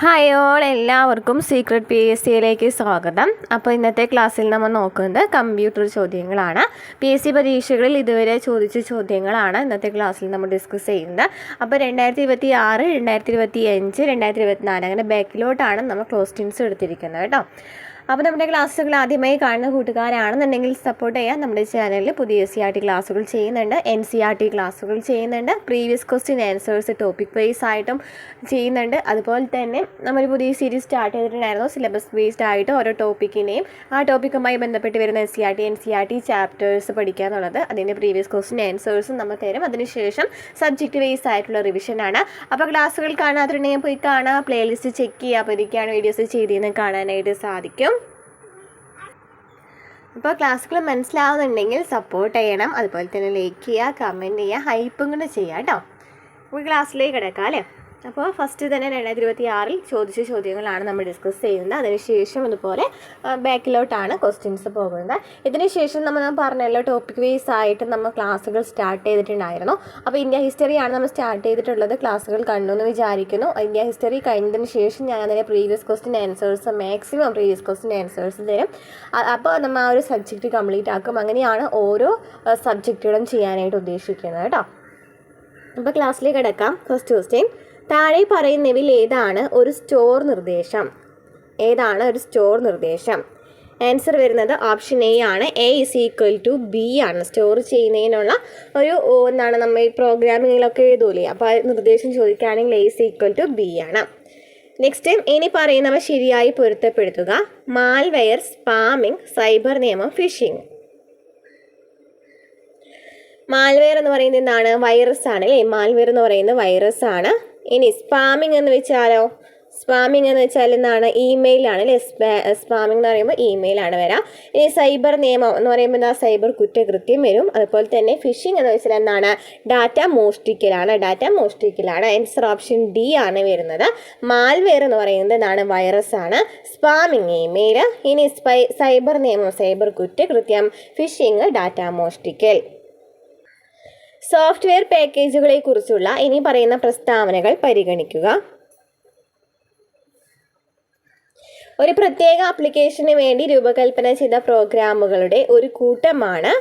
Hi all, എല്ലാവർക്കും secret PSCയിലേക്ക് സ്വാഗതം. അപ്പോൾ ഇന്നത്തെ ക്ലാസ്സിൽ നമ്മൾ നോക്കുന്നത് കമ്പ്യൂട്ടർ ചോദ്യങ്ങളാണ്. PSC പരീക്ഷകളിൽ ഇതുവരെ ചോദിച്ച ചോദ്യങ്ങളാണ് ഇന്നത്തെ ക്ലാസ്സിൽ നമ്മൾ ഡിസ്കസ് ചെയ്യുന്നത്. അപ്പോൾ 2026, 2025, 2024 അങ്ങനെ ബാക്കിലോട്ടാണ് നമ്മൾ ക്വസ്റ്റ്യൻസ് എടുത്തിരിക്കുന്നത് കേട്ടോ. അപ്പോൾ നമ്മുടെ ക്ലാസ്സുകൾ ആദ്യമായി കാണുന്ന കൂട്ടുകാരാണെന്നുണ്ടെങ്കിൽ സപ്പോർട്ട് ചെയ്യാൻ നമ്മുടെ ചാനലിൽ പുതിയ SCERT ക്ലാസ്സുകൾ ചെയ്യുന്നുണ്ട്, NCERT ക്ലാസ്സുകൾ ചെയ്യുന്നുണ്ട്, previous question answers topic wise ആയിട്ടും ചെയ്യുന്നുണ്ട്. അതുപോലെ തന്നെ നമ്മൾ പുതിയ സീരീസ് സ്റ്റാർട്ട് ചെയ്തിട്ടുണ്ടായിരുന്നു, സിലബസ് ബേസ്ഡ് ആയിട്ട് ഓരോ ടോപ്പിക്കിനെയും ആ ടോപ്പിക്കുമായി ബന്ധപ്പെട്ട് വരുന്ന NCERT ചാപ്റ്റേഴ്സ് പഠിക്കുക എന്നുള്ളത്. അതിൻ്റെ പ്രീവിയസ് ക്വസ്റ്റ്യൻ ആൻസേഴ്സും നമ്മൾ തരും. അതിനുശേഷം സബ്ജക്റ്റ് വൈസ് ആയിട്ടുള്ള റിവിഷനാണ്. അപ്പോൾ ക്ലാസ്സുകൾ കാണാത്തിട്ടുണ്ടെങ്കിൽ പോയി കാണുക, പ്ലേലിസ്റ്റ് ചെക്ക് ചെയ്യുക. അപ്പോൾ ഇതൊക്കെയാണ് വീഡിയോസ് ചെയ്തതെന്ന് കാണാനായിട്ട് സാധിക്കും. അപ്പോൾ ക്ലാസ്സുകൾ മനസ്സിലാവുന്നുണ്ടെങ്കിൽ സപ്പോർട്ട് ചെയ്യണം, അതുപോലെ തന്നെ ലൈക്ക് ചെയ്യുക, കമൻറ്റ് ചെയ്യുക, ഹൈപ്പും കൂടെ ചെയ്യുക കേട്ടോ. അപ്പോൾ ക്ലാസ്സിലേക്ക് കിടക്കാം അല്ലേ. അപ്പോൾ ഫസ്റ്റ് തന്നെ 2026 ചോദിച്ച ചോദ്യങ്ങളാണ് നമ്മൾ ഡിസ്കസ് ചെയ്യുന്നത്. അതിനുശേഷം ഇതുപോലെ ബാക്കിലോട്ടാണ് ക്വസ്റ്റ്യൻസ് പോകുന്നത്. ഇതിനുശേഷം നമ്മൾ പറഞ്ഞല്ലോ ടോപ്പിക് വൈസ് ആയിട്ട് നമ്മൾ ക്ലാസ്സുകൾ സ്റ്റാർട്ട് ചെയ്തിട്ടുണ്ടായിരുന്നു. അപ്പോൾ ഇന്ത്യ ഹിസ്റ്ററിയാണ് നമ്മൾ സ്റ്റാർട്ട് ചെയ്തിട്ടുള്ളത്. ക്ലാസ്സുകൾ കണ്ടു എന്ന് വിചാരിക്കുന്നു. ഇന്ത്യ ഹിസ്റ്ററി കഴിഞ്ഞതിന് ശേഷം ഞാൻ അതിൻ്റെ previous question answers maximum previous question answers തരും. അപ്പോൾ നമ്മൾ ആ ഒരു സബ്ജക്റ്റ് കംപ്ലീറ്റ് ആക്കും. അങ്ങനെയാണ് ഓരോ സബ്ജക്റ്റുകളും ചെയ്യാനായിട്ട് ഉദ്ദേശിക്കുന്നത് കേട്ടോ. അപ്പോൾ ക്ലാസ്സിലേക്ക് കിടക്കാം. ഫസ്റ്റ് ക്വസ്റ്റ്യൻ, താഴെ പറയുന്നവയിൽ ഏതാണ് ഒരു സ്റ്റോർ നിർദ്ദേശം? ആൻസർ വരുന്നത് ഓപ്ഷൻ എ ആണ്. A = B ആണ്. സ്റ്റോർ ചെയ്യുന്നതിനുള്ള ഒരു എന്താണ് നമ്മൾ പ്രോഗ്രാമിങ്ങിലൊക്കെ എഴുതൂലേ, അപ്പോൾ ആ നിർദ്ദേശം ചോദിക്കുകയാണെങ്കിൽ A = B ആണ്. നെക്സ്റ്റ്, ഇനി പറയുന്നവ ശരിയായി പൊരുത്തപ്പെടുത്തുക. മാൽവെയർ, സ്പാമിംഗ്, സൈബർ നിയമം, ഫിഷിംഗ്. മാൽവെയർ എന്ന് പറയുന്നത് എന്താണ്? വൈറസ് ആണ് അല്ലേ. മാൽവെയർ എന്ന് പറയുന്നത് വൈറസ് ആണ്. ഇനി സ്പാമിംഗ് എന്ന് വെച്ചാലോ? സ്പാമിംഗ് എന്ന് വെച്ചാൽ എന്താണ്? ഇമെയിലാണ് അല്ലേ. സ്പാമിംഗ് എന്ന് പറയുമ്പോൾ ഇമെയിലാണ് വരാം. ഇനി സൈബർ നിയമം എന്ന് പറയുമ്പോൾ എന്താ? സൈബർ കുറ്റകൃത്യം വരും. അതുപോലെ തന്നെ ഫിഷിംഗ് എന്ന് വെച്ചാൽ എന്താണ്? ഡാറ്റ മോഷ്ടിക്കലാണ്. ആൻസർ ഓപ്ഷൻ ഡി ആണ് വരുന്നത്. മാൽവെയർ എന്ന് പറയുന്നത് എന്താണ്? വൈറസ് ആണ്. Spamming email. ഇനി സൈബർ നിയമം സൈബർ കുറ്റകൃത്യം. ഫിഷിംഗ് ഡാറ്റ മോഷ്ടിക്കൽ. സോഫ്റ്റ്വെയർ പാക്കേജുകളെ കുറിച്ചുള്ള ഇനി പറയുന്ന പ്രസ്താവനകൾ പരിഗണിക്കുക. ഒരു പ്രത്യേക ആപ്ലിക്കേഷന് വേണ്ടി രൂപകൽപ്പന ചെയ്ത പ്രോഗ്രാമുകളുടെ ഒരു കൂട്ടമാണ്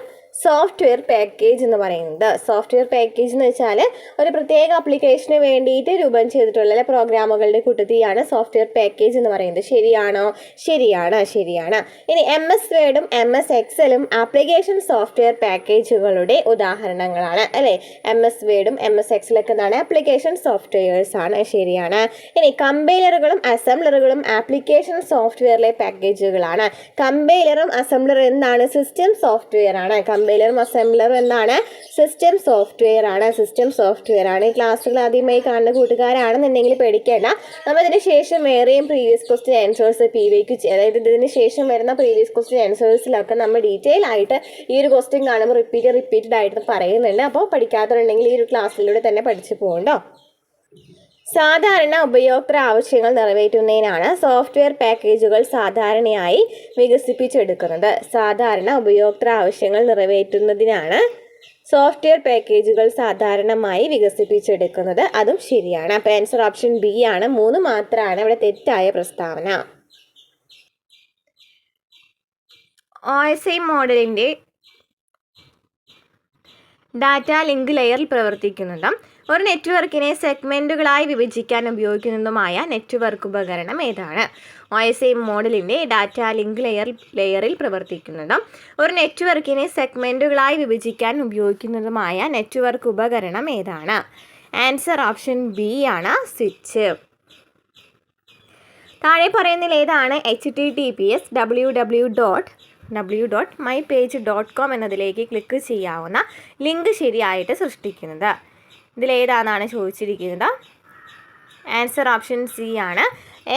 സോഫ്റ്റ്വെയർ പാക്കേജ് എന്ന് പറയുന്നത്. സോഫ്റ്റ്വെയർ പാക്കേജ് എന്ന് വെച്ചാൽ ഒരു പ്രത്യേക ആപ്ലിക്കേഷന് വേണ്ടിയിട്ട് രൂപം ചെയ്തിട്ടുള്ള പ്രോഗ്രാമുകളുടെ കൂട്ടത്തെയാണ് സോഫ്റ്റ്വെയർ പാക്കേജ് എന്ന് പറയുന്നത്. ശരിയാണോ? ശരിയാണ്. ഇനി MS വേർഡും MS എക്സലും ആപ്ലിക്കേഷൻ സോഫ്റ്റ്വെയർ പാക്കേജുകളുടെ ഉദാഹരണങ്ങളാണ് അല്ലേ. MS വേർഡും MS എക്സലൊക്കെ എന്താണ്? ആപ്ലിക്കേഷൻ സോഫ്റ്റ്വെയർസ് ആണ്. ശരിയാണ്. ഇനി കമ്പൈലറുകളും അസംബ്ലറുകളും ആപ്ലിക്കേഷൻ സോഫ്റ്റ്വെയറിലെ പാക്കേജുകളാണ്. കമ്പൈലറും അസംബ്ലറും എന്താണ്? സിസ്റ്റം സോഫ്റ്റ്വെയർ ആണ്. കമ്പൈലറും അസംബ്ലറും എന്താണ്? സിസ്റ്റം സോഫ്റ്റ്വെയർ ആണ്. ഈ ക്ലാസ്സുകൾ ആദ്യമായി കാണുന്ന കൂട്ടുകാരാണെന്നുണ്ടെങ്കിൽ പേടിക്കേണ്ട. നമ്മൾ ഇതിന് ശേഷം വേറെയും പ്രീവിയസ് ക്വസ്റ്റ്യൻ ആൻസേഴ്സ് PYQ, അതായത് ഇതിന് ശേഷം വരുന്ന പ്രീവിയസ് ക്വസ്റ്റ്യൻ ആൻസേഴ്സിലൊക്കെ നമ്മൾ ഡീറ്റെയിൽ ആയിട്ട് ഈ ഒരു ക്വസ്റ്റ്യൻ കാണുമ്പോൾ റിപ്പീറ്റഡ് ആയിട്ട് പറയുന്നുണ്ട്. അപ്പോൾ പഠിക്കാത്തതുണ്ടെങ്കിൽ ഈ ഒരു ക്ലാസ്സിലൂടെ തന്നെ പഠിച്ചു പോകണ്ടോ. സാധാരണ ഉപയോക്തൃ ആവശ്യങ്ങൾ നിറവേറ്റുന്നതിനാണ് സോഫ്റ്റ്വെയർ പാക്കേജുകൾ സാധാരണയായി വികസിപ്പിച്ചെടുക്കുന്നത്. സോഫ്റ്റ്വെയർ പാക്കേജുകൾ സാധാരണമായി വികസിപ്പിച്ചെടുക്കുന്നത്. അതും ശരിയാണ്. അപ്പോൾ ആൻസർ ഓപ്ഷൻ ബി ആണ്. 3 മാത്രമാണ് ഇവിടെ തെറ്റായ പ്രസ്താവന. OSI മോഡലിൻ്റെ ഡാറ്റ ലിങ്ക് ലെയറിൽ പ്രവർത്തിക്കുന്നതും ഒരു നെറ്റ്വർക്കിനെ സെഗ്മെൻറ്റുകളായി വിഭജിക്കാൻ ഉപയോഗിക്കുന്നതുമായ നെറ്റ്വർക്ക് ഉപകരണം ഏതാണ്? OSI മോഡലിൻ്റെ ഡാറ്റ ലിങ്ക് ലെയറിൽ പ്രവർത്തിക്കുന്നതും ഒരു നെറ്റ്വർക്കിനെ സെഗ്മെൻറ്റുകളായി വിഭജിക്കാൻ ഉപയോഗിക്കുന്നതുമായ നെറ്റ്വർക്ക് ഉപകരണം ഏതാണ്? ആൻസർ ഓപ്ഷൻ ബി ആണ്. സ്വിച്ച്. താഴെ പറയുന്നതിൽ ഏതാണ് HTTPS www.mypage.com എന്നതിലേക്ക് ക്ലിക്ക് ചെയ്യാവുന്ന ലിങ്ക് ശരിയായിട്ട് സൃഷ്ടിക്കുന്നത്? ഇതിലേതാണെന്നാണ് ചോദിച്ചിരിക്കുന്നത്. ആൻസർ ഓപ്ഷൻ സി ആണ്.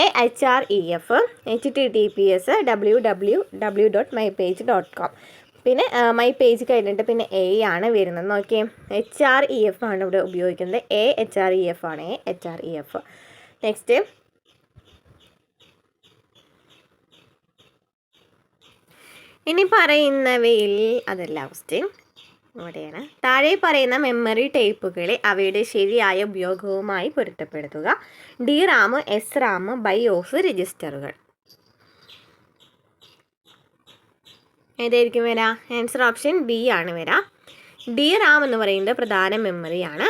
HREF HTTPS www.mypage.com. പിന്നെ മൈ പേജ് കഴിഞ്ഞിട്ട് പിന്നെ A ആണ് വരുന്നത്. നോക്കിയേ, HREF ആണ് ഇവിടെ ഉപയോഗിക്കുന്നത്. HREF ആണ്. HREF. നെക്സ്റ്റ്, ഇനി പറയുന്നവയിൽ അതല്ല ക്വസ്റ്റ്യൻ. ഇവിടെയാണ്. താഴെ പറയുന്ന മെമ്മറി ടൈപ്പുകളെ അവയുടെ ശരിയായ ഉപയോഗവുമായി പൊരുത്തപ്പെടുത്തുക. D RAM, S RAM, BIOS, രജിസ്റ്ററുകൾ. ഏതായിരിക്കും വരാ? ആൻസർ ഓപ്ഷൻ ബി ആണ് വരാ. ഡി റാം എന്ന് പറയുന്നത് പ്രധാന മെമ്മറിയാണ്.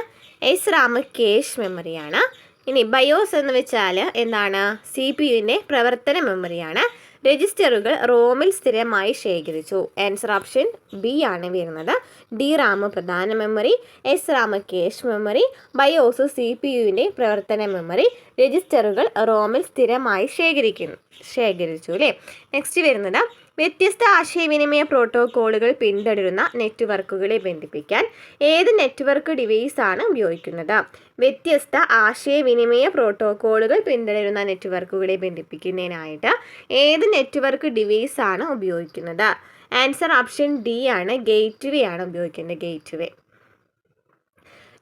എസ് റാം കേഷ് മെമ്മറിയാണ്. ഇനി ബയോസ് എന്ന് വെച്ചാൽ എന്താണ്? CPU-ൻ്റെ പ്രവർത്തന മെമ്മറിയാണ്. രജിസ്റ്ററുകൾ റോമിൽ സ്ഥിരമായി ശേഖരിച്ചു. ആൻസർ ഓപ്ഷൻ ബി ആണ് വരുന്നത്. ഡി റാം പ്രധാന memory, S RAM cache memory, BIOS CPU-ൻ്റെ പ്രവർത്തന മെമ്മറി, രജിസ്റ്ററുകൾ റോമിൽ സ്ഥിരമായി ശേഖരിച്ചു അല്ലേ. നെക്സ്റ്റ് വരുന്നത് വ്യത്യസ്ത ആശയവിനിമയ പ്രോട്ടോക്കോളുകൾ പിന്തുടരുന്ന നെറ്റ്വർക്കുകളെ ബന്ധിപ്പിക്കാൻ ഏത് നെറ്റ്വർക്ക് ഡിവൈസാണ് ഉപയോഗിക്കുന്നത്? വ്യത്യസ്ത ആശയവിനിമയ പ്രോട്ടോക്കോളുകൾ പിന്തുടരുന്ന നെറ്റ്വർക്കുകളെ ബന്ധിപ്പിക്കുന്നതിനായിട്ട് ഏത് നെറ്റ്വർക്ക് ഡിവൈസാണ് ഉപയോഗിക്കുന്നത്? ആൻസർ ഓപ്ഷൻ ഡി ആണ്. ഗേറ്റ്വേ ആണ് ഉപയോഗിക്കുന്നത്. ഗേറ്റ്വേ.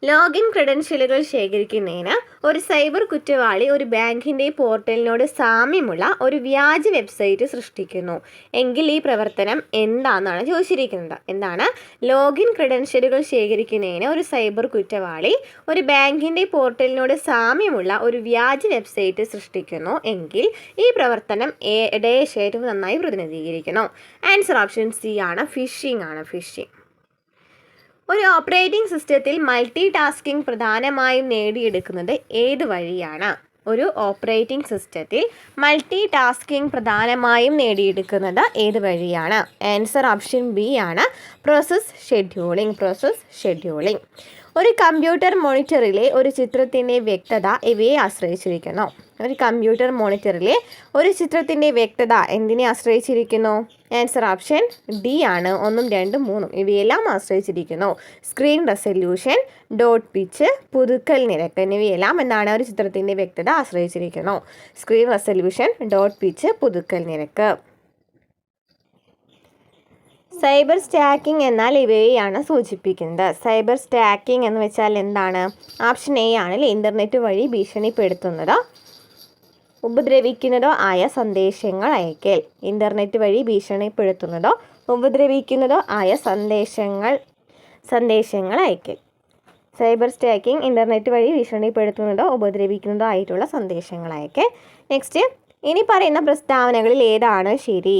ലോഗിൻ ക്രെഡൻഷ്യലുകൾ ശേഖരിക്കുന്നതിന് ഒരു സൈബർ കുറ്റവാളി ഒരു ബാങ്കിൻ്റെ പോർട്ടലിനോട് സാമ്യമുള്ള ഒരു വ്യാജ വെബ്സൈറ്റ് സൃഷ്ടിക്കുന്നു എങ്കിൽ ഈ പ്രവർത്തനം എന്താണെന്നാണ് ചോദിച്ചിരിക്കുന്നത്. എന്താണ്? ലോഗിൻ ക്രെഡൻഷ്യലുകൾ ശേഖരിക്കുന്നതിന് ഒരു സൈബർ കുറ്റവാളി ഒരു ബാങ്കിൻ്റെ പോർട്ടലിനോട് സാമ്യമുള്ള ഒരു വ്യാജ വെബ്സൈറ്റ് സൃഷ്ടിക്കുന്നു എങ്കിൽ ഈ പ്രവർത്തനം ഏറ്റവും നന്നായി പ്രതിനിധീകരിക്കുന്നു. ആൻസർ ഓപ്ഷൻ സി ആണ്. ഫിഷിംഗ് ആണ്. ഫിഷിംഗ്. ഒരു ഓപ്പറേറ്റിംഗ് സിസ്റ്റത്തിൽ മൾട്ടി ടാസ്കിംഗ് പ്രധാനമായും നേടിയെടുക്കുന്നത് ഏത് വഴിയാണ്? ഒരു ഓപ്പറേറ്റിംഗ് സിസ്റ്റത്തിൽ മൾട്ടി ടാസ്കിംഗ് പ്രധാനമായും നേടിയെടുക്കുന്നത് ഏത് വഴിയാണ്? ആൻസർ ഓപ്ഷൻ ബി ആണ്. Process scheduling. Process scheduling. ഒരു കമ്പ്യൂട്ടർ മോണിറ്ററിലെ ഒരു ചിത്രത്തിൻ്റെ വ്യക്തത ഇവയെ ആശ്രയിച്ചിരിക്കുന്നു. ഒരു കമ്പ്യൂട്ടർ മോണിറ്ററിലെ ഒരു ചിത്രത്തിൻ്റെ വ്യക്തത എന്തിനെ ആശ്രയിച്ചിരിക്കുന്നു? ആൻസർ ഓപ്ഷൻ ഡി ആണ്. 1, 2, 3 ഇവയെല്ലാം ആശ്രയിച്ചിരിക്കുന്നു. സ്ക്രീൻ റെസല്യൂഷൻ, ഡോട്ട് പിച്ച്, പുതുക്കൽ നിരക്ക് എന്നിവയെല്ലാം എന്താണ്? ഒരു ചിത്രത്തിൻ്റെ വ്യക്തത ആശ്രയിച്ചിരിക്കുന്നു. സ്ക്രീൻ റെസല്യൂഷൻ, ഡോട്ട് പിച്ച്, പുതുക്കൽ നിരക്ക്. സൈബർ സ്റ്റാക്കിംഗ് എന്നാൽ ഇവയെയാണ് സൂചിപ്പിക്കുന്നത്. സൈബർ സ്റ്റാക്കിംഗ് എന്ന് വെച്ചാൽ എന്താണ്? ഓപ്ഷൻ എ ആണ്. ഇൻ്റർനെറ്റ് വഴി ഭീഷണിപ്പെടുത്തുന്നതോ ഉപദ്രവിക്കുന്നതോ ആയ സന്ദേശങ്ങൾ അയക്കൽ. ഇൻ്റർനെറ്റ് വഴി ഭീഷണിപ്പെടുത്തുന്നതോ ഉപദ്രവിക്കുന്നതോ ആയ സന്ദേശങ്ങൾ അയക്കൽ. സൈബർ സ്റ്റാക്കിംഗ് ഇൻ്റർനെറ്റ് വഴി ഭീഷണിപ്പെടുത്തുന്നതോ ഉപദ്രവിക്കുന്നതോ ആയിട്ടുള്ള സന്ദേശങ്ങൾ അയക്കൽ. നെക്സ്റ്റ്, ഇനി പറയുന്ന പ്രസ്താവനകളിൽ ഏതാണ് ശരി?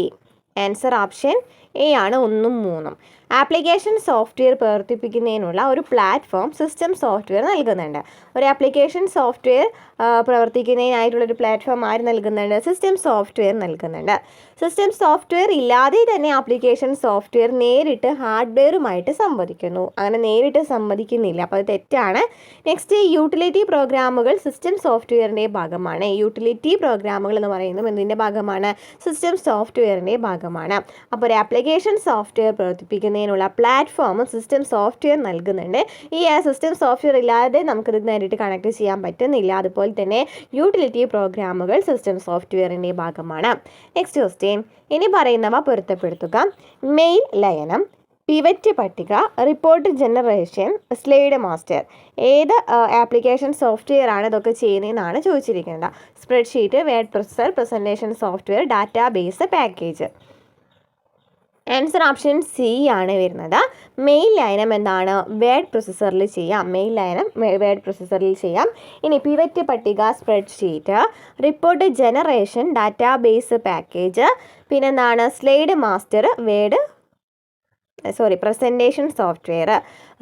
ആൻസർ ഓപ്ഷൻ എ ആണ്. 1ഉം 3ഉം. ആപ്ലിക്കേഷൻ സോഫ്റ്റ്വെയർ പ്രവർത്തിപ്പിക്കുന്നതിനുള്ള ഒരു പ്ലാറ്റ്ഫോം സിസ്റ്റം സോഫ്റ്റ്വെയർ നൽകുന്നുണ്ട്. ഒരു ആപ്ലിക്കേഷൻ സോഫ്റ്റ്വെയർ പ്രവർത്തിക്കുന്നതിനായിട്ടുള്ളൊരു പ്ലാറ്റ്ഫോം ആര് നൽകുന്നുണ്ട്? സിസ്റ്റം സോഫ്റ്റ്വെയർ നൽകുന്നുണ്ട്. സിസ്റ്റം സോഫ്റ്റ്വെയർ ഇല്ലാതെ തന്നെ ആപ്ലിക്കേഷൻ സോഫ്റ്റ്വെയർ നേരിട്ട് ഹാർഡ്വെയറുമായിട്ട് സംവദിക്കുന്നു. അങ്ങനെ നേരിട്ട് സംവദിക്കുന്നില്ല, അപ്പോൾ അത് തെറ്റാണ്. നെക്സ്റ്റ്, യൂട്ടിലിറ്റി പ്രോഗ്രാമുകൾ സിസ്റ്റം സോഫ്റ്റ്വെയറിൻ്റെ ഭാഗമാണ്. യൂട്ടിലിറ്റി പ്രോഗ്രാമുകൾ എന്ന് പറയുന്നത് എന്തിൻ്റെ ഭാഗമാണ്? സിസ്റ്റം സോഫ്റ്റ്വെയറിൻ്റെ ഭാഗമാണ്. അപ്പോൾ ഒരു ആപ്ലിക്കേഷൻ സോഫ്റ്റ്വെയർ പ്രവർത്തിപ്പിക്കുന്നതിനുള്ള പ്ലാറ്റ്ഫോം സിസ്റ്റം സോഫ്റ്റ്വെയർ നൽകുന്നുണ്ട്. ഈ സിസ്റ്റം സോഫ്റ്റ്വെയർ ഇല്ലാതെ നമുക്കിത് നേരിട്ട് കണക്ട് ചെയ്യാൻ പറ്റുന്നില്ല. അതുപോലെ തന്നെ യൂട്ടിലിറ്റി പ്രോഗ്രാമുകൾ സിസ്റ്റം സോഫ്റ്റ്വെയറിൻ്റെ ഭാഗമാണ്. നെക്സ്റ്റ് ക്വസ്റ്റ്യൻ, ഇനി പറയുന്നവ പൊരുത്തപ്പെടുത്തുക. മെയിൽ ലയനം, പിവറ്റ് പട്ടിക, റിപ്പോർട്ട് ജനറേഷൻ, സ്ലൈഡ് മാസ്റ്റർ. ഏത് ആപ്ലിക്കേഷൻ സോഫ്റ്റ്വെയർ ആണ് ഇതൊക്കെ ചെയ്യുന്നതെന്നാണ് ചോദിച്ചിരിക്കുന്നത്. Spreadsheet, word processor, presentation software, database, package. Answer option C ആണ് വരുന്നത്. മെയിൽ ലയനം എന്താണ്? വേഡ് പ്രൊസസ്സറിൽ ചെയ്യാം. മെയിൽ ലയനം വേഡ് പ്രൊസസ്സറിൽ ചെയ്യാം. ഇനി പിവറ്റ് പട്ടിക, spreadsheet, report generation, database, package, പിന്നെന്താണ്? Slide master, presentation software.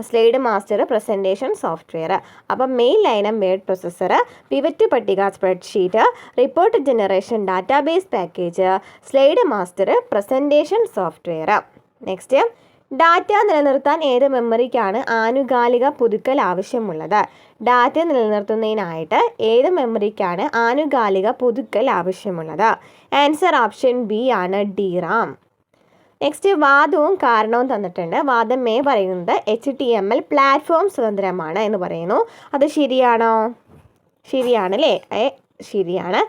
Slide master, presentation software. അപ്പം മെയിൽ ലയനം വേഡ് പ്രൊസസ്സർ, പിവറ്റ് പട്ടിക spreadsheet, report generation, database package, slide master, presentation software. Next, data നിലനിർത്താൻ ഏത് മെമ്മറിക്കാണ് ആനുകാലിക പുതുക്കൽ ആവശ്യമുള്ളത്? ഡാറ്റ നിലനിർത്തുന്നതിനായിട്ട് ഏത് മെമ്മറിക്കാണ് ആനുകാലിക പുതുക്കൽ ആവശ്യമുള്ളത്? ആൻസർ ഓപ്ഷൻ ബി ആണ്. D RAM. നെക്സ്റ്റ്, വാദവും കാരണവും തന്നിട്ടുണ്ട്. വാദം എ പറയുന്നത് HTML പ്ലാറ്റ്ഫോം സ്വതന്ത്രമാണ് എന്ന് പറയുന്നു. അത് ശരിയാണോ? ശരിയാണല്ലേ? ശരിയാണ്.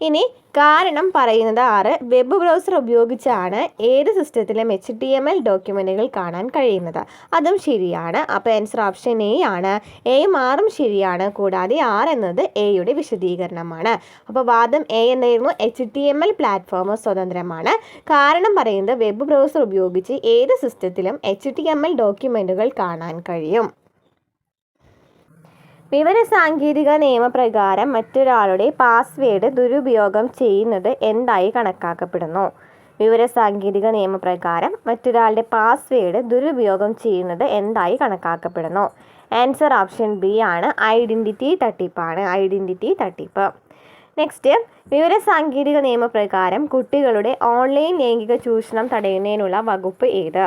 ഇനി കാരണം പറയുന്നത് 6, വെബ് ബ്രൗസർ ഉപയോഗിച്ചാണ് ഏത് സിസ്റ്റത്തിലും HTML ഡോക്യുമെൻറ്റുകൾ കാണാൻ കഴിയുന്നത്. അതും ശരിയാണ്. അപ്പോൾ ആൻസർ ഓപ്ഷൻ എ ആണ്. എയും 6ഉം ശരിയാണ്. കൂടാതെ 6 എന്നത് എയുടെ വിശദീകരണമാണ്. അപ്പോൾ വാദം എ എന്നായിരുന്നു. HTML പ്ലാറ്റ്ഫോം സ്വതന്ത്രമാണ്. കാരണം പറയുന്നത് വെബ് ബ്രൗസർ ഉപയോഗിച്ച് ഏത് സിസ്റ്റത്തിലും HTML ഡോക്യുമെൻറ്റുകൾ കാണാൻ കഴിയും. വിവരസാങ്കേതിക നിയമപ്രകാരം മറ്റൊരാളുടെ പാസ്വേഡ് ദുരുപയോഗം ചെയ്യുന്നത് എന്തായി കണക്കാക്കപ്പെടുന്നു? വിവരസാങ്കേതിക നിയമപ്രകാരം മറ്റൊരാളുടെ പാസ്വേഡ് ദുരുപയോഗം ചെയ്യുന്നത് എന്തായി കണക്കാക്കപ്പെടുന്നു? ആൻസർ ഓപ്ഷൻ ബി ആണ്. ഐഡൻറ്റിറ്റി തട്ടിപ്പാണ്. ഐഡൻറ്റിറ്റി തട്ടിപ്പ്. നെക്സ്റ്റ്, വിവരസാങ്കേതിക നിയമപ്രകാരം കുട്ടികളുടെ ഓൺലൈൻ ലൈംഗിക ചൂഷണം തടയുന്നതിനുള്ള വകുപ്പ് ഏത്?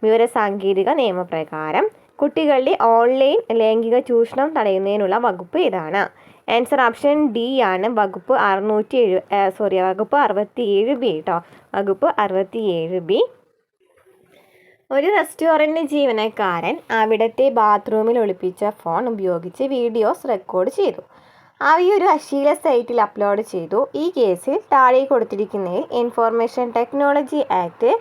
വിവരസാങ്കേതിക നിയമപ്രകാരം കുട്ടികളുടെ ഓൺലൈൻ ലൈംഗിക ചൂഷണം തടയുന്നതിനുള്ള വകുപ്പ് ഏതാണ്? ആൻസർ ഓപ്ഷൻ ഡി ആണ്. വകുപ്പ് 67B കേട്ടോ. വകുപ്പ് 67B. ഒരു റെസ്റ്റോറൻറ്റ് ജീവനക്കാരൻ അവിടുത്തെ ബാത്റൂമിൽ ഒളിപ്പിച്ച ഫോൺ ഉപയോഗിച്ച് വീഡിയോസ് റെക്കോർഡ് ചെയ്തു. അവയൊരു അശ്ലീല സൈറ്റിൽ അപ്ലോഡ് ചെയ്തു. ഈ കേസിൽ താഴെ കൊടുത്തിരിക്കുന്നതിൽ ഇൻഫർമേഷൻ ടെക്നോളജി ആക്ട്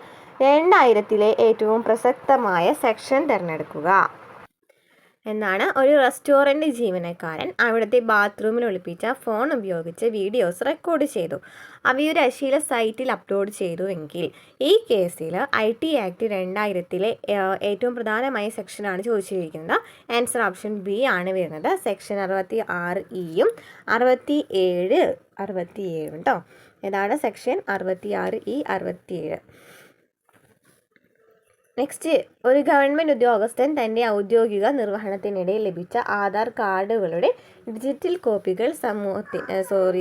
2000 ഏറ്റവും പ്രസക്തമായ സെക്ഷൻ തിരഞ്ഞെടുക്കുക എന്നാണ്. ഒരു റെസ്റ്റോറൻറ്റ് ജീവനക്കാരൻ അവിടുത്തെ ബാത്റൂമിൽ ഒളിപ്പിച്ച ഫോൺ ഉപയോഗിച്ച് വീഡിയോസ് റെക്കോർഡ് ചെയ്തു. അവയൊരു അശ്ലീല സൈറ്റിൽ അപ്ലോഡ് ചെയ്തുവെങ്കിൽ ഈ കേസിൽ IT ആക്ട് 2000 ഏറ്റവും പ്രധാനമായ സെക്ഷനാണ് ചോദിച്ചിരിക്കുന്നത്. ആൻസർ ഓപ്ഷൻ ബി ആണ് വരുന്നത്. സെക്ഷൻ 66E-യും 67 കേട്ടോ. ഏതാണ് സെക്ഷൻ 66E, 67. നെക്സ്റ്റ്, ഒരു ഗവൺമെൻറ് ഉദ്യോഗസ്ഥൻ തൻ്റെ ഔദ്യോഗിക നിർവഹണത്തിനിടെ ലഭിച്ച ആധാർ കാർഡുകളുടെ ഡിജിറ്റൽ കോപ്പികൾ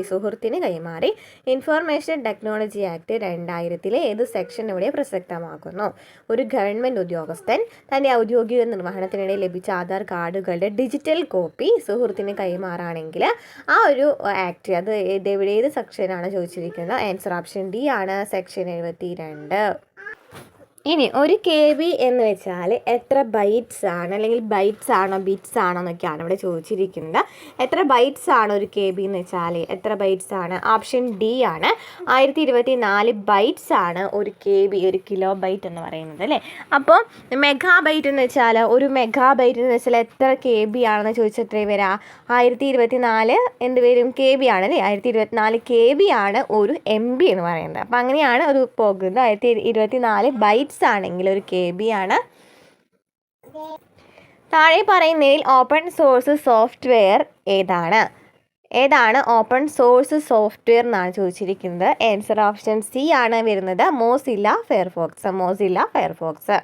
സുഹൃത്തിന് കൈമാറി. ഇൻഫർമേഷൻ ടെക്നോളജി ആക്ട് 2000 ഏത് സെക്ഷൻ ഇവിടെ പ്രസക്തമാക്കുന്നു? ഒരു ഗവൺമെൻറ് ഉദ്യോഗസ്ഥൻ തൻ്റെ ഔദ്യോഗിക നിർവഹണത്തിനിടെ ലഭിച്ച ആധാർ കാർഡുകളുടെ ഡിജിറ്റൽ കോപ്പി സുഹൃത്തിന് കൈമാറാണെങ്കിൽ ആ ഒരു ആക്ട് അത് ഏത് സെക്ഷനാണ് ചോദിച്ചിരിക്കുന്നത്? ആൻസർ ഓപ്ഷൻ ഡി ആണ്. സെക്ഷൻ 72. ഇനി ഒരു KB എന്ന് വെച്ചാൽ എത്ര ബൈറ്റ്സ് ആണ്, അല്ലെങ്കിൽ ബൈറ്റ്സ് ആണോ ബിറ്റ്സ് ആണോ എന്നൊക്കെയാണ് ഇവിടെ ചോദിച്ചിരിക്കുന്നത്. എത്ര ബൈറ്റ്സ് ആണ് ഒരു KB എന്ന് വെച്ചാൽ? എത്ര ബൈറ്റ്സ് ആണ്? ഓപ്ഷൻ ഡി ആണ്. 1024 ബൈറ്റ്സ് ആണ് ഒരു KB, ഒരു കിലോ ബൈറ്റ് എന്ന് പറയുന്നത് അല്ലേ. അപ്പോൾ മെഗാബൈറ്റ് എന്ന് വെച്ചാൽ, ഒരു മെഗാബൈറ്റ് എന്ന് വെച്ചാൽ എത്ര KB ആണെന്ന് ചോദിച്ചാൽ എത്രയും വരാം? 1024 എന്ത് വരും? KB ആണല്ലേ. 1024 KB ആണ് ഒരു MB എന്ന് പറയുന്നത്. അപ്പോൾ അങ്ങനെയാണ് ഒരു പോകുന്നത്. 1024 ബൈറ്റ്സ് ആണെങ്കിൽ ഒരു KB ആണ്. താഴെ പറയുന്നതിൽ ഓപ്പൺ സോഴ്സ് സോഫ്റ്റ്വെയർ ഏതാണ് ഓപ്പൺ സോഴ്സ് സോഫ്റ്റ്വെയർ എന്നാണ് ചോദിച്ചിരിക്കുന്നത്. ആൻസർ ഓപ്ഷൻ സി ആണ് വരുന്നത്. Mozilla Firefox.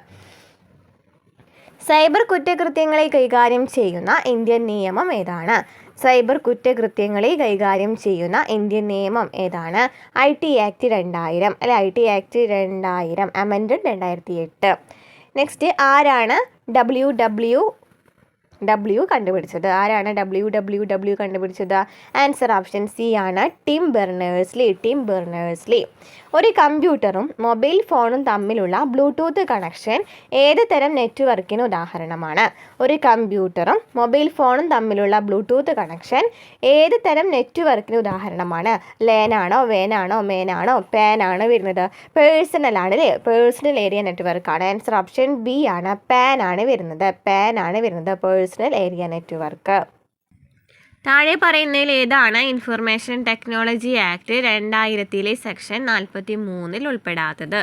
സൈബർ കുറ്റകൃത്യങ്ങളെ കൈകാര്യം ചെയ്യുന്ന ഇന്ത്യൻ നിയമം ഏതാണ്? സൈബർ കുറ്റകൃത്യങ്ങളെ കൈകാര്യം ചെയ്യുന്ന ഇന്ത്യൻ നിയമം ഏതാണ്? IT ആക്ട് 2000 അല്ലെ. IT act 2000 amended 2008. നെക്സ്റ്റ്, ആരാണ് WWW കണ്ടുപിടിച്ചത്? കണ്ടുപിടിച്ചത്? ആൻസർ ഓപ്ഷൻ സി ആണ്. Tim Berners Lee. ഒരു കമ്പ്യൂട്ടറും മൊബൈൽ ഫോണും തമ്മിലുള്ള ബ്ലൂടൂത്ത് കണക്ഷൻ ഏത് തരം നെറ്റ്വർക്കിന് ഉദാഹരണമാണ്? ഒരു കമ്പ്യൂട്ടറും മൊബൈൽ ഫോണും തമ്മിലുള്ള ബ്ലൂടൂത്ത് കണക്ഷൻ ഏത് തരം നെറ്റ്വർക്കിന് ഉദാഹരണമാണ്? ലേനാണോ, വേനാണോ, മേനാണോ, പാനാണോ വരുന്നത്? പേഴ്സണൽ ആണ് അല്ലേ. പേഴ്സണൽ ഏരിയ നെറ്റ്വർക്കാണ്. ആൻസർ ഓപ്ഷൻ ബി ആണ്. പാൻ ആണ് വരുന്നത്. Personal area network. താഴെ പറയുന്നതിൽ ഏതാണ് ഇൻഫർമേഷൻ ടെക്നോളജി ആക്ട് 2000 സെക്ഷൻ 43 ഉൾപ്പെടാത്തത്?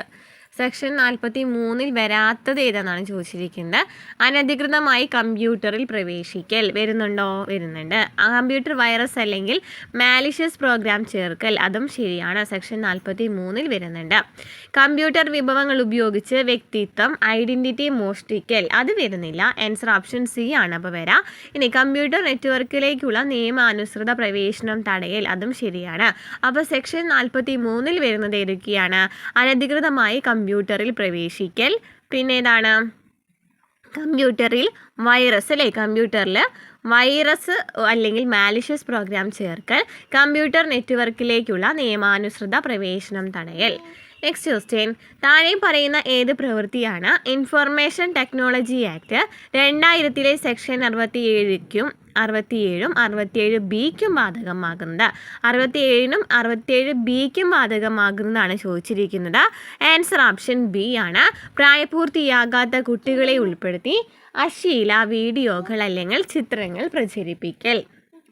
സെക്ഷൻ 43 വരാത്തത് ഏതെന്നാണ് ചോദിച്ചിരിക്കുന്നത്. അനധികൃതമായി കമ്പ്യൂട്ടറിൽ പ്രവേശിക്കൽ വരുന്നുണ്ട്. കമ്പ്യൂട്ടർ വൈറസ് അല്ലെങ്കിൽ മാലിഷ്യസ് പ്രോഗ്രാം ചേർക്കൽ, അതും ശരിയാണ്. സെക്ഷൻ 43 വരുന്നുണ്ട്. കമ്പ്യൂട്ടർ വിഭവങ്ങൾ ഉപയോഗിച്ച് വ്യക്തിത്വം ഐഡൻറ്റിറ്റി മോഷ്ടിക്കൽ, അത് വരുന്നില്ല. ആൻസർ ഓപ്ഷൻ സി ആണ് അപ്പോൾ വരാം. ഇനി കമ്പ്യൂട്ടർ നെറ്റ്വർക്കിലേക്കുള്ള നിയമാനുസൃത പ്രവേശനം തടയൽ, അതും ശരിയാണ്. അപ്പോൾ സെക്ഷൻ 43 വരുന്നത് ഏതൊക്കെയാണ്? അനധികൃതമായി കമ്പ്യൂട്ടറിൽ പ്രവേശിക്കൽ, പിന്നെ ഏതാണ്? കമ്പ്യൂട്ടറിൽ വൈറസ് അല്ലേ. കമ്പ്യൂട്ടറിൽ വൈറസ് അല്ലെങ്കിൽ മാലിഷ്യസ് പ്രോഗ്രാം ചേർക്കൽ, കമ്പ്യൂട്ടർ നെറ്റ്വർക്കിലേക്കുള്ള നിയമാനുസൃത പ്രവേശനം തടയൽ. നെക്സ്റ്റ് ക്വസ്റ്റ്യൻ, താഴെ പറയുന്ന ഏത് പ്രവൃത്തിയാണ് ഇൻഫർമേഷൻ ടെക്നോളജി ആക്ട് 2000 സെക്ഷൻ 67 67 ബാധകമാകുന്നത്? 67 67 ബാധകമാകുന്നതാണ് ചോദിച്ചിരിക്കുന്നത്. ആൻസർ ഓപ്ഷൻ ബി ആണ്. പ്രായപൂർത്തിയാകാത്ത കുട്ടികളെ ഉൾപ്പെടുത്തി അശ്ലീല വീഡിയോകൾ അല്ലെങ്കിൽ ചിത്രങ്ങൾ പ്രചരിപ്പിക്കൽ.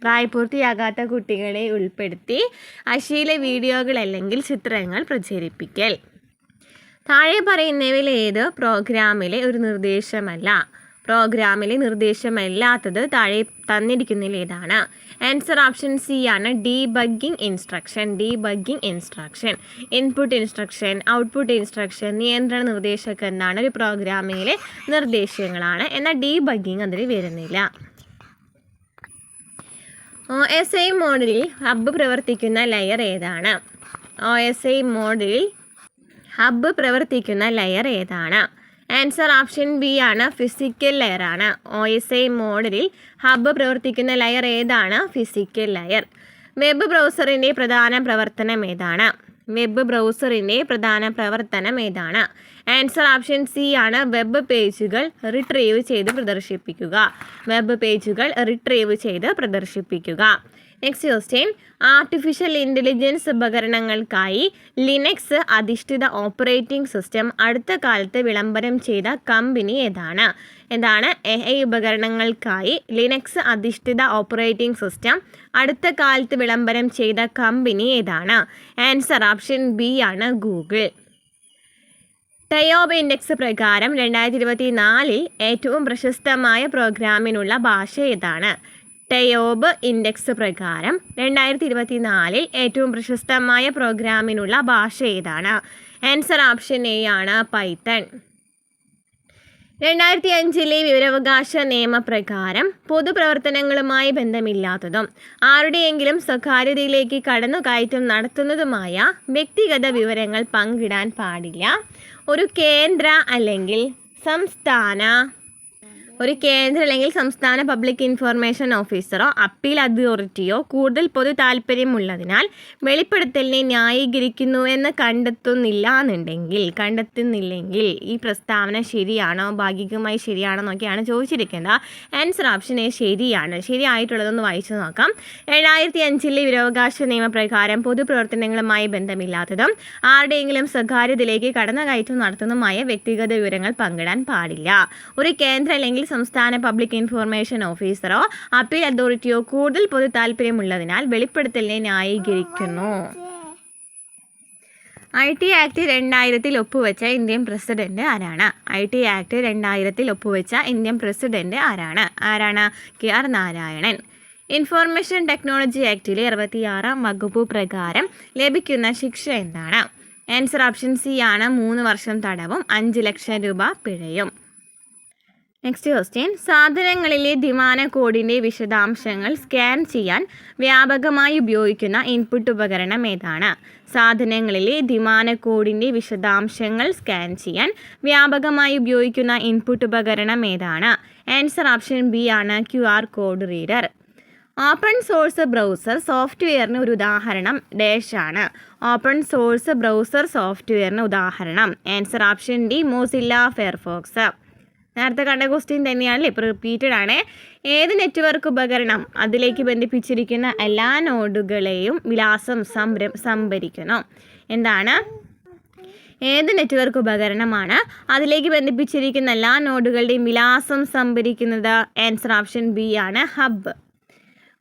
പ്രായപൂർത്തിയാകാത്ത കുട്ടികളെ ഉൾപ്പെടുത്തി അശ്ലീല വീഡിയോകൾ അല്ലെങ്കിൽ ചിത്രങ്ങൾ പ്രചരിപ്പിക്കൽ. താഴെ പറയുന്നവയിൽ ഏത് പ്രോഗ്രാമിലെ ഒരു നിർദ്ദേശമല്ല? പ്രോഗ്രാമിലെ നിർദ്ദേശമല്ലാത്തത് താഴെ തന്നിരിക്കുന്നതിൽ ഏതാണ്? ആൻസർ ഓപ്ഷൻ സി ആണ്. Debugging instruction. Debugging instruction, input instruction, output instruction, നിയന്ത്രണ നിർദ്ദേശമൊക്കെ എന്താണ്? ഒരു പ്രോഗ്രാമിലെ നിർദ്ദേശങ്ങളാണ്. എന്നാൽ ഡീബഗ്ഗിംഗ് അതിൽ വരുന്നില്ല. OSI മോഡലിൽ ഹബ്ബ് പ്രവർത്തിക്കുന്ന ലെയർ ഏതാണ്? OSI മോഡലിൽ ഹബ്ബ് പ്രവർത്തിക്കുന്ന ലെയർ ഏതാണ്? ആൻസർ ഓപ്ഷൻ ബി ആണ്. ഫിസിക്കൽ ലെയർ ആണ്. OSI മോഡലിൽ ഹബ്ബ് പ്രവർത്തിക്കുന്ന ലെയർ ഏതാണ്? Physical layer. വെബ് ബ്രൗസറിൻ്റെ പ്രധാന പ്രവർത്തനം ഏതാണ്? വെബ് ബ്രൗസറിൻ്റെ പ്രധാന പ്രവർത്തനം ഏതാണ്? ആൻസർ ഓപ്ഷൻ സി ആണ്. വെബ് പേജുകൾ റിട്രീവ് ചെയ്ത് പ്രദർശിപ്പിക്കുക. വെബ് പേജുകൾ റിട്രീവ് ചെയ്ത് പ്രദർശിപ്പിക്കുക. നെക്സ്റ്റ് ക്വസ്റ്റ്യൻ, ആർട്ടിഫിഷ്യൽ ഇൻ്റലിജൻസ് ഉപകരണങ്ങൾക്കായി ലിനക്സ് അധിഷ്ഠിത ഓപ്പറേറ്റിംഗ് സിസ്റ്റം അടുത്ത കാലത്ത് വിളംബരം ചെയ്ത കമ്പനി ഏതാണ്? എന്താണ്? AI ഉപകരണങ്ങൾക്കായി ലിനക്സ് അധിഷ്ഠിത ഓപ്പറേറ്റിംഗ് സിസ്റ്റം അടുത്ത കാലത്ത് വിളംബരം ചെയ്ത കമ്പനി ഏതാണ്? ആൻസർ ഓപ്ഷൻ ബി ആണ്. ഗൂഗിൾ. ടയോബ് ഇൻഡെക്സ് പ്രകാരം 2024 ഏറ്റവും പ്രശസ്തമായ പ്രോഗ്രാമിനുള്ള ഭാഷ ഏതാണ്? ടയോബ് ഇൻഡെക്സ് പ്രകാരം 2024 ഏറ്റവും പ്രശസ്തമായ പ്രോഗ്രാമിനുള്ള ഭാഷ ഏതാണ്? ആൻസർ ഓപ്ഷൻ എ ആണ്. പൈത്തൺ. 2005 വിവരാവകാശ നിയമപ്രകാരം പൊതുപ്രവർത്തനങ്ങളുമായി ബന്ധമില്ലാത്തതും ആരുടെയെങ്കിലും സ്വകാര്യതയിലേക്ക് കടന്നുകയറ്റം നടത്തുന്നതുമായ വ്യക്തിഗത വിവരങ്ങൾ പങ്കിടാൻ പാടില്ല. ഒരു കേന്ദ്ര അല്ലെങ്കിൽ സംസ്ഥാന പബ്ലിക് ഇൻഫർമേഷൻ ഓഫീസറോ അപ്പീൽ അതോറിറ്റിയോ കൂടുതൽ പൊതു താല്പര്യമുള്ളതിനാൽ വെളിപ്പെടുത്തലിനെ ന്യായീകരിക്കുന്നുവെന്ന് കണ്ടെത്തുന്നില്ലെങ്കിൽ ഈ പ്രസ്താവന ശരിയാണോ, ഭാഗികമായി ശരിയാണോ എന്നൊക്കെയാണ് ചോദിച്ചിരിക്കുന്നത്. ആൻസർ ഓപ്ഷൻ എ ശരിയാണ്. ശരിയായിട്ടുള്ളതൊന്ന് വായിച്ചു നോക്കാം. 2005 വിവരാവകാശ നിയമപ്രകാരം പൊതുപ്രവർത്തനങ്ങളുമായി ബന്ധമില്ലാത്തതും ആരുടെയെങ്കിലും സ്വകാര്യതയിലേക്ക് കടന്നുകയറ്റം നടത്തുന്നതുമായ വ്യക്തിഗത വിവരങ്ങൾ പങ്കിടാൻ പാടില്ല. ഒരു കേന്ദ്ര അല്ലെങ്കിൽ സംസ്ഥാന പബ്ലിക് ഇൻഫർമേഷൻ ഓഫീസറോ അപ്പീൽ അതോറിറ്റിയോ കൂടുതൽ പൊതു താല്പര്യമുള്ളതിനാൽ വെളിപ്പെടുത്തലിനെ ന്യായീകരിക്കുന്നു. IT ആക്ട് 2000 ഒപ്പുവെച്ച ഇന്ത്യൻ പ്രസിഡന്റ് ആരാണ്? IT ആക്ട് 2000 ഒപ്പുവെച്ച ഇന്ത്യൻ പ്രസിഡന്റ് ആരാണ്? KR നാരായണൻ. ഇൻഫർമേഷൻ ടെക്നോളജി ആക്ടിലെ 66 വകുപ്പ് പ്രകാരം ലഭിക്കുന്ന ശിക്ഷ എന്താണ്? ആൻസർ ഓപ്ഷൻ സി ആണ്. 3 വർഷം തടവും 5 ലക്ഷം രൂപ പിഴയും. നെക്സ്റ്റ് ക്വസ്റ്റ്യൻ, സാധനങ്ങളിലെ ദ്വിമാന കോഡിൻ്റെ വിശദാംശങ്ങൾ സ്കാൻ ചെയ്യാൻ വ്യാപകമായി ഉപയോഗിക്കുന്ന ഇൻപുട്ട് ഉപകരണം ഏതാണ്? സാധനങ്ങളിലെ ദ്വിമാന കോഡിൻ്റെ വിശദാംശങ്ങൾ സ്കാൻ ചെയ്യാൻ വ്യാപകമായി ഉപയോഗിക്കുന്ന ഇൻപുട്ട് ഉപകരണം ഏതാണ്? ആൻസർ ഓപ്ഷൻ ബി ആണ്. QR code reader. Open source browser സോഫ്റ്റ്വെയറിന് ഒരു ഉദാഹരണം ഡാഷ് ആണ്. ഓപ്പൺ സോഴ്സ് ബ്രൗസർ സോഫ്റ്റ്വെയറിന് ഉദാഹരണം. Answer option D. Mozilla Firefox. നേരത്തെ കണ്ട ക്വസ്റ്റ്യൻ തന്നെയാണല്ലേ, ഇപ്പോൾ റിപ്പീറ്റഡ് ആണ്. ഏത് നെറ്റ്വർക്ക് ഉപകരണം അതിലേക്ക് ബന്ധിപ്പിച്ചിരിക്കുന്ന എല്ലാ നോഡുകളെയും വിലാസം സംഭരിക്കുന്നു? എന്താണ്? ഏത് നെറ്റ്വർക്ക് ഉപകരണമാണ് അതിലേക്ക് ബന്ധിപ്പിച്ചിരിക്കുന്ന എല്ലാ നോഡുകളുടെയും വിലാസം സംഭരിക്കുന്നത്? ആൻസർ ഓപ്ഷൻ ബി ആണ്. ഹബ്.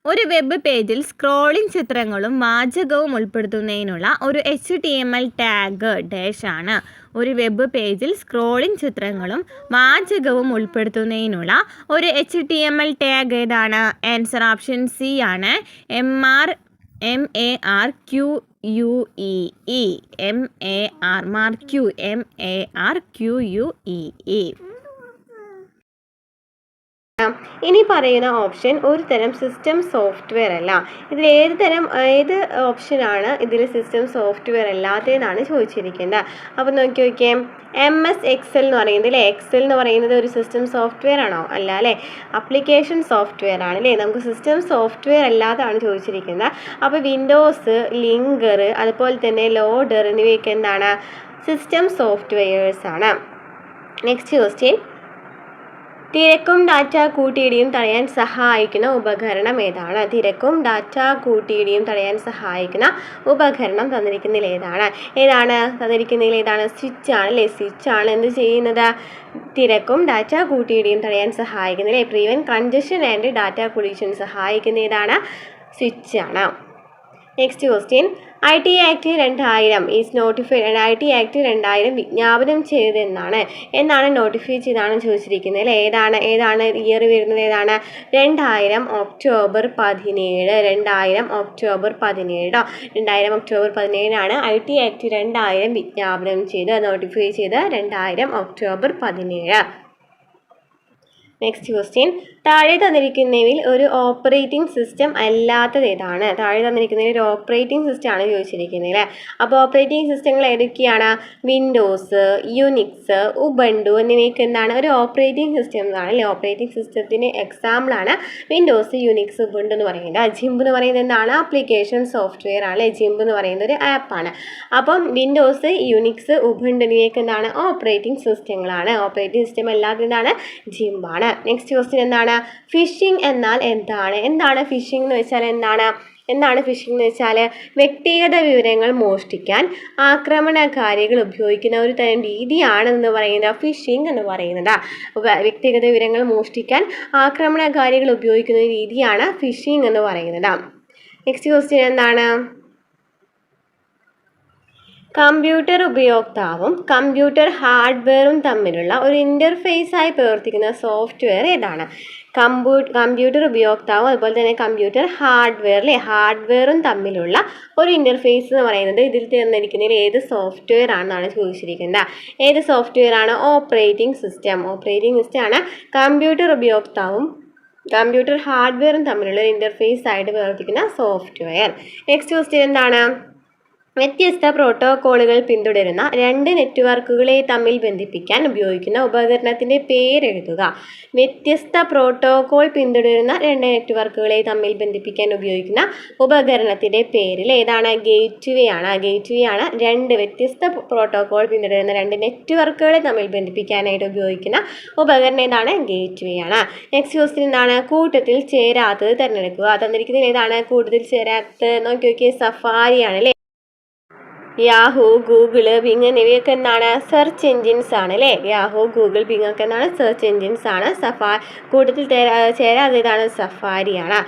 ഒരു വെബ് പേജിൽ സ്ക്രോളിംഗ് ചിത്രങ്ങളും വാചകവും ഉൾപ്പെടുത്തുന്നതിനുള്ള ഒരു HTML ടാഗ് ഡാഷ് ആണ്. ഒരു വെബ് പേജിൽ സ്ക്രോളിംഗ് ചിത്രങ്ങളും വാചകവും ഉൾപ്പെടുത്തുന്നതിനുള്ള ഒരു HTML ടാഗ് ഏതാണ്? ആൻസർ ഓപ്ഷൻ സി ആണ്. MARQUEE. ഇനി പറയുന്ന ഓപ്ഷൻ ഒരു തരം സിസ്റ്റം സോഫ്റ്റ്വെയർ അല്ല. ഇതിൽ ഏത് ഓപ്ഷനാണ് ഇതിൽ സിസ്റ്റം സോഫ്റ്റ്വെയർ അല്ലാത്തതെന്നാണ് ചോദിച്ചിരിക്കുന്നത്. അപ്പോൾ നോക്കിയേ, MS Excel എന്ന് പറയുന്നത് അല്ലേ, എക്സൽ എന്ന് പറയുന്നത് ഒരു സിസ്റ്റം സോഫ്റ്റ്വെയർ ആണോ? അല്ല അല്ലേ, അപ്ലിക്കേഷൻ സോഫ്റ്റ്വെയർ ആണ് അല്ലേ. നമുക്ക് സിസ്റ്റം സോഫ്റ്റ്വെയർ അല്ലാതാണ് ചോദിച്ചിരിക്കുന്നത്. അപ്പോൾ വിൻഡോസ്, ലിങ്കർ, അതുപോലെ തന്നെ ലോഡർ എന്നിവയൊക്കെ എന്താണ്? സിസ്റ്റം സോഫ്റ്റ്വെയർസ് ആണ്. നെക്സ്റ്റ് ക്വസ്റ്റ്യൻ, തിരക്കും ഡാറ്റ കൂട്ടിയിടിയും തടയാൻ സഹായിക്കുന്ന ഉപകരണം ഏതാണ്? തിരക്കും ഡാറ്റ കൂട്ടിയിടിയും തടയാൻ സഹായിക്കുന്ന ഉപകരണം തന്നിരിക്കുന്നതിൽ ഏതാണ്? സ്വിച്ച് ആണ് അല്ലേ. സ്വിച്ച് ആണ് എന്ത് ചെയ്യുന്നത്? തിരക്കും ഡാറ്റ കൂട്ടിയിടിയും തടയാൻ സഹായിക്കുന്നത്. Prevent congestion and data collision സഹായിക്കുന്ന ഏതാണ്? സ്വിച്ച് ആണ്. Next question, IT Act 2000 is notified. IT Act 2000 വിജ്ഞാപനം എന്നാണ് നോട്ടിഫൈ ചെയ്താണ് ചോദിച്ചിരിക്കുന്നത് അല്ലേ. ഏതാണ് ഇയർ വരുന്നത്? 2000 ഒക്ടോബർ 17. 2000 ഒക്ടോബർ 17 IT Act 2000 വിജ്ഞാപനം നോട്ടിഫൈ ചെയ്ത് 2000 ഒക്ടോബർ 17. നെക്സ്റ്റ് ക്വസ്റ്റ്യൻ, താഴെ തന്നിരിക്കുന്നവയിൽ ഒരു ഓപ്പറേറ്റിംഗ് സിസ്റ്റം അല്ലാത്തത് ഏതാണ്? താഴെ തന്നിരിക്കുന്നതിൽ ഒരു ഓപ്പറേറ്റിംഗ് സിസ്റ്റം ആണ് ചോദിച്ചിരിക്കുന്നത്. അപ്പോൾ ഓപ്പറേറ്റിംഗ് സിസ്റ്റങ്ങൾ ഏതൊക്കെയാണ്? വിൻഡോസ്, യുനിക്സ്, ഉബണ്ടു എന്നിവയൊക്കെ എന്താണ്? ഒരു ഓപ്പറേറ്റിംഗ് സിസ്റ്റം എന്നാണ് അല്ലേ. ഓപ്പറേറ്റിംഗ് സിസ്റ്റത്തിന് എക്സാമ്പിളാണ് വിൻഡോസ്, യുനിക്സ്, ഉബണ്ടു എന്ന് പറയുന്നത്. ജിംബ് എന്ന് പറയുന്നത് എന്താണ്? ആപ്ലിക്കേഷൻ സോഫ്റ്റ്വെയർ ആണ് അല്ലേ. ജിംബ് എന്ന് പറയുന്നത് ഒരു ആപ്പാണ്. അപ്പം വിൻഡോസ്, യുനിക്സ്, ഉബണ്ടു എന്നിവയൊക്കെ എന്താണ്? ഓപ്പറേറ്റിംഗ് സിസ്റ്റങ്ങളാണ്. ഓപ്പറേറ്റിംഗ് സിസ്റ്റം അല്ലാതെ എന്താണ്? ജിംബാണ്. നെക്സ്റ്റ് ക്വസ്റ്റ്യൻ, എന്താണ് ഫിഷിംഗ് എന്നാൽ എന്താണ് ഫിഷിംഗ് എന്ന് വെച്ചാൽ എന്താണ് ഫിഷിംഗ് എന്ന് വെച്ചാൽ വ്യക്തിഗത വിവരങ്ങൾ മോഷ്ടിക്കാൻ ആക്രമണകാരികൾ ഉപയോഗിക്കുന്ന ഒരു തരം രീതിയാണെന്ന് പറയുന്നത് ഫിഷിംഗ് എന്ന് പറയുന്നത്. വ്യക്തിഗത വിവരങ്ങൾ മോഷ്ടിക്കാൻ ആക്രമണകാരികൾ ഉപയോഗിക്കുന്ന രീതിയാണ് ഫിഷിംഗ് എന്ന് പറയുന്നത്. നെക്സ്റ്റ് ക്വസ്റ്റ്യൻ, എന്താണ് കമ്പ്യൂട്ടർ ഉപയോക്താവും കമ്പ്യൂട്ടർ ഹാർഡ്വെയറും തമ്മിലുള്ള ഒരു ഇൻ്റർഫേസായി പ്രവർത്തിക്കുന്ന സോഫ്റ്റ്വെയർ ഏതാണ്? കമ്പ്യൂട്ടർ ഉപയോക്താവും അതുപോലെ തന്നെ കമ്പ്യൂട്ടർ ഹാർഡ്വെയറും തമ്മിലുള്ള ഒരു ഇൻ്റർഫേസ് എന്ന് പറയുന്നത് ഇതിൽ തന്നിരിക്കുന്നതിൽ ഏത് സോഫ്റ്റ്വെയർ ആണെന്നാണ് ചോദിച്ചിരിക്കുന്നത്. ഏത് സോഫ്റ്റ്വെയർ ആണ്? ഓപ്പറേറ്റിംഗ് സിസ്റ്റം ആണ് കമ്പ്യൂട്ടർ ഉപയോക്താവും കമ്പ്യൂട്ടർ ഹാർഡ്വെയറും തമ്മിലുള്ള ഒരു ഇൻ്റർഫേസ് ആയിട്ട് പ്രവർത്തിക്കുന്ന സോഫ്റ്റ്വെയർ. നെക്സ്റ്റ് ക്വസ്റ്റ്യൻ, എന്താണ് വ്യത്യസ്ത പ്രോട്ടോക്കോളുകൾ പിന്തുടരുന്ന രണ്ട് നെറ്റ്വർക്കുകളെ തമ്മിൽ ബന്ധിപ്പിക്കാൻ ഉപയോഗിക്കുന്ന ഉപകരണത്തിൻ്റെ പേരെഴുതുക. വ്യത്യസ്ത പ്രോട്ടോക്കോൾ പിന്തുടരുന്ന രണ്ട് നെറ്റ്വർക്കുകളെ തമ്മിൽ ബന്ധിപ്പിക്കാൻ ഉപയോഗിക്കുന്ന ഉപകരണത്തിൻ്റെ പേരിൽ ഏതാണ്? ഗേറ്റ്വേ ആണ്. രണ്ട് വ്യത്യസ്ത പ്രോട്ടോക്കോൾ പിന്തുടരുന്ന രണ്ട് നെറ്റ്വർക്കുകളെ തമ്മിൽ ബന്ധിപ്പിക്കാനായിട്ട് ഉപയോഗിക്കുന്ന ഉപകരണം ഏതാണ്? ഗേറ്റ്വേ ആണ്. നെക്സ്റ്റ് ക്വസ്റ്റ്യൻ, എന്താണ് കൂട്ടത്തിൽ ചേരാത്തത് തിരഞ്ഞെടുക്കുക. തന്നിരിക്കുന്നത് ഏതാണ് കൂട്ടത്തിൽ ചേരാത്തത്? നോക്കിയൊക്കെ സഫാരി ആണ് അല്ലേ. യാഹൂ, ഗൂഗിള്, ബിങ് എന്നിവയൊക്കെ എന്താണ്? സെർച്ച് എൻജിൻസ് ആണ് അല്ലേ. യാഹൂ, ഗൂഗിൾ, ബിങ് ഒക്കെ എന്താണ്? സെർച്ച് എൻജിൻസ് ആണ്. കൂട്ടത്തിൽ ചേരാതെ ഇതാണ് സഫാരിയാണ്.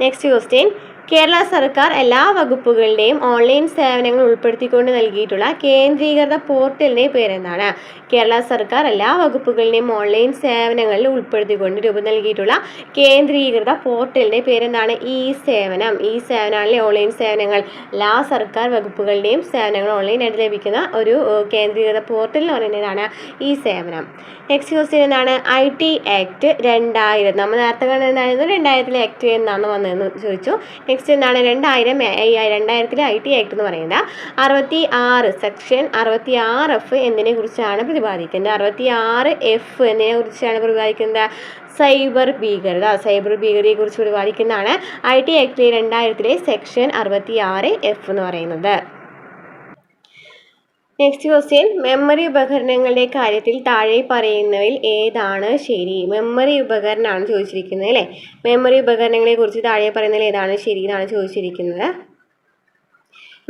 നെക്സ്റ്റ് ക്വസ്റ്റ്യൻ, കേരള സർക്കാർ എല്ലാ വകുപ്പുകളുടെയും ഓൺലൈൻ സേവനങ്ങൾ ഉൾപ്പെടുത്തിക്കൊണ്ട് നൽകിയിട്ടുള്ള കേന്ദ്രീകൃത പോർട്ടലിൻ്റെ പേരെന്താണ്? കേരള സർക്കാർ എല്ലാ വകുപ്പുകളുടെയും ഓൺലൈൻ സേവനങ്ങളിൽ ഉൾപ്പെടുത്തിക്കൊണ്ട് രൂപം നൽകിയിട്ടുള്ള കേന്ദ്രീകൃത പോർട്ടലിൻ്റെ പേരെന്താണ്? ഈ സേവനങ്ങളിലെ ഓൺലൈൻ സേവനങ്ങൾ എല്ലാ സർക്കാർ വകുപ്പുകളുടെയും സേവനങ്ങൾ ഓൺലൈനായിട്ട് ലഭിക്കുന്ന ഒരു കേന്ദ്രീകൃത പോർട്ടൽ എന്ന് പറയുന്നതാണ് ഈ സേവനം. നെക്സ്റ്റ് ക്വസ്റ്റ്യൻ, എന്താണ് IT Act 2000? നമ്മൾ നേരത്തെ കണ്ടതായിരുന്നു 2000 ആക്ട് എന്നാണ് വന്നതെന്ന് ചോദിച്ചു. നെക്സ്റ്റ് എന്താണ് 2000 IT Act എന്ന് പറയുന്നത് 66 സെക്ഷൻ 66F എന്തിനെ കുറിച്ചാണ് പ്രതിപാദിക്കുന്നത്? 66F എന്തിനെ കുറിച്ചാണ് പ്രതിപാദിക്കുന്നത്? സൈബർ ഭീകരതയെ കുറിച്ച് പ്രതിപാദിക്കുന്നതാണ് IT Act 2000 സെക്ഷൻ 66F എന്ന് പറയുന്നത്. നെക്സ്റ്റ് ക്വസ്റ്റ്യൻ, മെമ്മറി ഉപകരണങ്ങളുടെ കാര്യത്തിൽ താഴെ പറയുന്നവയിൽ ഏതാണ് ശരി? മെമ്മറി ഉപകരണമാണ് ചോദിച്ചിരിക്കുന്നത് അല്ലേ. മെമ്മറി ഉപകരണങ്ങളെ കുറിച്ച് താഴെ പറയുന്നതിൽ ഏതാണ് ശരി എന്നാണ് ചോദിച്ചിരിക്കുന്നത്.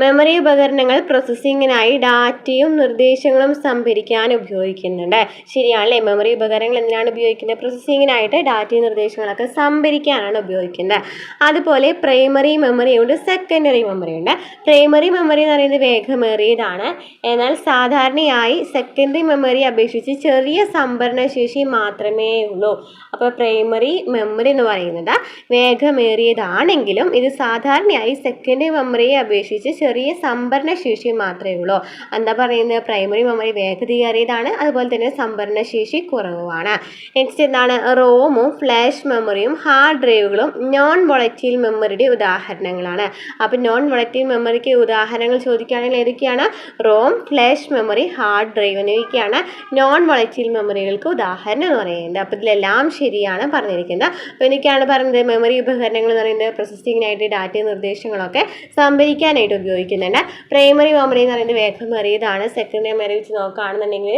മെമ്മറി ഉപകരണങ്ങൾ പ്രോസസ്സിങ്ങിനായി ഡാറ്റയും നിർദ്ദേശങ്ങളും സംഭരിക്കാൻ ഉപയോഗിക്കുന്നുണ്ട്. ശരിയാണല്ലേ. മെമ്മറി ഉപകരണങ്ങൾ എന്തിനാണ് ഉപയോഗിക്കുന്നത്? പ്രോസസ്സിങ്ങിനായിട്ട് ഡാറ്റയും നിർദ്ദേശങ്ങളൊക്കെ സംഭരിക്കാനാണ് ഉപയോഗിക്കുന്നത്. അതുപോലെ പ്രൈമറി മെമ്മറി ഉണ്ട്, സെക്കൻഡറി മെമ്മറി ഉണ്ട്. പ്രൈമറി മെമ്മറി എന്ന് പറയുന്നത് വേഗമേറിയതാണ്. എന്നാൽ സാധാരണയായി സെക്കൻഡറി മെമ്മറി അപേക്ഷിച്ച് ചെറിയ സംഭരണശേഷി മാത്രമേ ഉള്ളൂ. അപ്പോൾ പ്രൈമറി മെമ്മറി എന്ന് പറയുന്നത് വേഗമേറിയതാണെങ്കിലും ഇത് സാധാരണയായി സെക്കൻഡറി മെമ്മറിയെ അപേക്ഷിച്ച് ചെറിയ സംഭരണ ശേഷി മാത്രമേ ഉള്ളൂ. എന്താ പറയുന്നത്, പ്രൈമറി മെമ്മറി വേഗതയേറിയതാണ്, അതുപോലെ തന്നെ സംഭരണ ശേഷി കുറവാണ്. നെക്സ്റ്റ് എന്താണ്, റോമും ഫ്ലാഷ് മെമ്മറിയും ഹാർഡ് ഡ്രൈവുകളും നോൺ വോളറ്റൈൽ മെമ്മറിയുടെ ഉദാഹരണങ്ങളാണ്. അപ്പം നോൺ വോളറ്റൈൽ മെമ്മറിക്ക് ഉദാഹരണങ്ങൾ ചോദിക്കുകയാണെങ്കിൽ ഏതൊക്കെയാണ്, ROM, flash memory, hard drive എന്നിവയ്ക്കാണ് നോൺ വോളറ്റൈൽ മെമ്മറികൾക്ക് ഉദാഹരണം എന്ന് പറയുന്നത്. അപ്പോൾ ഇതിലെല്ലാം ശരിയാണ് പറഞ്ഞിരിക്കുന്നത്. അപ്പോൾ എനിക്കാണ് പറയുന്നത് മെമ്മറി ഉപകരണങ്ങൾ എന്ന് പറയുന്നത് പ്രോസസ്സിങ്ങിനായിട്ട് ഡാറ്റ നിർദ്ദേശങ്ങളൊക്കെ സംഭരിക്കാനായിട്ട് ഉപയോഗിക്കുന്നുണ്ട്. പ്രൈമറി മെമ്മറി എന്ന് പറയുന്നത് വേഗമേറിയതാണ്. സെക്കൻഡറി മെമ്മറി വെച്ച് നോക്കുകയാണെന്നുണ്ടെങ്കിൽ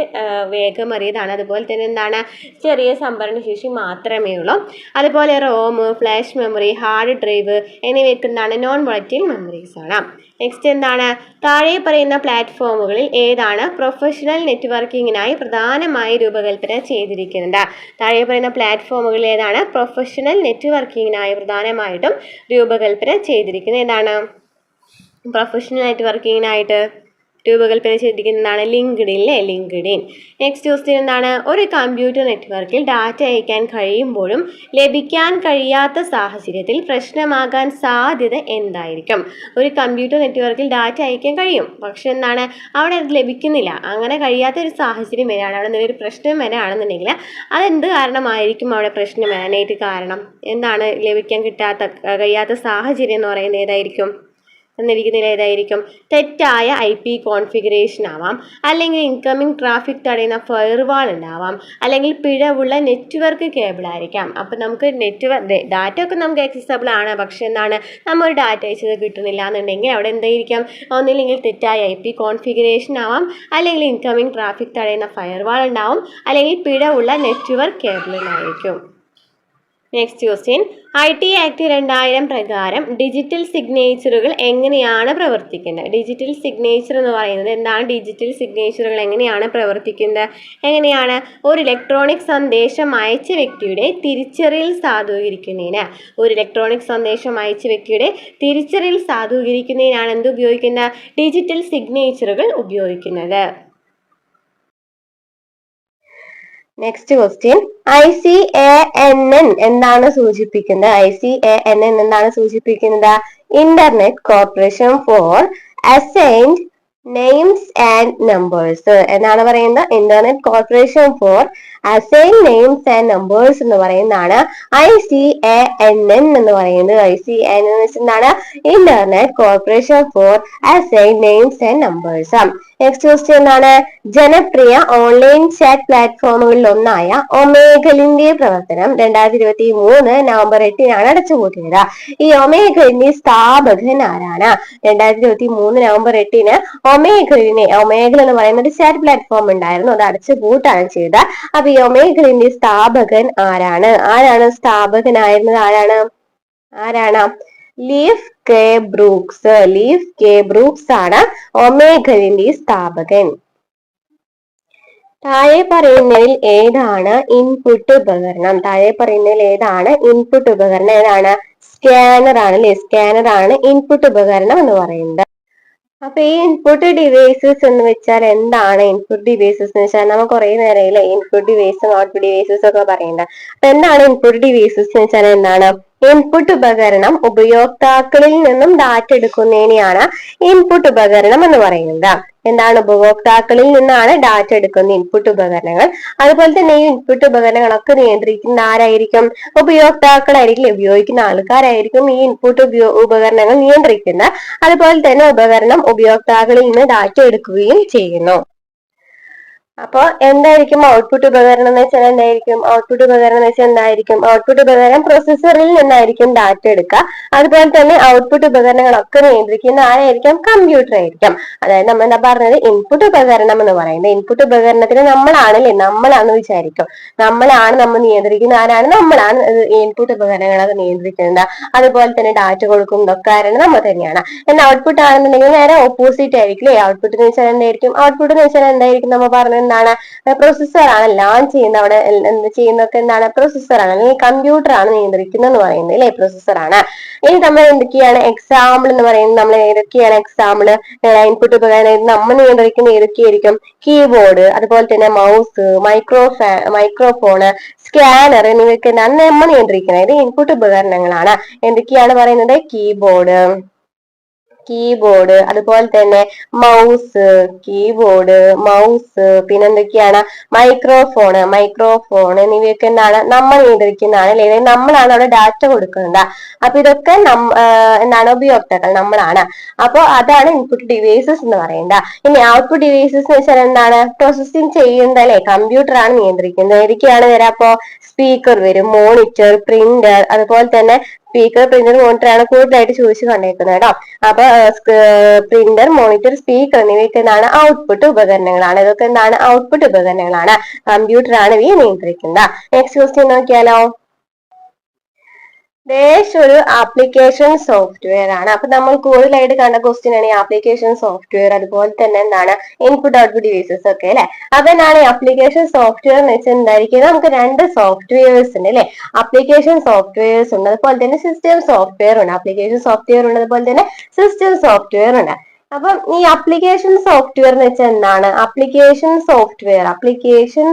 വേഗമേറിയതാണ്. അതുപോലെ തന്നെ എന്താണ്, ചെറിയ സംഭരണ ശേഷി മാത്രമേ ഉള്ളൂ. അതുപോലെ ROM, flash memory, hard drive എന്നിവയ്ക്ക് എന്താണ്, നോൺ വോളറ്റൈൽ മെമ്മറീസ് ആണ്. നെക്സ്റ്റ് എന്താണ്, താഴെ പറയുന്ന പ്ലാറ്റ്ഫോമുകളിൽ ഏതാണ് പ്രൊഫഷണൽ നെറ്റ്വർക്കിങ്ങിനായി പ്രധാനമായി രൂപകൽപ്പന ചെയ്തിരിക്കുന്നത്? താഴെ പറയുന്ന പ്ലാറ്റ്ഫോമുകളിൽ ഏതാണ് പ്രൊഫഷണൽ നെറ്റ്വർക്കിങ്ങിനായി പ്രധാനമായിട്ടും രൂപകൽപ്പന ചെയ്തിരിക്കുന്നത്? ഏതാണ് പ്രൊഫഷണൽ നെറ്റ്വർക്കിങ്ങിനായിട്ട് രൂപകൽപ്പന ചെയ്തിരിക്കുന്നതാണ്? ലിങ്ക്ഡിൻ അല്ലേ, ലിങ്ക്ഡിൻ. നെക്സ്റ്റ് ക്വസ്റ്റ്യൻ എന്താണ്, ഒരു കമ്പ്യൂട്ടർ നെറ്റ്വർക്കിൽ ഡാറ്റ അയക്കാൻ കഴിയുമ്പോഴും ലഭിക്കാൻ കഴിയാത്ത സാഹചര്യത്തിൽ പ്രശ്നമാകാൻ സാധ്യത എന്തായിരിക്കും? ഒരു കമ്പ്യൂട്ടർ നെറ്റ്വർക്കിൽ ഡാറ്റ അയക്കാൻ കഴിയും, പക്ഷെ എന്താണ്, അവിടെ അത് ലഭിക്കുന്നില്ല. അങ്ങനെ കഴിയാത്ത ഒരു സാഹചര്യം വരികയാണ്, അവിടെ എന്തെങ്കിലും ഒരു പ്രശ്നം വരികയാണെന്നുണ്ടെങ്കിൽ അതെന്ത് കാരണമായിരിക്കും അവിടെ പ്രശ്നം വരാനായിട്ട് കാരണം? എന്താണ് ലഭിക്കാൻ കഴിയാത്ത സാഹചര്യം എന്ന് പറയുന്നത്? ഏതായിരിക്കും തന്നിരിക്കുന്നതിൽ ഏതായിരിക്കും? തെറ്റായ IP കോൺഫിഗറേഷൻ ആവാം, അല്ലെങ്കിൽ ഇൻകമിംഗ് ട്രാഫിക് തടയുന്ന ഫയർവാൾ ഉണ്ടാവാം, അല്ലെങ്കിൽ പിഴവുള്ള നെറ്റ്വർക്ക് കേബിൾ ആയിരിക്കാം. അപ്പം നമുക്ക് ഡാറ്റ ഒക്കെ നമുക്ക് ആക്സസബിൾ ആണ്, പക്ഷെ എന്താണ്, നമ്മൾ ഡാറ്റ അയച്ചത് കിട്ടുന്നില്ല എന്നുണ്ടെങ്കിൽ അവിടെ എന്തായിരിക്കും? ഒന്നില്ലെങ്കിൽ തെറ്റായ IP കോൺഫിഗറേഷൻ ആവാം, അല്ലെങ്കിൽ ഇൻകമിംഗ് ട്രാഫിക് തടയുന്ന ഫയർവാൾ ഉണ്ടാവും, അല്ലെങ്കിൽ പിഴവുള്ള നെറ്റ്വർക്ക് കേബിളിനായിരിക്കും. നെക്സ്റ്റ് ക്വസ്റ്റ്യൻ, IT ആക്ട് 2000 പ്രകാരം ഡിജിറ്റൽ സിഗ്നേച്ചറുകൾ എങ്ങനെയാണ് പ്രവർത്തിക്കുന്നത്? ഡിജിറ്റൽ സിഗ്നേച്ചർ എന്ന് പറയുന്നത് എന്താണ്? ഡിജിറ്റൽ സിഗ്നേച്ചറുകൾ എങ്ങനെയാണ് പ്രവർത്തിക്കുന്നത്? എങ്ങനെയാണ്? ഒരു ഇലക്ട്രോണിക് സന്ദേശം അയച്ച വ്യക്തിയുടെ തിരിച്ചറിയൽ സാധൂകരിക്കുന്നതിന് എന്ത് ഉപയോഗിക്കുന്നത്? ഡിജിറ്റൽ സിഗ്നേച്ചറുകൾ ഉപയോഗിക്കുന്നത്. നെക്സ്റ്റ് ക്വസ്റ്റ്യൻ, ICANN എന്താണ് സൂചിപ്പിക്കുന്നത്? ICANN എന്താണ് സൂചിപ്പിക്കുന്നത്? Internet corporation four assigned names and numbers എന്നാണ് പറയുന്നത്. Internet corporation four assign names and numbers എന്ന് പറയുന്നതാണ് ICANN എന്ന് പറയുന്നത്. ICANN എന്താണ്? Internet corporation four assign names and numbers. Next question എന്താണ്? ജനപ്രിയ ഓൺലൈൻ ചാറ്റ് പ്ലാറ്റ്ഫോമുകളിൽ ഒന്നായ ഒമേഗലിന്റെ പ്രവർത്തനം 2023 നവംബർ 8 അടച്ചുപൂട്ടിയത്. ഈ ഒമേഗലിന്റെ സ്ഥാപകൻ ആരാണ്? 2023 നവംബർ 8 ഒമേഗൽ എന്ന് പറയുന്ന ഒരു ചാറ്റ് പ്ലാറ്റ്ഫോം ഉണ്ടായിരുന്നു, അത് അടച്ചുപൂട്ടാണ് ചെയ്തത്. അപ്പൊ ഈ ഒമേഗലിന്റെ സ്ഥാപകൻ ആരാണ്? സ്ഥാപകനായിരുന്നത് ആരാണ്? ലീഫ് കെ ബ്രൂക്സ് ആണ് ഒമേഗലിന്റെ സ്ഥാപകൻ. താഴെ പറയുന്നതിൽ ഏതാണ് ഇൻപുട്ട് ഉപകരണം? ഏതാണ്? സ്കാനർ ആണ് അല്ലെ? സ്കാനർ ആണ് ഇൻപുട്ട് ഉപകരണം എന്ന് പറയുന്നത്. അപ്പൊ ഈ ഇൻപുട്ട് ഡിവൈസസ് എന്ന് വെച്ചാൽ എന്താണ്? ഇൻപുട്ട് ഡിവൈസസ് എന്ന് വെച്ചാൽ നമ്മൾ കുറെ നേരമില്ല ഇൻപുട്ട് ഡിവൈസും ഔട്ട്പുട്ട് ഡിവൈസസ് ഒക്കെ പറയുന്നത്. അപ്പൊ എന്താണ് ഇൻപുട്ട് ഡിവൈസസ് എന്ന് വെച്ചാൽ എന്താണ്? ഇൻപുട്ട് ഉപകരണം ഉപയോക്താക്കളിൽ നിന്നും ഡാറ്റ എടുക്കുന്നതിനെയാണ് ഇൻപുട്ട് ഉപകരണം എന്ന് പറയുന്നത്. എന്താണ്? ഉപഭോക്താക്കളിൽ നിന്നാണ് ഡാറ്റ എടുക്കുന്ന ഇൻപുട്ട് ഉപകരണങ്ങൾ. അതുപോലെ തന്നെ ഈ ഇൻപുട്ട് ഉപകരണങ്ങളൊക്കെ നിയന്ത്രിക്കുന്ന ആരായിരിക്കും? ഉപയോക്താക്കളായിരിക്കും, ഉപയോഗിക്കുന്ന ആൾക്കാരായിരിക്കും ഈ ഇൻപുട്ട് ഉപകരണങ്ങൾ നിയന്ത്രിക്കുന്നത്. അതുപോലെ തന്നെ ഉപകരണം ഉപയോക്താക്കളിൽ നിന്ന് ഡാറ്റ എടുക്കുകയും ചെയ്യുന്നു. അപ്പൊ എന്തായിരിക്കും ഔട്ട്പുട്ട് ഉപകരണം എന്ന് വെച്ചാൽ എന്തായിരിക്കും? ഔട്ട്പുട്ട് ഉപകരണം പ്രോസസ്സറിൽ നിന്നായിരിക്കും ഡാറ്റ എടുക്കുക. അതുപോലെ തന്നെ ഔട്ട്പുട്ട് ഉപകരണങ്ങളൊക്കെ നിയന്ത്രിക്കുന്ന ആരായിരിക്കും? കമ്പ്യൂട്ടർ ആയിരിക്കും. അതായത് നമ്മൾ എന്താ പറഞ്ഞത്? ഇൻപുട്ട് ഉപകരണം എന്ന് പറയുന്നത്. ഇൻപുട്ട് ഉപകരണത്തിന് നമ്മളാണെന്ന് വിചാരിക്കും. നമ്മൾ നിയന്ത്രിക്കുന്ന ആരാണ്? നമ്മളാണ് ഇൻപുട്ട് ഉപകരണങ്ങളൊക്കെ നിയന്ത്രിക്കുന്നത്. അതുപോലെ തന്നെ ഡാറ്റ കൊടുക്കുന്നതൊക്കെ ആരാണ്? നമ്മൾ തന്നെയാണ്. എന്നാൽ ഔട്ട്പുട്ട് ആണെന്നുണ്ടെങ്കിൽ നേരെ ഓപ്പോസിറ്റ് ആയിരിക്കും. ഔട്ട്പുട്ട് എന്ന് വെച്ചാൽ എന്തായിരിക്കും? നമ്മൾ പറഞ്ഞത് എന്താണ്? പ്രോസസ്സർ ആണ് എല്ലാം ചെയ്യുന്നത്. അവിടെ ചെയ്യുന്നതൊക്കെ എന്താണ്? പ്രോസസ്സർ ആണ്, അല്ലെങ്കിൽ കമ്പ്യൂട്ടർ ആണ് നിയന്ത്രിക്കുന്നത് എന്ന് പറയുന്നത് അല്ലെ? പ്രോസസ്സർ ആണ്. ഇനി നമ്മൾ എന്തൊക്കെയാണ് എക്സാമ്പിൾ എന്ന് പറയുന്നത്? നമ്മൾ ഏതൊക്കെയാണ് എക്സാമ്പിൾ? ഇൻപുട്ട് ഉപകരണം നമ്മൾ നിയന്ത്രിക്കുന്ന ഏതൊക്കെയായിരിക്കും? കീബോർഡ്, അതുപോലെ തന്നെ മൗസ്, മൈക്രോഫോണ്, സ്കാനർ എന്നിവയൊക്കെ എന്താണ് നമ്മൾ നിയന്ത്രിക്കുന്നത്? ഇത് ഇൻപുട്ട് ഉപകരണങ്ങളാണ്. എന്തൊക്കെയാണ് പറയുന്നത്? കീബോർഡ്, കീബോർഡ്, അതുപോലെ തന്നെ മൗസ്, കീബോർഡ്, മൗസ്, പിന്നെ എന്തൊക്കെയാണ് മൈക്രോഫോൺ എന്നിവയൊക്കെ എന്താണ് നമ്മൾ നിയന്ത്രിക്കുന്നതാണ്, അല്ലെങ്കിൽ നമ്മളാണ് അവിടെ ഡാറ്റ കൊടുക്കുന്നത്. അപ്പൊ ഇതൊക്കെ എന്താണ് ഉപയോക്താക്കൾ, നമ്മളാണ്. അപ്പൊ അതാണ് ഇൻപുട്ട് ഡിവൈസസ് എന്ന് പറയുന്നത്. ഇനി ഔട്ട്പുട്ട് ഡിവൈസസ് എന്ന് വെച്ചാൽ എന്താണ്? പ്രോസസ്സിംഗ് ചെയ്യുന്നത് അല്ലെ, കമ്പ്യൂട്ടർ ആണ് നിയന്ത്രിക്കുന്നത്. ഏതൊക്കെയാണ് വരാ? അപ്പോ സ്പീക്കർ വരും, മോണിറ്റർ, പ്രിന്റർ, അതുപോലെ തന്നെ സ്പീക്കർ, പ്രിന്റർ, മോണിറ്റർ ആണ് കൂടുതലായിട്ട് ചോദിച്ചു കണ്ടേക്കുന്നത് കേട്ടോ. അപ്പൊ പ്രിന്റർ, മോണിറ്റർ, സ്പീക്കർ എന്നിവയൊക്കെ എന്താണ്? ഔട്ട്പുട്ട് ഉപകരണങ്ങളാണ്. ഇതൊക്കെ എന്താണ്? ഔട്ട്പുട്ട് ഉപകരണങ്ങളാണ്. കമ്പ്യൂട്ടർ ആണ് ഇവയെ നിയന്ത്രിക്കുന്നത്. നെക്സ്റ്റ് ക്വസ്റ്റ്യൻ നോക്കിയാലോ. ഡാഷ് ഒരു ആപ്ലിക്കേഷൻ സോഫ്റ്റ്വെയർ ആണ്. അപ്പൊ നമ്മൾ കൂടുതലായിട്ട് കണ്ട ക്വസ്റ്റ്യൻ ആണ് ഈ ആപ്ലിക്കേഷൻ സോഫ്റ്റ്വെയർ, അതുപോലെ തന്നെ എന്താണ് ഇൻപുട്ട് ഔട്ട്പുട്ട് ഡിവൈസസ് ഒക്കെ അല്ലെ. അപ്പൊ എന്താണ് ഈ ആപ്ലിക്കേഷൻ സോഫ്റ്റ്വെയർ എന്ന് വെച്ചാൽ എന്തായിരിക്കും? നമുക്ക് രണ്ട് സോഫ്റ്റ്വെയർസ് ഉണ്ട് അല്ലെ. ആപ്ലിക്കേഷൻ സോഫ്റ്റ്വെയർസ് ഉണ്ട്, അതുപോലെ തന്നെ സിസ്റ്റം സോഫ്റ്റ്വെയർ ഉണ്ട്. ആപ്ലിക്കേഷൻ സോഫ്റ്റ്വെയർ ഉണ്ട്, അതുപോലെ തന്നെ സിസ്റ്റം സോഫ്റ്റ്വെയർ ഉണ്ട്. അപ്പം ഈ ആപ്ലിക്കേഷൻ സോഫ്റ്റ്വെയർ എന്ന് വെച്ചാൽ എന്താണ്? ആപ്ലിക്കേഷൻ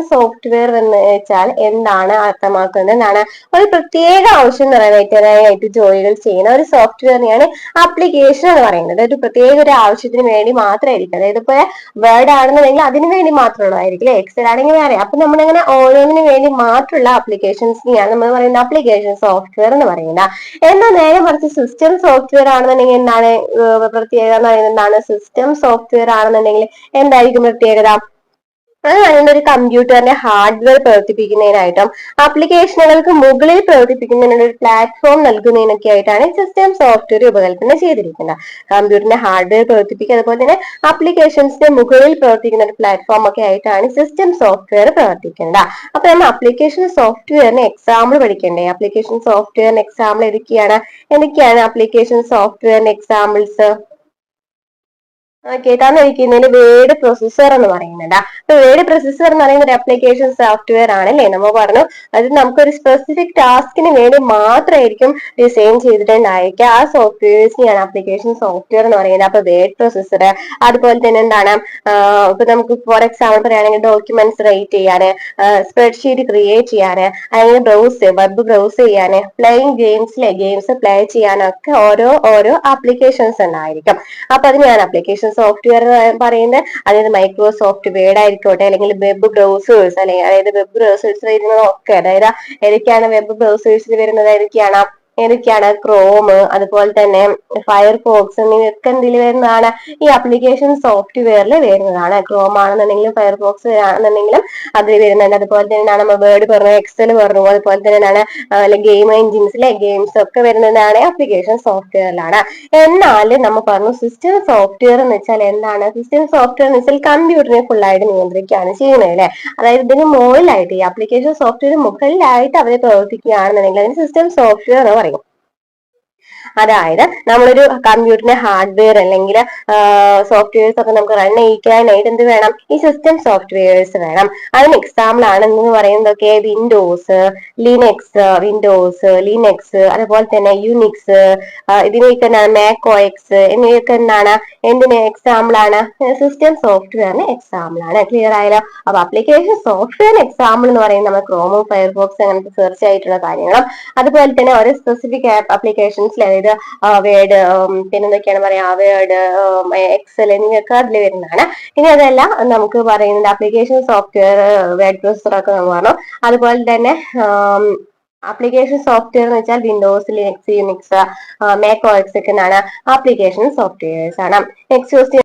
സോഫ്റ്റ്വെയർ എന്ന് വെച്ചാൽ എന്താണ് അർത്ഥമാക്കുന്നത്? എന്താണ്? ഒരു പ്രത്യേക ആവശ്യം നിറവേറ്റാനായിട്ട് ജോലികൾ ചെയ്യുന്ന ഒരു സോഫ്റ്റ്വെയറിനെയാണ് ആപ്ലിക്കേഷൻ എന്ന് പറയുന്നത്. ഒരു പ്രത്യേക ഒരു ആവശ്യത്തിന് വേണ്ടി മാത്രമായിരിക്കും. അതായത് ഇപ്പൊ വേർഡ് ആണെന്നുണ്ടെങ്കിൽ അതിന് വേണ്ടി മാത്രമുള്ളതായിരിക്കും അല്ലെ. എക്സൽ ആണെങ്കിൽ വേറെ. അപ്പൊ നമ്മളിങ്ങനെ ഓരോന്നിനു വേണ്ടി മാത്രമുള്ള ആപ്ലിക്കേഷൻസിനെയാണ് നമ്മൾ പറയുന്നത് ആപ്ലിക്കേഷൻ സോഫ്റ്റ്വെയർ എന്ന് പറയുന്നത്. എന്നാൽ നേരെ മറിച്ച് സിസ്റ്റം സോഫ്റ്റ്വെയർ ആണെന്നുണ്ടെങ്കിൽ എന്താണ് പ്രത്യേകത എന്ന് പറയുന്നത്? എന്താണ്? സിസ്റ്റം സോഫ്റ്റ്വെയർ ആണെന്നുണ്ടെങ്കിൽ എന്തായിരിക്കും പ്രത്യേകത? അത് പറയുന്നത് ഒരു കമ്പ്യൂട്ടറിന്റെ ഹാർഡ്വെയർ പ്രവർത്തിപ്പിക്കുന്നതിനായിട്ടും ആപ്ലിക്കേഷനുകൾക്ക് മുകളിൽ പ്രവർത്തിപ്പിക്കുന്നതിനുള്ള ഒരു പ്ലാറ്റ്ഫോം നൽകുന്നതിനൊക്കെ ആയിട്ടാണ് സിസ്റ്റം സോഫ്റ്റ്വെയർ രൂപകൽപ്പന ചെയ്തിരിക്കുന്നത്. കമ്പ്യൂട്ടറിന്റെ ഹാർഡ്വെയർ പ്രവർത്തിപ്പിക്കുക, അതുപോലെ തന്നെ ആപ്ലിക്കേഷൻസിന്റെ മുകളിൽ പ്രവർത്തിക്കുന്ന ഒരു പ്ലാറ്റ്ഫോം ഒക്കെ ആയിട്ടാണ് സിസ്റ്റം സോഫ്റ്റ്വെയർ പ്രവർത്തിക്കുന്നത്. അപ്പൊ നമ്മൾ ആപ്ലിക്കേഷൻ സോഫ്റ്റ്വെയറിന് എക്സാമ്പിൾ പഠിക്കണ്ടേ? ആപ്ലിക്കേഷൻ സോഫ്റ്റ്വെയറിന് എക്സാമ്പിൾ എന്തൊക്കെയാണ് ആപ്ലിക്കേഷൻ സോഫ്റ്റ്വെയറിന്റെ എക്സാമ്പിൾസ്? ഓക്കെ, തന്നിരിക്കുന്നതിന് വേർഡ് പ്രൊസസ്സർ എന്ന് പറയുന്നുണ്ട്. അപ്പൊ വേർഡ് പ്രൊസസ്സർ എന്ന് പറയുന്ന ഒരു ആപ്ലിക്കേഷൻ സോഫ്റ്റ്വെയർ ആണല്ലേ. നമ്മൾ പറഞ്ഞു അത് നമുക്കൊരു സ്പെസിഫിക് ടാസ്കിന് വേണ്ടി മാത്രമായിരിക്കും ഡിസൈൻ ചെയ്തിട്ടുണ്ടായിരിക്കുക. ആ സോഫ്റ്റ്വെയർസിനെയാണ് ആപ്ലിക്കേഷൻ സോഫ്റ്റ്വെയർ എന്ന് പറയുന്നത്. അപ്പൊ വേർഡ് പ്രൊസസ്സർ, അതുപോലെ തന്നെ എന്താണ് ഇപ്പൊ നമുക്ക് ഫോർ എക്സാമ്പിൾ പറയുകയാണെങ്കിൽ ഡോക്യുമെന്റ്സ് റൈറ്റ് ചെയ്യാന്, സ്പ്രെഡ്ഷീറ്റ് ക്രിയേറ്റ് ചെയ്യാന്, അല്ലെങ്കിൽ വെബ് ബ്രൗസ് ചെയ്യാന്, പ്ലേയിങ് ഗെയിംസ് പ്ലേ ചെയ്യാനൊക്കെ ഓരോ ആപ്ലിക്കേഷൻസ് ഉണ്ടായിരിക്കും. അപ്പൊ അതിനെയാണ് ആപ്ലിക്കേഷൻ സോഫ്റ്റ്വെയർ പറയുന്നത്. അതായത് മൈക്രോസോഫ്റ്റ് വേർഡ് ആയിക്കോട്ടെ, അല്ലെങ്കിൽ വെബ് ബ്രൗസേഴ്സ്, അല്ലെങ്കിൽ അതായത് വെബ് ബ്രൗസേഴ്സ് വരുന്നതൊക്കെ, അതായത് ഏതൊക്കെയാണ് വെബ് ബ്രൗസേഴ്സിൽ വരുന്നത്? ഏതൊക്കെയാണ് ക്രോം, അതുപോലെ തന്നെ ഫയർഫോക്സ് എന്നിവയൊക്കെ എന്തിൽ വരുന്നതാണ്? ഈ ആപ്ലിക്കേഷൻ സോഫ്റ്റ്വെയറിൽ വരുന്നതാണ്. ക്രോം ആണെന്നുണ്ടെങ്കിലും ഫയർഫോക്സ് ആണെന്നുണ്ടെങ്കിലും അതിൽ വരുന്നുണ്ട്. അതുപോലെ തന്നെ നമ്മൾ വേർഡ് പറഞ്ഞു, എക്സൽ പറഞ്ഞു, അതുപോലെ തന്നെ ഗെയിം എൻജിൻസിലെ ഗെയിംസ് ഒക്കെ വരുന്നതാണ് ആപ്ലിക്കേഷൻ സോഫ്റ്റ്വെയറിലാണ്. എന്നാൽ നമ്മൾ പറഞ്ഞു സിസ്റ്റം സോഫ്റ്റ്വെയർ എന്ന് വെച്ചാൽ എന്താണ്? സിസ്റ്റം സോഫ്റ്റ്വെയർ എന്ന് വെച്ചാൽ കമ്പ്യൂട്ടറിനെ ഫുള്ളായിട്ട് നിയന്ത്രിക്കുകയാണ് ചെയ്യുന്നത് അല്ലെ. അതായത് ഇതിന് മുകളിലായിട്ട്, ഈ ആപ്ലിക്കേഷൻ സോഫ്റ്റ്വെയർ മുകളിലായിട്ട് അവരെ പ്രവർത്തിക്കുകയാണെന്നുണ്ടെങ്കിൽ അതിന് സിസ്റ്റം സോഫ്റ്റ്വെയർ എന്ന് പറയും. അതായത് നമ്മളൊരു കമ്പ്യൂട്ടറിന്റെ ഹാർഡ്വെയർ അല്ലെങ്കിൽ സോഫ്റ്റ്വെയർസ് ഒക്കെ നമുക്ക് റൺ ചെയ്യിക്കാനായിട്ട് എന്ത് വേണം? ഈ സിസ്റ്റം സോഫ്റ്റ്വെയർസ് വേണം. അതിന് എക്സാമ്പിൾ ആണ് എന്ന് പറയുന്നതൊക്കെ വിൻഡോസ്, ലിനക്സ്, അതുപോലെ തന്നെ യുനിക്സ്, ഇതിനൊക്കെ മാക് ഒ എക്സ് എന്നിവയൊക്കെ എന്താണ്? എന്തിന് എക്സാമ്പിൾ ആണ്? സിസ്റ്റം സോഫ്റ്റ്വെയറിന് എക്സാമ്പിൾ ആണ്. ക്ലിയർ ആയാലോ? അപ്പൊ ആപ്ലിക്കേഷൻ സോഫ്റ്റ്വെയർ എക്സാമ്പിൾ എന്ന് പറയുന്നത് നമ്മൾ ക്രോമും ഫയർഫോക്സ് അങ്ങനത്തെ സെർച്ച് ആയിട്ടുള്ള കാര്യങ്ങളും, അതുപോലെ തന്നെ ഓരോ സ്പെസിഫിക് ആപ്ലിക്കേഷൻസിൽ, അതായത് വേർഡ്, പിന്നെ എന്തൊക്കെയാണ് പറയാ, വേർഡ്, എക്സൽ എന്നിവയൊക്കെ അതിൽ വരുന്നതാണ്. ഇനി അതെല്ലാം നമുക്ക് പറയുന്നത് ആപ്ലിക്കേഷൻ സോഫ്റ്റ്വെയർ, വേർഡ് പ്രൊസസ്സർ ഒക്കെ നമ്മൾ പറഞ്ഞു. അതുപോലെ തന്നെ ആപ്ലിക്കേഷൻ സോഫ്റ്റ്വെയർ എന്ന് വെച്ചാൽ Windows, Linux, Unix, Mac O X ഒക്കെ എന്താണ്? ആപ്ലിക്കേഷൻ സോഫ്റ്റ്വെയർസ് ആണ്. Next question.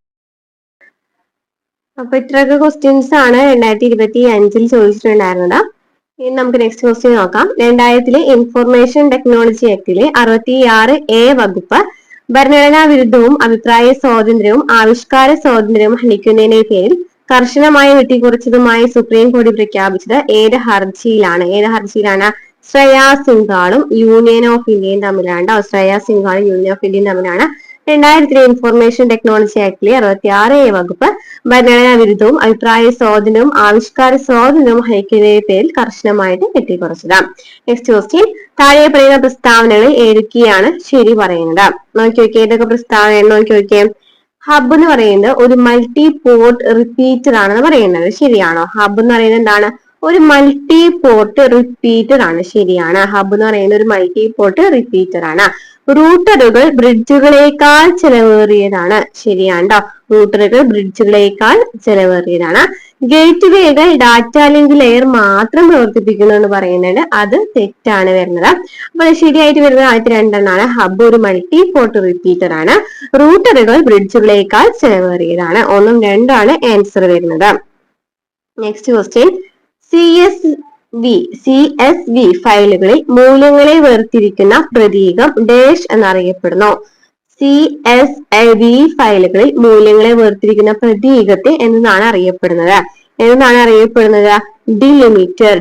അപ്പൊ ഇത്രയൊക്കെ ക്വസ്റ്റ്യൻസ് ആണ് 2025 ചോദിച്ചിട്ടുണ്ടായിരുന്നത്. ഇനി നമുക്ക് നെക്സ്റ്റ് ക്വസ്റ്റ്യൻ നോക്കാം. 2000 ഇൻഫർമേഷൻ ടെക്നോളജി ആക്ടിലെ 66A വകുപ്പ് ഭരണഘടനാ വിരുദ്ധവും അഭിപ്രായ സ്വാതന്ത്ര്യവും ആവിഷ്കാര സ്വാതന്ത്ര്യവും ഹനിക്കുന്നതിന്റെ പേരിൽ കർശനമായി വെട്ടിക്കുറച്ചതുമായി സുപ്രീം കോടതി പ്രഖ്യാപിച്ചത് ഏത് ഹർജിയിലാണ്? ശ്രേയാ സിംഗാളും യൂണിയൻ ഓഫ് ഇന്ത്യയും തമ്മിലാണ്. ശ്രേയാ സിംഗാളും യൂണിയൻ ഓഫ് ഇന്ത്യയും തമ്മിലാണ് 2000 ഇൻഫർമേഷൻ ടെക്നോളജി ആക്ടിലെ 66A വകുപ്പ് ഭരണഘടനാ വിരുദ്ധവും അഭിപ്രായ സ്വാതന്ത്ര്യവും ആവിഷ്കാര സ്വാതന്ത്ര്യവും ഹനിക്കുന്നതിന്റെ പേരിൽ കർശനമായിട്ട് വെട്ടിക്കുറച്ചത്. Next question. താഴെ പറയുന്ന പ്രസ്താവനകളിൽ ഏതൊക്കെയാണ് ശരി പറയുന്നത്? നോക്കി നോക്കിയേ, ഏതൊക്കെ പ്രസ്താവന നോക്കി നോക്കിയേ. ഹബ് എന്ന് പറയുന്നത് ഒരു മൾട്ടി പോർട്ട് റിപ്പീറ്റർ ആണെന്ന് പറയുന്നത് ശരിയാണോ? ഹബ് എന്ന് പറയുന്നത് എന്താണ്? ഒരു മൾട്ടി പോർട്ട് റിപ്പീറ്റർ ആണ്. ശരിയാണ്. ഹബ് എന്ന് പറയുന്നത് ഒരു മൾട്ടി പോർട്ട് റിപ്പീറ്റർ ആണ്. റൂട്ടറുകൾ ബ്രിഡ്ജുകളേക്കാൾ ചെലവേറിയതാണ്. ശരിയാണ്ടോ? റൂട്ടറുകൾ ബ്രിഡ്ജുകളേക്കാൾ ചെലവേറിയതാണ്. ഗേറ്റ് വേകൾ ഡാറ്റ ലിങ്ക് ലെയർ മാത്രം പ്രവർത്തിപ്പിക്കുന്നു എന്ന് പറയുന്നുണ്ട്. അത് തെറ്റാണ് വരുന്നത്. അപ്പൊ ശരിയായിട്ട് വരുന്നത് ആദ്യത്തെ രണ്ടെണ്ണമാണ്. ഹബ് ഒരു മൾട്ടി പോർട്ട് റിപ്പീറ്റർ ആണ്. റൂട്ടറുകൾ ബ്രിഡ്ജുകളേക്കാൾ ചെലവേറിയതാണ്. 1ഉം 2ഉം ആണ് ആൻസർ വരുന്നത്. നെക്സ്റ്റ് ക്വസ്റ്റ്യൻ, CSV ഫയലുകളിൽ മൂല്യങ്ങളെ വേർതിരിക്കുന്ന പ്രതീകം ഡാഷ് എന്നറിയപ്പെടുന്നു. CSV ഫയലുകളിൽ മൂല്യങ്ങളെ വേർതിരിക്കുന്ന പ്രതീകത്തെ എന്താണ് അറിയപ്പെടുന്നത്? ഡിലിമിറ്റർ.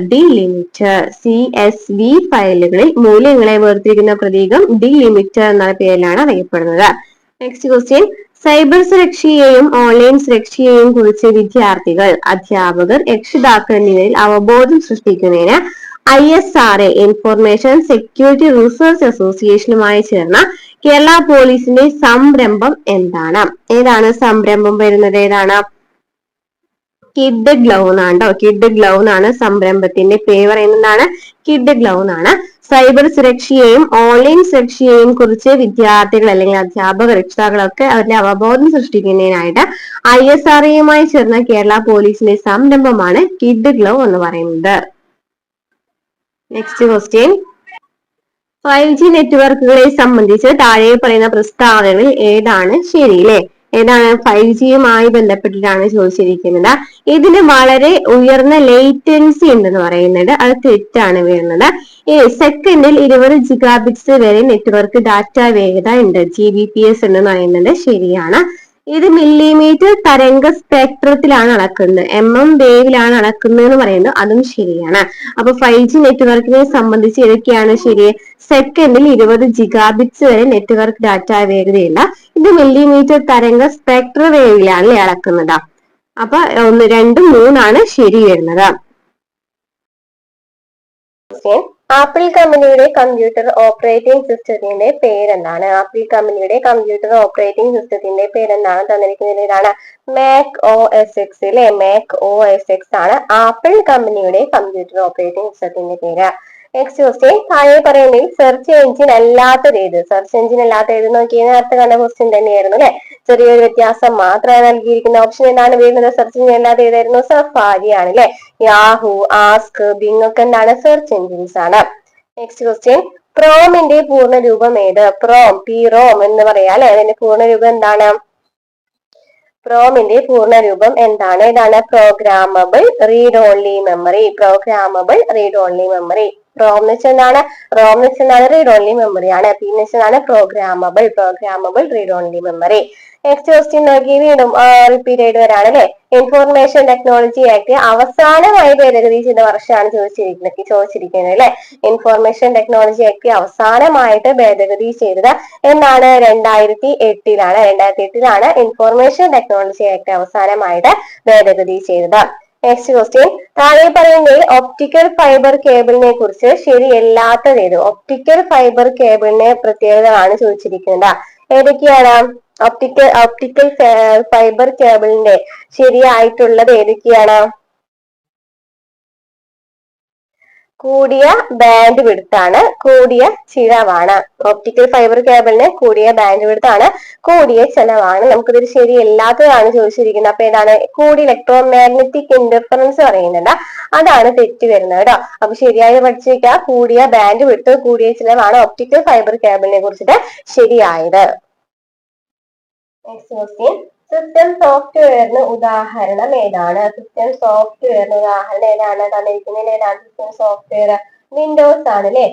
CSV ഫയലുകളിൽ മൂല്യങ്ങളെ വേർതിരിക്കുന്ന പ്രതീകം ഡിലിമിറ്റർ എന്ന പേരിലാണ് അറിയപ്പെടുന്നത്. നെക്സ്റ്റ് ക്വസ്റ്റ്യൻ, സൈബർ സുരക്ഷയെയും ഓൺലൈൻ സുരക്ഷയെയും കുറിച്ച് വിദ്യാർത്ഥികൾ, അധ്യാപകർ, രക്ഷിതാക്കൾ എന്നിവരിൽ അവബോധം സൃഷ്ടിക്കുന്നതിന് ISRA ഇൻഫർമേഷൻ സെക്യൂരിറ്റി റിസർച്ച് അസോസിയേഷനുമായി ചേർന്ന കേരള പോലീസിന്റെ സംരംഭം എന്താണ്? ഏതാണ് സംരംഭം വരുന്നത്? ഏതാണ്? കിഡ് ഗ്ലൗ എന്നാണ് കേട്ടോ. കിഡ് ഗ്ലൗ എന്നാണ് സംരംഭത്തിന്റെ പേര് പറയുന്നതാണ്. കിഡ് ഗ്ലൗ എന്നാണ്. സൈബർ സുരക്ഷയെയും ഓൺലൈൻ സുരക്ഷയെയും കുറിച്ച് വിദ്യാർത്ഥികൾ അല്ലെങ്കിൽ അധ്യാപകർ, രക്ഷിതാക്കളൊക്കെ അവരുടെ അവബോധം സൃഷ്ടിക്കുന്നതിനായിട്ട് ISRAയുമായി ചേർന്ന കേരള പോലീസിന്റെ സംരംഭമാണ് കിഡ് ഗ്ലൗ എന്ന് പറയുന്നത്. നെക്സ്റ്റ് ക്വസ്റ്റ്യൻ, 5G നെറ്റ്വർക്കുകളെ സംബന്ധിച്ച് താഴെ പറയുന്ന പ്രസ്താവനകളിൽ ഏതാണ് ശരി? അല്ലെ, ഏതാണ്? 5Gയുമായി ബന്ധപ്പെട്ടിട്ടാണ് ചോദിച്ചിരിക്കുന്നത്. ഇതിന് വളരെ ഉയർന്ന ലേറ്റൻസി ഉണ്ടെന്ന് പറയുന്നത്. അത് തെറ്റാണ് വരുന്നത്. സെക്കൻഡിൽ 20 ജിഗാബിറ്റ്സ് വരെ നെറ്റ്വർക്ക് ഡാറ്റ വേഗത ഉണ്ട്. GBPS എന്ന് പറയുന്നത് ശരിയാണ്. ഇത് മില്ലിമീറ്റർ തരംഗ സ്പെക്ട്രത്തിലാണ് അളക്കുന്നത്. വേവിലാണ് അളക്കുന്നത് എന്ന് പറയുന്നത്. അതും ശരിയാണ്. അപ്പൊ 5G നെറ്റ്വർക്കിനെ സംബന്ധിച്ച് ഏതൊക്കെയാണ് ശരി? സെക്കൻഡിൽ 20 ജിഗാബിറ്റ്സ് വരെ നെറ്റ്വർക്ക് ഡാറ്റ വേഗതയില്ല. ഇത് മില്ലിമീറ്റർ തരംഗ സ്പെക്ട്ര വേവിലാണ് അളക്കുന്നത്. അപ്പൊ 1, 2, 3 ആണ് ശരി വരുന്നത്. ആപ്പിൾ കമ്പനിയുടെ കമ്പ്യൂട്ടർ ഓപ്പറേറ്റിംഗ് സിസ്റ്റത്തിന്റെ പേരെന്താണ്? ആപ്പിൾ കമ്പനിയുടെ കമ്പ്യൂട്ടർ ഓപ്പറേറ്റിംഗ് സിസ്റ്റത്തിന്റെ പേരെന്താണ്? തന്നിരിക്കുന്നതാണ് Mac OS X. അല്ലെ, Mac OS X ആണ് ആപ്പിൾ കമ്പനിയുടെ കമ്പ്യൂട്ടർ ഓപ്പറേറ്റിംഗ് സിസ്റ്റത്തിന്റെ പേര്. നെക്സ്റ്റ് ക്വസ്റ്റ്യൻ, താഴെ പറയുന്നതിൽ സെർച്ച് എഞ്ചിൻ അല്ലാത്തത് ഏത്? സെർച്ച് എഞ്ചിൻ അല്ലാത്ത ഏത് നോക്കിയാൽ നേരത്തെ കണ്ട ക്വസ്റ്റ്യൻ തന്നെയായിരുന്നു അല്ലെ. ചെറിയൊരു വ്യത്യാസം മാത്രമാണ് നൽകിയിരിക്കുന്ന. ഓപ്ഷൻ എന്താണ് വരുന്നത്? സെർച്ച് എഞ്ചിൻ അല്ലാതെ ഏതായിരുന്നു? സഫാരി ആണ് അല്ലെ. യാഹു, ആസ്ക്, ബിങ് ഒക്കെ എന്താണ്? സെർച്ച് എഞ്ചിൻസ് ആണ്. നെക്സ്റ്റ് ക്വസ്റ്റ്യൻ, പ്രോമിന്റെ പൂർണ്ണ രൂപം ഏത്? PROM എന്ന് പറയാം അല്ലെ. അതിന്റെ പൂർണ്ണ രൂപം എന്താണ്? പ്രോമിന്റെ പൂർണ്ണ രൂപം എന്താണ്? ഇതാണ് programmable read only memory. Programmable read only memory. PROM എന്ന് വെച്ചാൽ എന്താണ്? റോം എന്ന് വെച്ചാൽ റീഡ് ഓൺലി മെമ്മറി ആണ്. പി എന്ന് വെച്ചാൽ programmable read only memory. Next question നോക്കി, വീണ്ടും റിപ്പീറ്റ് ആയിട്ട് വരാണ് അല്ലെ. ഇൻഫോർമേഷൻ ടെക്നോളജി ആക്ട് അവസാനമായി ഭേദഗതി ചെയ്ത വർഷമാണ് ചോദിച്ചിരിക്കുന്നത് അല്ലെ. ഇൻഫോർമേഷൻ ടെക്നോളജി ആക്ട് അവസാനമായിട്ട് ഭേദഗതി ചെയ്തത് എന്നാണ്? 2008ലാണ്. 2008ലാണ് ഇൻഫോർമേഷൻ ടെക്നോളജി ആക്ട് അവസാനമായിട്ട് ഭേദഗതി ചെയ്തത്. നെക്സ്റ്റ് ക്വസ്റ്റ്യൻ, താഴെ പറയുന്നതിൽ ഒപ്റ്റിക്കൽ ഫൈബർ കേബിളിനെ കുറിച്ച് ശരിയല്ലാത്തത് ഏത്? ഒപ്റ്റിക്കൽ ഫൈബർ കേബിളിനെ പ്രത്യേകതകളാണ് ചോദിച്ചിരിക്കുന്നത്. ഏതൊക്കെയാണ്? ഒപ്റ്റിക്കൽ ഫൈബർ കേബിളിന്റെ ശരിയായിട്ടുള്ളത് ഏതൊക്കെയാണ്? കൂടിയ ബാൻഡ് വിഡ്ത്താണ്, കൂടിയ ചിലവാണ്. ഒപ്റ്റിക്കൽ ഫൈബർ കേബിളിന് കൂടിയ ബാൻഡ് വിഡ്ത്ത് ആണ്, കൂടിയ ചെലവാണ്. നമുക്കിതിൽ ശരിയല്ലാത്തതാണ് ചോദിച്ചിരിക്കുന്നത്. അപ്പൊ ഏതാണ്? കൂടി ഇലക്ട്രോ മാഗ്നറ്റിക് ഇന്റർഫറൻസ് പറയുന്നുണ്ട്. അതാണ് തെറ്റ് വരുന്നത് കേട്ടോ. അപ്പൊ ശരിയായി പഠിച്ചു വെക്കുക. കൂടിയ ബാൻഡ് വിഡ്ത്ത്, കൂടിയ ചിലവാണ് ഒപ്റ്റിക്കൽ ഫൈബർ കേബിളിനെ കുറിച്ചിട്ട് ശരിയായത്. നെക്സ്റ്റ് ക്വസ്റ്റ്യൻ, സിസ്റ്റം സോഫ്റ്റ്വെയറിന് ഉദാഹരണം ഏതാണ്? സിസ്റ്റം സോഫ്റ്റ്വെയറിന് ഉദാഹരണം ഏതാണ്? തന്നിരിക്കുന്നതിൽ ഏതാണ് സിസ്റ്റം സോഫ്റ്റ്വെയർ? വിൻഡോസ് ആണ് അല്ലെ.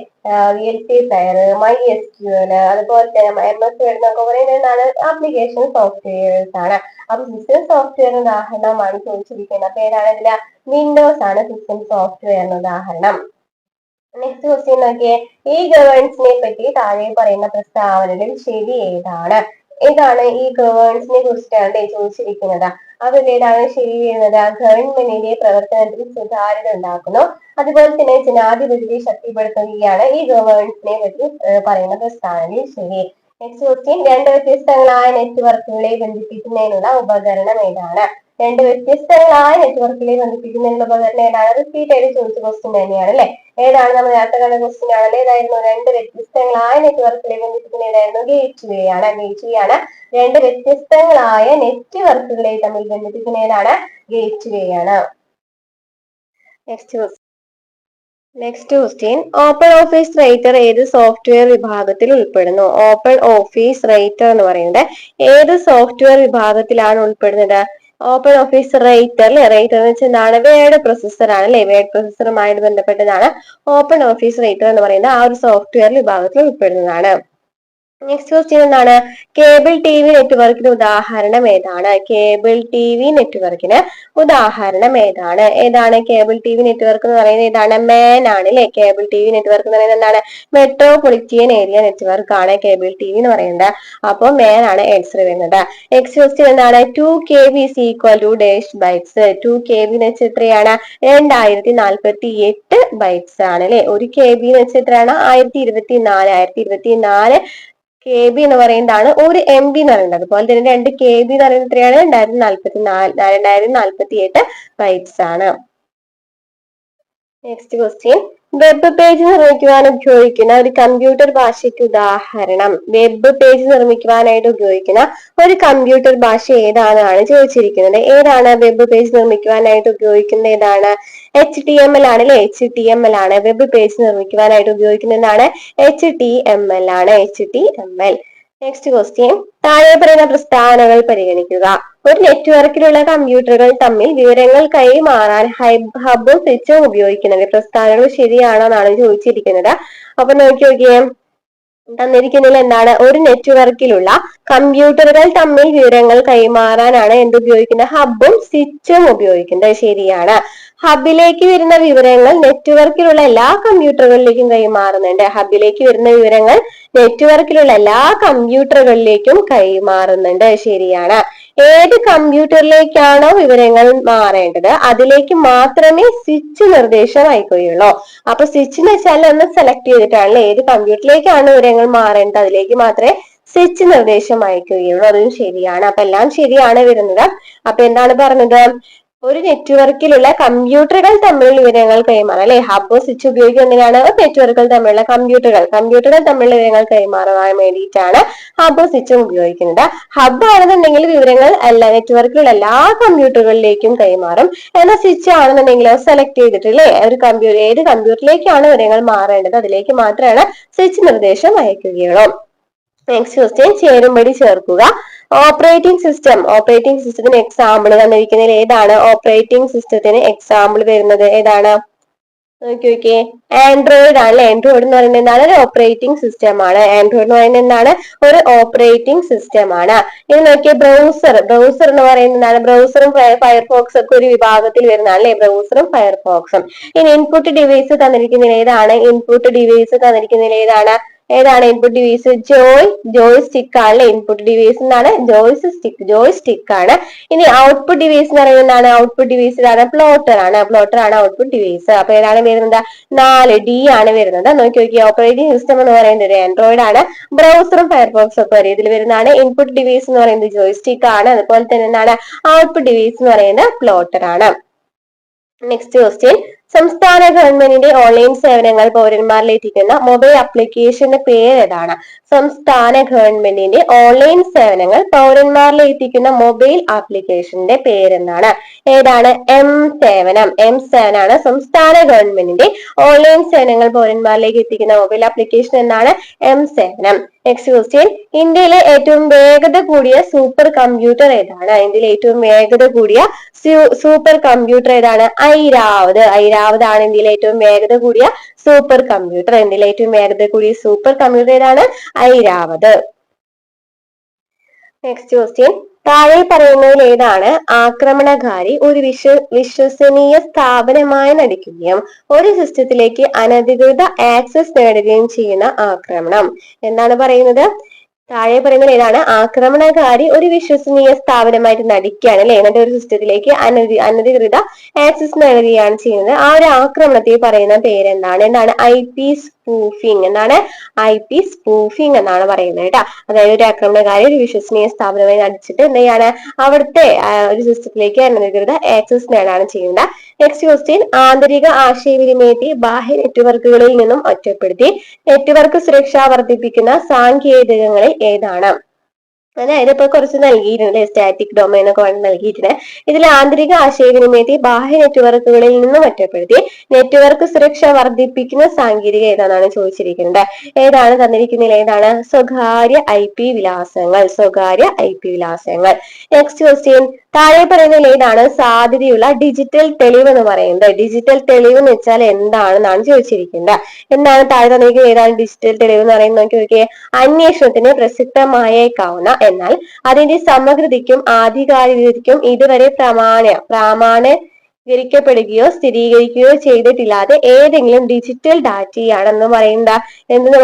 VLC പ്ലെയർ, MySQL, അതുപോലെ തന്നെ MS Word എന്നൊക്കെ പറയുന്നത് എന്താണ്? ആപ്ലിക്കേഷൻ സോഫ്റ്റ്വെയർസ് ആണ്. അപ്പൊ സിസ്റ്റം സോഫ്റ്റ്വെയറിന് ഉദാഹരണമാണ് ചോദിച്ചിരിക്കുന്നത്. അപ്പൊ ഏതാണ് ഇതില്? വിൻഡോസ് ആണ് സിസ്റ്റം സോഫ്റ്റ്വെയറിന് ഉദാഹരണം. നെക്സ്റ്റ് ക്വസ്റ്റ്യൻ നോക്കിയേ, ഈ ഗവേണൻസിനെ പറ്റി താഴെ പറയുന്ന പ്രസ്താവനകളിൽ ശരി ഏതാണ്? ഏതാണ്? ഈ ഗവേണൻസിനെ കുറിച്ചിട്ടാണ് ചോദിച്ചിരിക്കുന്നത്. അതിൽ ഏതാണ് ശരി വരുന്നത്? ഗവൺമെന്റിന്റെ പ്രവർത്തനത്തിൽ സുതാര്യത ഉണ്ടാക്കുന്നു, അതുപോലെ തന്നെ ജനാധിപത്യത്തെ ശക്തിപ്പെടുത്തുകയാണ് ഈ ഗവേണൻസിനെ പറ്റി പറയുന്ന പ്രസ്താവനയിൽ ശരി. നെക്സ്റ്റ് ക്വസ്റ്റ്യൻ, രണ്ട് വ്യത്യസ്തങ്ങളായ നെറ്റ്വർക്കുകളെ ബന്ധിപ്പിക്കുന്നതിനുള്ള ഉപകരണം ഏതാണ്? രണ്ട് വ്യത്യസ്തങ്ങളായ നെറ്റ്വർക്കുകളെ ബന്ധിപ്പിക്കുന്നതിനുള്ള ഉപകരണം ഏതാണ്? റിപ്പീറ്റ് ആയിട്ട് ചോദിച്ച ക്വസ്റ്റ്യൻ തന്നെയാണ് അല്ലെ. ഏതാണ്? നമ്മൾ നേരത്തെ കണ്ട ക്വസ്റ്റ്യൻ ആണല്ലോ. ഏതായിരുന്നു? രണ്ട് വ്യത്യസ്തങ്ങളായ നെറ്റ്വർക്കുകളെ ബന്ധിപ്പിക്കുന്ന ഏതായിരുന്നു? ഗേറ്റ് വേ ആണ്. ഗേറ്റ് വേ ആണ്. രണ്ട് വ്യത്യസ്തങ്ങളായ നെറ്റ്വർക്കുകളെ തമ്മിൽ ബന്ധിപ്പിക്കുന്ന ഏതാണ്? ഗേറ്റ് വേ ആണ്. Next question, open office writer ഏത് സോഫ്റ്റ്വെയർ വിഭാഗത്തിൽ ഉൾപ്പെടുന്നു? ഓപ്പൺ ഓഫീസ് റൈറ്റർ എന്ന് പറയുന്നത് ഏത് സോഫ്റ്റ്വെയർ വിഭാഗത്തിലാണ് ഉൾപ്പെടുന്നത്? ഓപ്പൺ ഓഫീസ് റൈറ്റർ അല്ലെ. റൈറ്റർ എന്ന് വെച്ചാൽ എന്താണ്? വേർഡ് പ്രൊസസർ ആണ് അല്ലെ. വേർഡ് പ്രൊസസറുമായിട്ട് ബന്ധപ്പെട്ടതാണ് ഓപ്പൺ ഓഫീസ് റൈറ്റർ എന്ന് പറയുന്നത്. ആ ഒരു സോഫ്റ്റ്വെയർ വിഭാഗത്തിൽ ഉൾപ്പെടുന്നതാണ്. നെക്സ്റ്റ് ക്വസ്റ്റ്യൻ എന്താണ്? കേബിൾ ടി വി നെറ്റ്വർക്കിന് ഉദാഹരണം ഏതാണ്? കേബിൾ ടി വി നെറ്റ്വർക്കിന് ഉദാഹരണം ഏതാണ്? ഏതാണ് കേബിൾ ടി വി നെറ്റ്വർക്ക് എന്ന് പറയുന്നത്? ഏതാണ്? മേൻ ആണ് അല്ലെ. കേബിൾ ടി വി നെറ്റ്വർക്ക് എന്ന് പറയുന്നത് എന്താണ്? മെട്രോപൊളിറ്റൻ ഏരിയ നെറ്റ്വർക്ക് ആണ് കേബിൾ ടി വി എന്ന് പറയുന്നത്. അപ്പോൾ മേൻ ആണ് ആൻസർ വരുന്നത്. നെക്സ്റ്റ് ക്വസ്റ്റ്യൻ എന്താണ്? 2 KB is equal to dash bytes. 2 KB എന്ന് വെച്ചാൽ എത്രയാണ്? 2048 ബൈറ്റ്സ് ആണ് അല്ലെ. 1 KB എന്ന് വെച്ചാൽ എത്രയാണ്? 1024 KB എന്ന് പറയുന്നതാണ് 1 MB എന്ന് പറയുന്നത്. അതുപോലെ തന്നെ 2 KB എന്ന് പറയുന്നത് എത്രയാണ്? 2048 ബൈറ്റ്സ് ആണ്. നെക്സ്റ്റ് ക്വസ്റ്റ്യൻ, വെബ് പേജ് നിർമ്മിക്കുവാൻ ഉപയോഗിക്കുന്ന ഒരു കമ്പ്യൂട്ടർ ഭാഷയ്ക്ക് ഉദാഹരണം. വെബ് പേജ് നിർമ്മിക്കുവാനായിട്ട് ഉപയോഗിക്കുന്ന ഒരു കമ്പ്യൂട്ടർ ഭാഷ ഏതാണെന്നാണ് ചോദിച്ചിരിക്കുന്നത്. ഏതാണ് വെബ് പേജ് നിർമ്മിക്കുവാനായിട്ട് ഉപയോഗിക്കുന്നത്? ഏതാണ്? HTML ആണ് അല്ലെ. HTML ആണ്. വെബ് പേജ് നിർമ്മിക്കുവാനായിട്ട് ഉപയോഗിക്കുന്നതാണ് HTML ആണ്. HTML. നെക്സ്റ്റ് ക്വസ്റ്റ്യൻ, താഴെ പറയുന്ന പ്രസ്താവനകൾ പരിഗണിക്കുക. ഒരു നെറ്റ്വർക്കിലുള്ള കമ്പ്യൂട്ടറുകൾ തമ്മിൽ വിവരങ്ങൾ കൈമാറാൻ ഹബും സ്വിച്ചും ഉപയോഗിക്കുന്നത്. പ്രസ്താവനകൾ ശരിയാണോ എന്നാണ് ചോദിച്ചിരിക്കുന്നത്. അപ്പൊ നോക്കിയേ, തന്നിരിക്കുന്നതിൽ എന്താണ്? ഒരു നെറ്റ്വർക്കിലുള്ള കമ്പ്യൂട്ടറുകൾ തമ്മിൽ വിവരങ്ങൾ കൈമാറാനാണ് എന്തുപയോഗിക്കുന്നത്? ഹബും സ്വിച്ചും ഉപയോഗിക്കുന്നത്. ശരിയാണ്. ഹബിലേക്ക് വരുന്ന വിവരങ്ങൾ നെറ്റ്വർക്കിലുള്ള എല്ലാ കമ്പ്യൂട്ടറുകളിലേക്കും കൈമാറുന്നുണ്ട്. ഹബിലേക്ക് വരുന്ന വിവരങ്ങൾ നെറ്റ്വർക്കിലുള്ള എല്ലാ കമ്പ്യൂട്ടറുകളിലേക്കും കൈമാറുന്നുണ്ട്. ശരിയാണ്. ഏത് കമ്പ്യൂട്ടറിലേക്കാണോ വിവരങ്ങൾ മാറേണ്ടത് അതിലേക്ക് മാത്രമേ സ്വിച്ച് നിർദ്ദേശം അയക്കുകയുള്ളൂ. അപ്പൊ സ്വിച്ച് എന്ന് വെച്ചാൽ ഒന്ന് സെലക്ട് ചെയ്തിട്ടാണല്ലേ ഏത് കമ്പ്യൂട്ടറിലേക്കാണ് വിവരങ്ങൾ മാറേണ്ടത് അതിലേക്ക് മാത്രമേ സ്വിച്ച് നിർദ്ദേശം അയക്കുകയുള്ളൂ. അതും ശരിയാണ്. അപ്പൊ എല്ലാം ശരിയാണ് വരുന്നത്. അപ്പൊ എന്താണ് പറഞ്ഞത്? ഒരു നെറ്റ്വർക്കിലുള്ള കമ്പ്യൂട്ടറുകൾ തമ്മിലുള്ള വിവരങ്ങൾ കൈമാറാം അല്ലെ. ഹബ് സ്വിച്ച് ഉപയോഗിക്കുന്നത് എന്തിനാണ്? നെറ്റ്വർക്കുകൾ തമ്മിലുള്ള കമ്പ്യൂട്ടറുകൾ തമ്മിലുള്ള വിവരങ്ങൾ കൈമാറാൻ വേണ്ടിയിട്ടാണ് ഹബ് സ്വിച്ചും ഉപയോഗിക്കുന്നത്. ഹബ് ആണെന്നുണ്ടെങ്കിൽ വിവരങ്ങൾ നെറ്റ്വർക്കിലുള്ള എല്ലാ കമ്പ്യൂട്ടറുകളിലേക്കും കൈമാറും. എന്നാൽ സ്വിച്ച് ആണെന്നുണ്ടെങ്കിൽ സെലക്ട് ചെയ്തിട്ടില്ലേ ഒരു ഏത് കമ്പ്യൂട്ടറിലേക്കാണ് വിവരങ്ങൾ മാറേണ്ടത് അതിലേക്ക് മാത്രമാണ് സ്വിച്ച് നിർദ്ദേശം അയക്കുകയുള്ളൂ. നെക്സ്റ്റ് ക്വസ്റ്റ്യൻ, ചേരുംപടി ചേർക്കുക. ഓപ്പറേറ്റിംഗ് സിസ്റ്റത്തിന് എക്സാമ്പിൾ തന്നിരിക്കുന്നതിൽ ഏതാണ്? ഓപ്പറേറ്റിംഗ് സിസ്റ്റത്തിന് എക്സാമ്പിൾ വരുന്നത് ഏതാണ്? നോക്കിയേ, ആൻഡ്രോയിഡ് ആണ്. ആൻഡ്രോയിഡ് എന്ന് പറയുന്നത് എന്താണ്? ഒരു ഓപ്പറേറ്റിംഗ് സിസ്റ്റം ആണ്. ആൻഡ്രോയിഡ് എന്ന് പറയുന്നത് എന്താണ്? ഒരു ഓപ്പറേറ്റിംഗ് സിസ്റ്റം ആണ്. ഇനി നോക്കിയേ, ബ്രൗസർ എന്ന് പറയുന്നത് എന്താണ്? ബ്രൗസറും ഫയർഫോക്സ് ഒക്കെ ഒരു വിഭാഗത്തിൽ വരുന്നതാണ് അല്ലെ. ബ്രൗസറും ഫയർഫോക്സും. ഇനി ഇൻപുട്ട് ഡിവൈസ് തന്നിരിക്കുന്നതിൽ ഏതാണ്? ഏതാണ് ഇൻപുട്ട് ഡിവൈസ്? ജോയ് സ്റ്റിക്ക് ആണ്. ഇൻപുട്ട് ഡിവൈസ് എന്നാണ് ജോയ് സ്റ്റിക്ക് ആണ്. ഇനി ഔട്ട്പുട്ട് ഡിവൈസ് എന്ന് പറയുന്നത് എന്താണ്? ഔട്ട്പുട്ട് ഡിവൈസ് ഇതാണ് പ്ലോട്ടർ ആണ് ഔട്ട്പുട്ട് ഡിവൈസ്. അപ്പൊ ഏതാണ് വരുന്നത്? 4D ആണ് വരുന്നത്. നോക്കി ഓപ്പറേറ്റിംഗ് സിസ്റ്റം എന്ന് പറയുന്നത് ഒരു ആൻഡ്രോയിഡ് ആണ്. ബ്രൗസറും ഫയർഫോക്സും ഒക്കെ ഒരു ഇതിൽ വരുന്നതാണ്. ഇൻപുട്ട് ഡിവൈസ് എന്ന് പറയുന്നത് ജോയ് സ്റ്റിക്ക് ആണ്. അതുപോലെ തന്നെ എന്താണ്? ഔട്ട്പുട്ട് ഡിവൈസ് എന്ന് പറയുന്നത് പ്ലോട്ടർ ആണ്. നെക്സ്റ്റ് ക്വസ്റ്റ്യൻ, സംസ്ഥാന ഗവൺമെന്റിന്റെ ഓൺലൈൻ സേവനങ്ങൾ പൗരന്മാരിൽ എത്തിക്കുന്ന മൊബൈൽ ആപ്ലിക്കേഷന്റെ പേര് ഏതാണ്? സംസ്ഥാന ഗവൺമെന്റിന്റെ ഓൺലൈൻ സേവനങ്ങൾ പൗരന്മാരിൽ എത്തിക്കുന്ന മൊബൈൽ ആപ്ലിക്കേഷന്റെ പേരെന്താണ്? ഏതാണ്? എം സേവനാണ് സംസ്ഥാന ഗവൺമെന്റിന്റെ ഓൺലൈൻ സേവനങ്ങൾ പൗരന്മാരിലേക്ക് എത്തിക്കുന്ന മൊബൈൽ ആപ്ലിക്കേഷൻ എന്നാണ് എം സേവനം. നെക്സ്റ്റ് ക്വസ്റ്റ്യൻ, ഇന്ത്യയിലെ ഏറ്റവും വേഗത കൂടിയ സൂപ്പർ കമ്പ്യൂട്ടർ ഏതാണ്? സൂപ്പർ കമ്പ്യൂട്ടർ ഏതാണ്? ഐരാവത് ആണ് ഇന്ത്യയിലെ ഏറ്റവും വേഗത കൂടിയ സൂപ്പർ കമ്പ്യൂട്ടർ. ഏതാണ്? ഐരാവത്. നെക്സ്റ്റ് ക്വസ്റ്റ്യൻ, താഴെ പറയുന്നതിൽ ഏതാണ് ആക്രമണകാരി ഒരു വിശ്വസനീയ സ്ഥാപനമായി നടിക്കുകയും ഒരു സിസ്റ്റത്തിലേക്ക് അനധികൃത ആക്സസ് നേടുകയും ചെയ്യുന്ന ആക്രമണം? എന്താണ് പറയുന്നത്? താഴെ പറയുന്നത് ഏതാണ്? ആക്രമണകാരി ഒരു വിശ്വസനീയ സ്ഥാപനമായിട്ട് നടിക്കുകയാണ് അല്ലെ. എന്നിട്ട് ഒരു സിസ്റ്റത്തിലേക്ക് അനധികൃത ആക്സസ് നേടുകയാണ് ചെയ്യുന്നത്. ആ ഒരു ആക്രമണത്തെ പറയുന്ന പേരെന്താണ്? IP സ്പൂഫിംഗ് എന്നാണ് IP സ്പൂഫിംഗ് എന്നാണ് പറയുന്നത് കേട്ടോ. അതായത് ഒരു ആക്രമണകാരി ഒരു വിശ്വസനീയ സ്ഥാപനമായി നടിച്ചിട്ട് എന്ത് ചെയ്യാണ് അവിടുത്തെ ഒരു സിസ്റ്റത്തിലേക്ക് അനധികൃത ആക്സസ് നേടാണ് ചെയ്യുന്നത്. നെക്സ്റ്റ് ക്വസ്റ്റ്യൻ, ആന്തരിക ആശയവിനിമയത്തെ ബാഹ്യ നെറ്റ്വർക്കുകളിൽ നിന്നും ഒറ്റപ്പെടുത്തി നെറ്റ്വർക്ക് സുരക്ഷ വർദ്ധിപ്പിക്കുന്ന സാങ്കേതികങ്ങളിൽ ഏതാണ്? അതായത് ഇപ്പൊ കുറച്ച് നൽകിയിട്ടുണ്ട്, സ്റ്റാറ്റിക് ഡൊമൈൻ എന്നൊക്കെ വേണ്ടി നൽകിയിട്ടുണ്ട്. ഇതിൽ ആന്തരിക ആശയവിനിമയത്തെ ബാഹ്യ നെറ്റ്വർക്കുകളിൽ നിന്നും ഒറ്റപ്പെടുത്തി നെറ്റ്വർക്ക് സുരക്ഷ വർദ്ധിപ്പിക്കുന്ന സാങ്കേതിക ഏതാണെന്നാണ് ചോദിച്ചിരിക്കുന്നത്. ഏതാണ് തന്നിരിക്കുന്നതിൽ ഏതാണ്? സ്വകാര്യ IP വിലാസങ്ങൾ. സ്വകാര്യ IP വിലാസങ്ങൾ. നെക്സ്റ്റ് ക്വസ്റ്റ്യൻ, താഴെ പറയുന്നതിൽ ഏതാണ് സാധ്യതയുള്ള ഡിജിറ്റൽ തെളിവ് എന്ന് പറയുന്നത്? ഡിജിറ്റൽ തെളിവ് എന്ന് വെച്ചാൽ എന്താണെന്നാണ് ചോദിച്ചിരിക്കുന്നത്. എന്താണ് താഴെ തന്നിരിക്കുന്നത് ഏതാണ് ഡിജിറ്റൽ തെളിവ് എന്ന് പറയുന്നത്? നോക്കിയേ, അന്വേഷണത്തിന് പ്രസക്തമായേക്കാവുന്ന എന്നാൽ അതിന്റെ സമഗ്രതയ്ക്കും ആധികാരികതയ്ക്കും ഇതുവരെ പ്രാമാണീകരിക്കപ്പെടുകയോ സ്ഥിരീകരിക്കുകയോ ചെയ്തിട്ടില്ലാത്ത ഏതെങ്കിലും ഡിജിറ്റൽ ഡാറ്റയാണെന്ന്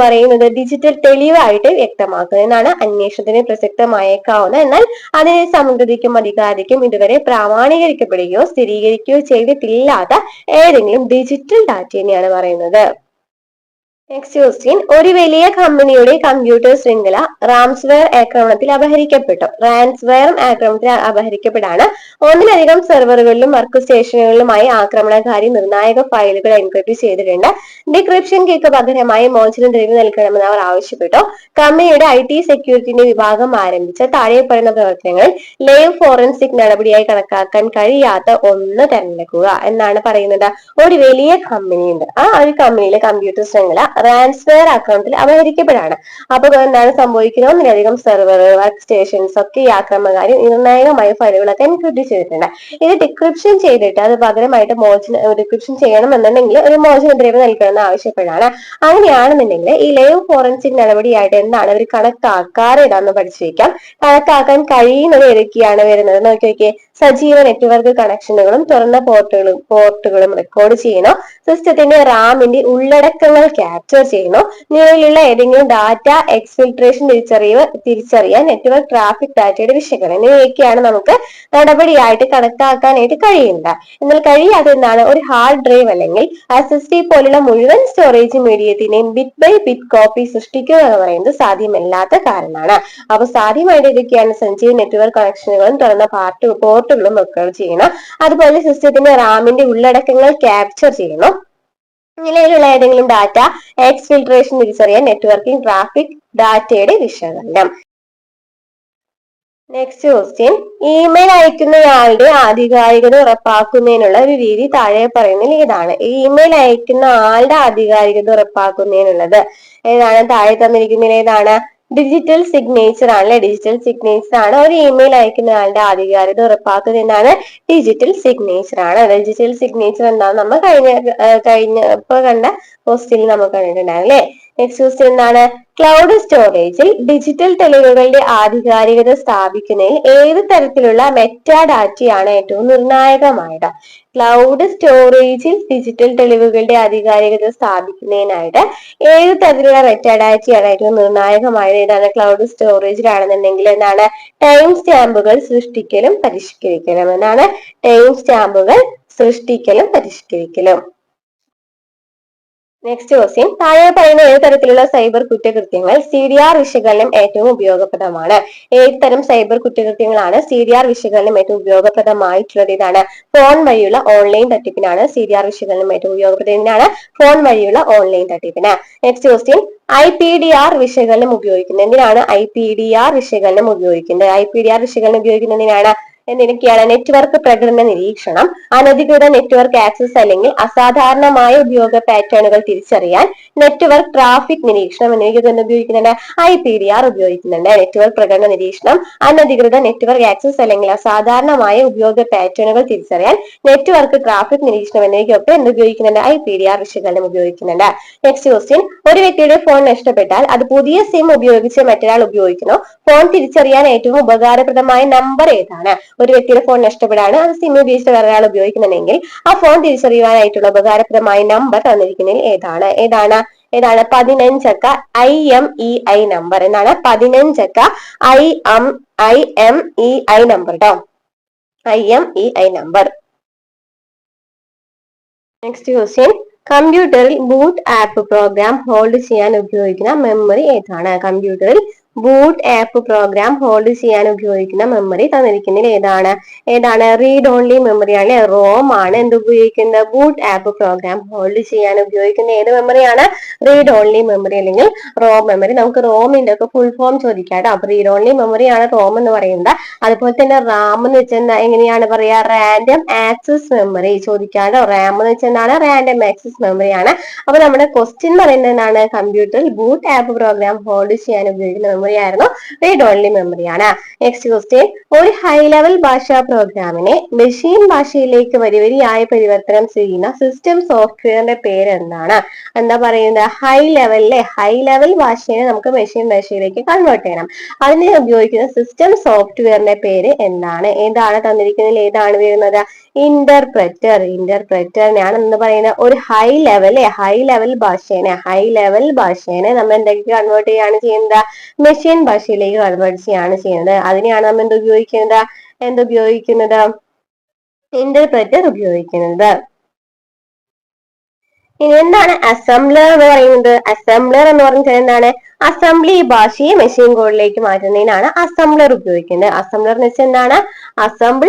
പറയുന്നത് ഡിജിറ്റൽ തെളിവായിട്ട് വ്യക്തമാക്കുന്നത് എന്നാണ്. അന്വേഷണത്തിന് പ്രസക്തമായേക്കാവുന്ന എന്നാൽ അതിന്റെ സമഗ്രതയ്ക്കും അധികാരിക്കും ഇതുവരെ പ്രാമാണീകരിക്കപ്പെടുകയോ സ്ഥിരീകരിക്കുകയോ ചെയ്തിട്ടില്ലാത്ത ഏതെങ്കിലും ഡിജിറ്റൽ ഡാറ്റ തന്നെയാണ് പറയുന്നത്. നെക്സ്റ്റ് ക്വസ്റ്റ്യൻ, ഒരു വലിയ കമ്പനിയുടെ കമ്പ്യൂട്ടർ ശൃംഖല റാംസ്വെയർ ആക്രമണത്തിൽ അപഹരിക്കപ്പെട്ടു. റാൻസ്വെയർ ആക്രമണത്തിൽ അപഹരിക്കപ്പെടാണ് ഒന്നിലധികം സെർവറുകളിലും വർക്ക് സ്റ്റേഷനുകളിലുമായി ആക്രമണകാരി നിർണായക ഫയലുകൾ എൻക്രിപ്റ്റ് ചെയ്തിട്ടുണ്ട്. ഡിക്രിപ്ഷൻ കീക്ക് പകരമായി മോചനം തെളിവ് നൽകണമെന്ന് അവർ ആവശ്യപ്പെട്ടു. കമ്പനിയുടെ IT സെക്യൂരിറ്റിന്റെ വിഭാഗം ആരംഭിച്ച താഴെ പറയുന്ന പ്രവർത്തനങ്ങളിൽ ലൈവ് ഫോറൻസിക് നടപടിയായി കണക്കാക്കാൻ കഴിയാത്ത ഒന്ന് തിരഞ്ഞെടുക്കുക എന്നാണ് പറയുന്നത്. ഒരു വലിയ കമ്പനിയുണ്ട്, ആ ഒരു കമ്പനിയിലെ കമ്പ്യൂട്ടർ ശൃംഖല റാൻസ്വെയർ ആക്രമണത്തിൽ അപഹരിക്കപ്പെടാണ്. അപ്പൊ എന്താണ് സംഭവിക്കുന്നത്? ഒന്നിലധികം സെർവർ വർക്ക് സ്റ്റേഷൻസ് ഒക്കെ ഈ ആക്രമണകാരി നിർണായകമായ ഫയലുകളൊക്കെ എൻക്രിപ്റ്റ് ചെയ്തിട്ടുണ്ട്. ഇത് ഡിക്രിപ്ഷൻ ചെയ്തിട്ട് അത് പകരമായിട്ട് ഡിക്രിപ്ഷൻ ചെയ്യണമെന്നുണ്ടെങ്കിൽ ഒരു മോചന ദ്രവ്യം നൽകണമെന്ന് ആവശ്യപ്പെടാണ്. അങ്ങനെയാണെന്നുണ്ടെങ്കിൽ ഈ ലൈവ് ഫോറൻസിക് നടപടിയായിട്ട് എന്താണ് അവർ കണക്കാക്കാറ് ഏതാണെന്ന് പഠിച്ചു വെക്കാം. കണക്കാക്കാൻ കഴിയുന്നത് ഏതൊക്കെയാണ് വരുന്നത് നോക്കിയൊക്കെ. സജീവ നെറ്റ്വർക്ക് കണക്ഷനുകളും തുറന്ന പോർട്ടുകളും റെക്കോർഡ് ചെയ്യുന്നു. സിസ്റ്റത്തിന്റെ റാമിന്റെ ഉള്ളടക്കങ്ങൾ ക്യാപ്ചർ ചെയ്യുന്നു. നിലവിലുള്ള ഏതെങ്കിലും ഡാറ്റ എക്സ്ഫിൽട്രേഷൻ തിരിച്ചറിയാൻ നെറ്റ്വർക്ക് ട്രാഫിക് ഡാറ്റയുടെ വിശകലനം എന്നിവയൊക്കെയാണ് നമുക്ക് നടപടിയായിട്ട് കണക്കാക്കാനായിട്ട് കഴിയുന്നത്. എന്നാൽ കഴിയാതെ എന്താണ് ഒരു ഹാർഡ് ഡ്രൈവ് അല്ലെങ്കിൽ SSD പോലുള്ള മുഴുവൻ സ്റ്റോറേജ് മീഡിയത്തിനെയും ബിറ്റ് ബൈ ബിറ്റ് കോപ്പി സൃഷ്ടിക്കുക എന്ന് പറയുന്നത് സാധ്യമല്ലാത്ത കാരണമാണ്. അപ്പൊ സാധ്യമായിട്ട് ഇതൊക്കെയാണ് സജീവ നെറ്റ്വർക്ക് കണക്ഷനുകളും തുറന്ന പോർട്ടുകളും റെക്കോർഡ് ചെയ്യണം. അതുപോലെ സിസ്റ്റത്തിന്റെ റാമിന്റെ ഉള്ളടക്കങ്ങൾ ക്യാപ്ചർ ചെയ്യുന്നു. നിലവിലുള്ള ഏതെങ്കിലും ഡാറ്റ എക്സ്ഫിൽട്രേഷൻ തിരിച്ചറിയാൻ നെറ്റ്വർക്കിംഗ് ട്രാഫിക് ഡാറ്റയുടെ വിശകലനം. നെക്സ്റ്റ് ക്വസ്റ്റ്യൻ, ഇമെയിൽ അയക്കുന്നയാളുടെ ആധികാരികത ഉറപ്പാക്കുന്നതിനുള്ള ഒരു രീതി താഴെ പറയുന്നതിൽ ഏതാണ്? ഇമെയിൽ അയക്കുന്ന ആളുടെ ആധികാരികത ഉറപ്പാക്കുന്നതിനുള്ളത് ഏതാണ്? താഴെ തന്നിരിക്കുന്നതിൽ ഏതാണ്? ഡിജിറ്റൽ സിഗ്നേച്ചർ ആണല്ലേ. ഡിജിറ്റൽ സിഗ്നേച്ചർ ആണ് ഒരു ഇമെയിൽ അയക്കുന്ന ആളുടെ ആധികാരികത ഉറപ്പാക്കുന്നത് എന്നാണ് ഡിജിറ്റൽ സിഗ്നേച്ചർ ആണ്. ഡിജിറ്റൽ സിഗ്നേച്ചർ എന്താണെന്ന് നമ്മൾ ഇപ്പൊ കണ്ട ക്വസ്റ്റ്യനിൽ നമുക്ക് കണ്ടിട്ടുണ്ടാകും അല്ലെ. നെക്സ്റ്റ് ക്വസ്റ്റ്യൻ എന്താണ്? ക്ലൗഡ് സ്റ്റോറേജിൽ ഡിജിറ്റൽ തെളിവുകളുടെ ആധികാരികത സ്ഥാപിക്കുന്നതിൽ ഏത് തരത്തിലുള്ള മെറ്റാഡാറ്റയാണ് ഏറ്റവും നിർണായകമായത്? ക്ലൗഡ് സ്റ്റോറേജിൽ ഡിജിറ്റൽ തെളിവുകളുടെ ആധികാരികത സ്ഥാപിക്കുന്നതിനായിട്ട് ഏത് തരത്തിലുള്ള മെറ്റാഡാറ്റയാണ് ഏറ്റവും നിർണായകമായത്? ഏതാണ്? ക്ലൗഡ് സ്റ്റോറേജിലാണെന്നുണ്ടെങ്കിൽ എന്താണ്? ടൈം സ്റ്റാമ്പുകൾ സൃഷ്ടിക്കലും പരിഷ്കരിക്കലും എന്നാണ്. ടൈം സ്റ്റാമ്പുകൾ സൃഷ്ടിക്കലും പരിഷ്കരിക്കലും. നെക്സ്റ്റ് ക്വസ്റ്റ്യൻ, താഴെ പറയുന്ന ഏത് തരത്തിലുള്ള സൈബർ കുറ്റകൃത്യങ്ങൾ CDR വിശകലനം ഏറ്റവും ഉപയോഗപ്രദമാണ്? ഏത് തരം സൈബർ കുറ്റകൃത്യങ്ങളാണ് CDR വിശകലനം ഏറ്റവും ഉപയോഗപ്രദമായിട്ടുള്ളത്? ഇതാണ് ഫോൺ വഴിയുള്ള ഓൺലൈൻ തട്ടിപ്പിനാണ് CDR വിശകലനം ഏറ്റവും ഉപയോഗപ്രദമാണ്. ഫോൺ വഴിയുള്ള ഓൺലൈൻ തട്ടിപ്പിന്. നെക്സ്റ്റ് ക്വസ്റ്റ്യൻ, IPDR വിശകലനം ഉപയോഗിക്കുന്നത് എന്തിനാണ്? IPDR വിശകലനം ഉപയോഗിക്കുന്നത് ഉപയോഗിക്കുന്നതിനാണ് എന്തിനൊക്കെയാണ്? നെറ്റ്വർക്ക് പ്രകടന നിരീക്ഷണം, അനധികൃത നെറ്റ്വർക്ക് ആക്സസ് അല്ലെങ്കിൽ അസാധാരണമായ ഉപയോഗ പാറ്റേണുകൾ തിരിച്ചറിയാൻ, നെറ്റ്വർക്ക് ട്രാഫിക് നിരീക്ഷണം എന്നിവയ്ക്ക് ഉപയോഗിക്കുന്നുണ്ട്. IPDR ഉപയോഗിക്കുന്നുണ്ട്. നെറ്റ്വർക്ക് പ്രകടന നിരീക്ഷണം, അനധികൃത നെറ്റ്വർക്ക് ആക്സസ് അല്ലെങ്കിൽ അസാധാരണമായ ഉപയോഗ പാറ്റേണുകൾ തിരിച്ചറിയാൻ, നെറ്റ്വർക്ക് ട്രാഫിക് നിരീക്ഷണം എന്നിവയ്ക്കൊക്കെ എന്ത് ഉപയോഗിക്കുന്നുണ്ട്? IPDR വിശകലനം ഉപയോഗിക്കുന്നുണ്ട്. നെക്സ്റ്റ് ക്വസ്റ്റ്യൻ, ഒരു വ്യക്തിയുടെ ഫോൺ നഷ്ടപ്പെട്ടാൽ അത് പുതിയ സിം ഉപയോഗിച്ച് മറ്റൊരാൾ ഉപയോഗിക്കുന്നു. ഫോൺ തിരിച്ചറിയാൻ ഏറ്റവും ഉപകാരപ്രദമായ നമ്പർ ഏതാണ്? ഒരു വ്യക്തിയുടെ ഫോൺ നഷ്ടപ്പെടാണ്, അത് സിം ഉപയോഗിച്ച് വേറെ ഒരാൾ ഉപയോഗിക്കുന്നുണ്ടെങ്കിൽ ആ ഫോൺ തിരിച്ചറിയുവാനായിട്ടുള്ള ഉപകാരപ്രദമായ നമ്പർ തന്നിരിക്കുന്നതിൽ ഏതാണ്? 15 അക്ക IMEI നമ്പർ. എന്നാണ് 15 അക്ക IMEI നമ്പർ കേട്ടോ. IMEI number. നെക്സ്റ്റ് ക്വസ്റ്റ്യൻ, കമ്പ്യൂട്ടറിൽ ബൂട്ട് ആപ്പ് പ്രോഗ്രാം ഹോൾഡ് ചെയ്യാൻ ഉപയോഗിക്കുന്ന മെമ്മറി ഏതാണ്? കമ്പ്യൂട്ടറിൽ ബൂട്ട് ആപ്പ് പ്രോഗ്രാം ഹോൾഡ് ചെയ്യാൻ ഉപയോഗിക്കുന്ന മെമ്മറി തന്നിരിക്കുന്നതിൽ ഏതാണ് റീഡ് ഓൺലി മെമ്മറി ആണ്, റോം ആണ് എന്ത് ഉപയോഗിക്കുന്നത്? ബൂട്ട് ആപ്പ് പ്രോഗ്രാം ഹോൾഡ് ചെയ്യാൻ ഉപയോഗിക്കുന്ന ഏത് മെമ്മറിയാണ്? റീഡ് ഓൺലി മെമ്മറി അല്ലെങ്കിൽ റോം മെമ്മറി. നമുക്ക് റോമിന്റെ ഒക്കെ ഫുൾ ഫോം ചോദിക്കാം കേട്ടോ. അപ്പൊ റീഡ് ഓൺലി മെമ്മറി ആണ് റോം എന്ന് പറയുന്നത്. അതുപോലെ തന്നെ റാം എന്ന് വെച്ചാൽ എങ്ങനെയാണ് പറയാ? റാൻഡം ആക്സസ് മെമ്മറി ചോദിക്കാട്ടോ. റാം എന്ന് വെച്ചാൽ എന്താണ്? റാൻഡം ആക്സസ് മെമ്മറി ആണ്. അപ്പൊ നമ്മുടെ ക്വസ്റ്റ്യൻ പറയുന്നത് എന്താണ്? കമ്പ്യൂട്ടറിൽ ബൂട്ട് ആപ്പ് പ്രോഗ്രാം ഹോൾഡ് ചെയ്യാൻ ഉപയോഗിക്കുന്ന മെമ്മറി ആയിരുന്നു റീഡ് ഓൺലി മെമ്മറി ആണ്. നെക്സ്റ്റ് ക്വസ്റ്റ്യൻ, ഒരു ഹൈ ലെവൽ ഭാഷാ പ്രോഗ്രാമിനെ മെഷീൻ ഭാഷയിലേക്ക് വരിവരിയായി പരിവർത്തനം ചെയ്യുന്ന സിസ്റ്റം സോഫ്റ്റ്വെയറിന്റെ പേര് എന്താണ്? എന്താ പറയുന്നത്? ഹൈ ലെവൽ ഭാഷയെ നമുക്ക് മെഷീൻ ഭാഷയിലേക്ക് കൺവേർട്ട് ചെയ്യണം. അതിന് ഉപയോഗിക്കുന്ന സിസ്റ്റം സോഫ്റ്റ്വെയറിന്റെ പേര് എന്താണ്? ഏതാണ് തന്നിരിക്കുന്നതിൽ ഏതാണ് വരുന്നത്? ഇന്റർപ്രറ്ററിനെയാണ് എന്ന് പറയുന്നത്. ഒരു ഹൈ ലെവൽ ഭാഷേനെ നമ്മൾ എന്തൊക്കെ കൺവേർട്ട് ചെയ്യാണ് ചെയ്യുന്നത്? മെഷീൻ ഭാഷയിലേക്ക് കൺവേർട്ട് ചെയ്യാണ് ചെയ്യുന്നത്. അതിനെയാണ് നമ്മൾ എന്തുപയോഗിക്കുന്നത്? ഇന്റർപ്രറ്റർ ഉപയോഗിക്കുന്നത്. ഇനി എന്താണ് അസംബ്ലർ എന്ന് പറയുന്നത്? അസംബ്ലർ എന്ന് പറഞ്ഞാൽ എന്താണ്? അസംബ്ലി ഭാഷയെ മെഷീൻ കോഡിലേക്ക് മാറ്റുന്നതിനാണ് അസംബ്ലർ ഉപയോഗിക്കുന്നത്. അസംബ്ലർ എന്ന് വെച്ചാൽ എന്താണ്? അസംബിൾ